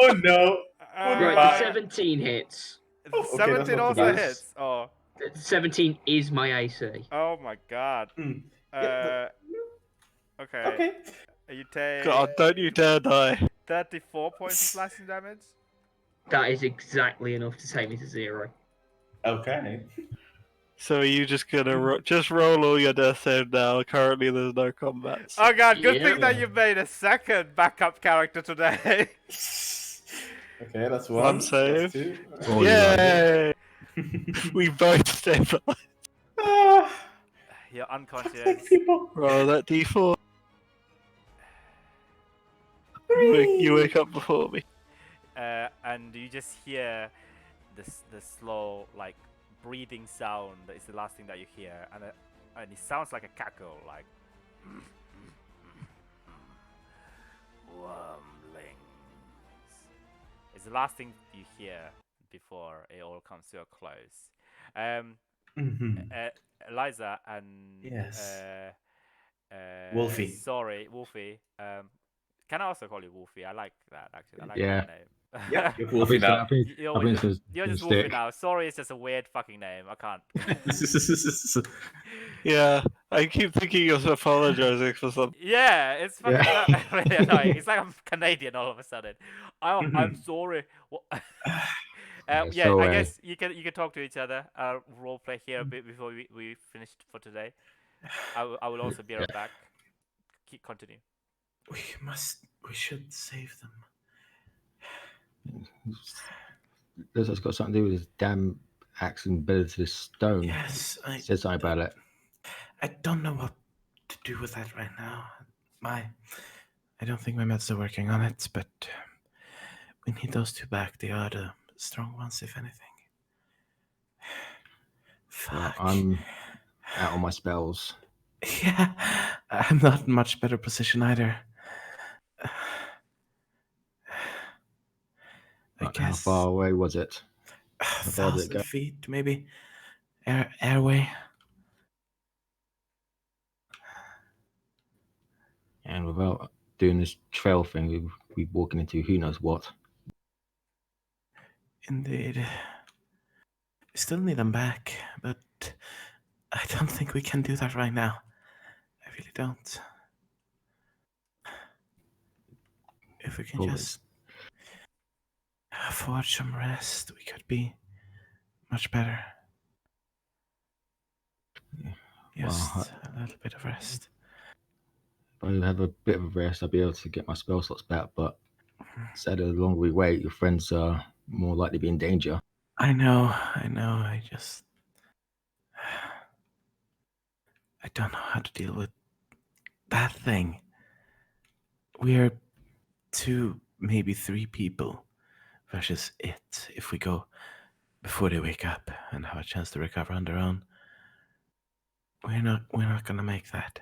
Oh no!
Right,
Bye.
the 17 hits.
Oh, okay,
17
that's not
also
too bad.
hits. Oh.
The 17 is my AC.
Oh my god.
Yeah,
Okay.
okay.
You take
God, don't you dare die.
34 points of slashing damage.
That is exactly enough to take me to 0.
Okay.
So are you just gonna just roll all your death save now? Currently, there's no combats.
Oh god, good
Yeah.
thing that you made a second backup character today.
Okay, that's
One
one.
save.
That's two.
Oh,
Yay! We both stabilize.
Ah,
You're
thank
unconscious.
people.
Roll that d4. You wake up before me.
And you just hear the slow, like, breathing sound. It's the last thing that you hear. And it sounds like a cackle, like... Wormlings. It's the last thing you hear before it all comes to a close. Eliza and...
Yes.
Wolfie.
Wolfie.
Sorry, Wolfie. Can I also call you Wolfie? I like that, actually. I like
Yeah.
that name.
Yeah, you're
I
Wolfie
think, so,
now.
I think,
You're,
I think
you're,
it's
you're
a
just Wolfie
stick.
now. Sorry, it's just a weird fucking name. I can't.
Yeah, I keep thinking you're apologizing for something.
Yeah, it's fucking
Yeah.
really annoying. It's like I'm Canadian all of a sudden. I'm sorry. Yeah,
So,
I guess you can talk to each other. Role play here a bit before we finished for today. I will also be right back. Continue.
We should save them.
This has got something to do with his damn axe embedded to this stone.
Yes,
Said something about it.
I don't know what to do with that right now. I don't think my meds are working on it, but we need those two back. They are the strong ones, if anything.
Well,
Fuck.
I'm out on my spells.
Yeah, I'm not in much better position either. I
How
guess
far away was it? far did it
1,000
go?
feet, maybe. Airway.
And without doing this trail thing, we'd be walking into who knows what.
Indeed. We still need them back, but I don't think we can do that right now. I really don't. If we can
Probably.
just afford some rest, we could be much better. Just a little bit of rest.
If I have a bit of a rest, I'll be able to get my spell slots back. But sadly, the longer we wait, your friends are more likely to be in danger.
I know. I don't know how to deal with that thing. We are 2, maybe 3 people versus it. If we go before they wake up and have a chance to recover on their own, we're not gonna make that.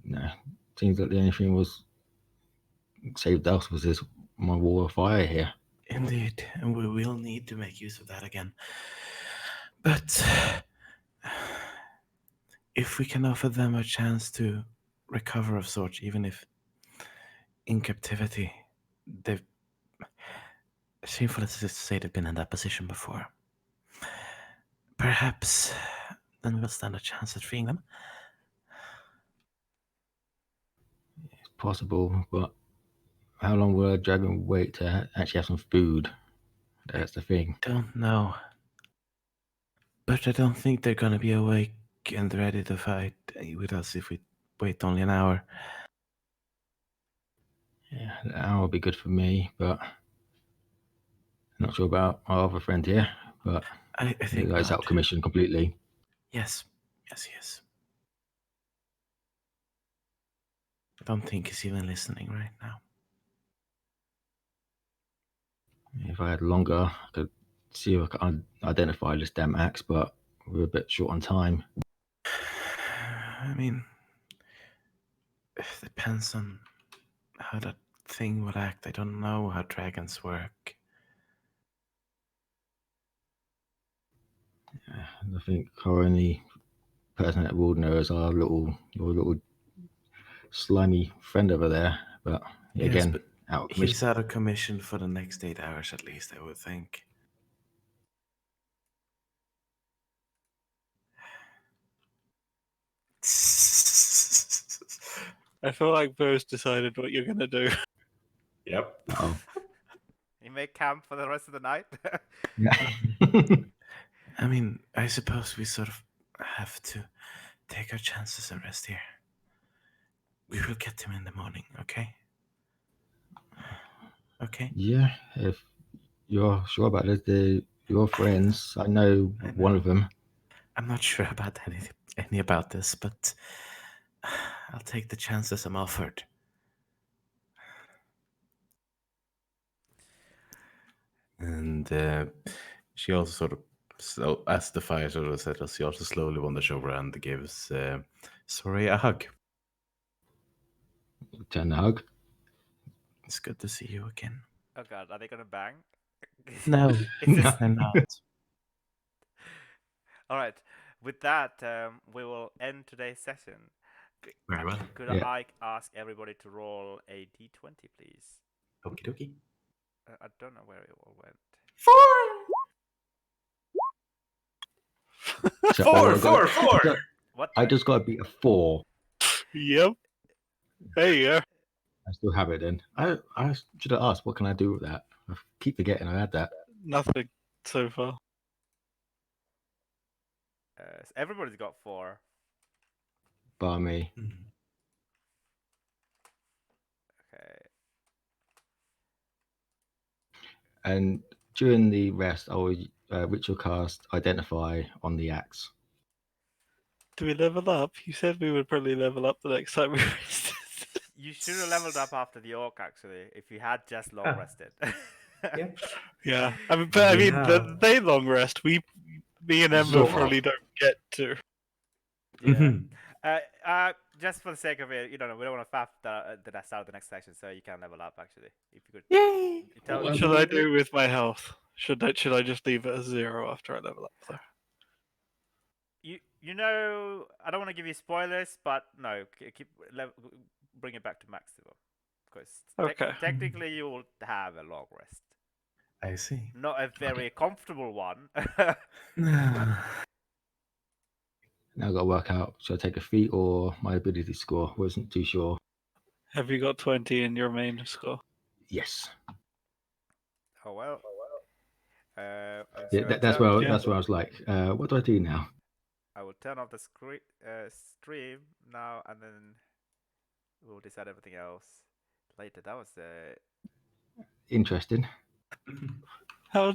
No, seems like the only thing was saved us was this my wall of fire here.
Indeed, and we will need to make use of that again. But if we can offer them a chance to recover of sorts, even if in captivity, they've shameful as it is to say they've been in that position before. Perhaps then we'll stand a chance at freeing them.
It's possible, but how long will a dragon wait to actually have some food? That's the thing.
Don't know. But I don't think they're gonna be awake and ready to fight with us if we wait only an hour.
Yeah, an hour will be good for me, but not sure about our other friend here. But
I
the
think
guy's out
not.
of commission completely.
Yes, he is. I don't think he's even listening right now.
If I had longer, I could see if I could identify this damn axe, but we're a bit short on time.
I mean, it depends on how that thing would act. I don't know how dragons work.
I think our only person that would know is your little slimy friend over there. But
Yes,
again,
but
out of commission.
he's out of commission for the next 8 hours at least, I would think.
I feel like Bo's decided what you're gonna do.
Yep.
Oh,
You make camp for the rest of the night.
yeah.
I mean, I suppose we sort of have to take our chances and rest here. We will get him in the morning, okay? Okay?
Yeah, if you're sure about it, your friends. I know
I
one
know.
of them.
I'm not sure about any about this, but I'll take the chances I'm offered.
And she also sort of, so as the fire sort of settles, she also slowly wanders over and gives Sorry a hug.
Turn the hug.
It's good to see you again.
Oh god, are they gonna bang?
No,
Is this...
they're not.
All right. With that, we will end today's session.
Very well.
Could
Yeah.
I ask everybody to roll a d20, please?
Okie dokie.
I don't know where it all went.
So,
Four.
What?
I just got to beat a 4.
Yep. There you go.
I still have it then. I should have asked, what can I do with that? I keep forgetting I had that.
Nothing so far.
So everybody's got 4.
Bar me.
Okay.
And during the rest, I will ritual cast Identify on the axe.
Do we level up? You said we would probably level up the next time we rested.
You should have leveled up after the orc, actually, if you had just long rested.
Yeah.
Yeah, I mean, but I
We
mean,
have-
they long rest. Me and Emma
Sort of.
probably don't get to.
Yeah. Just for the sake of it, we don't want to faff that start the next section, so you can level up, actually. If you could.
Yay!
Tell
What should I do with my health? Should I just leave it as 0 after I level up? Though?
I don't want to give you spoilers, but no, bring it back to maximum, because
Okay.
technically you will have a long rest,
I see.
not a very comfortable one.
Now I've got to work out, should I take a feat or my ability score? Wasn't too sure.
Have you got 20 in your main score?
Yes.
Oh well.
Yeah, that's where I was like, what do I do now?
I will turn off the stream now, and then we'll decide everything else later. That was
Interesting.
How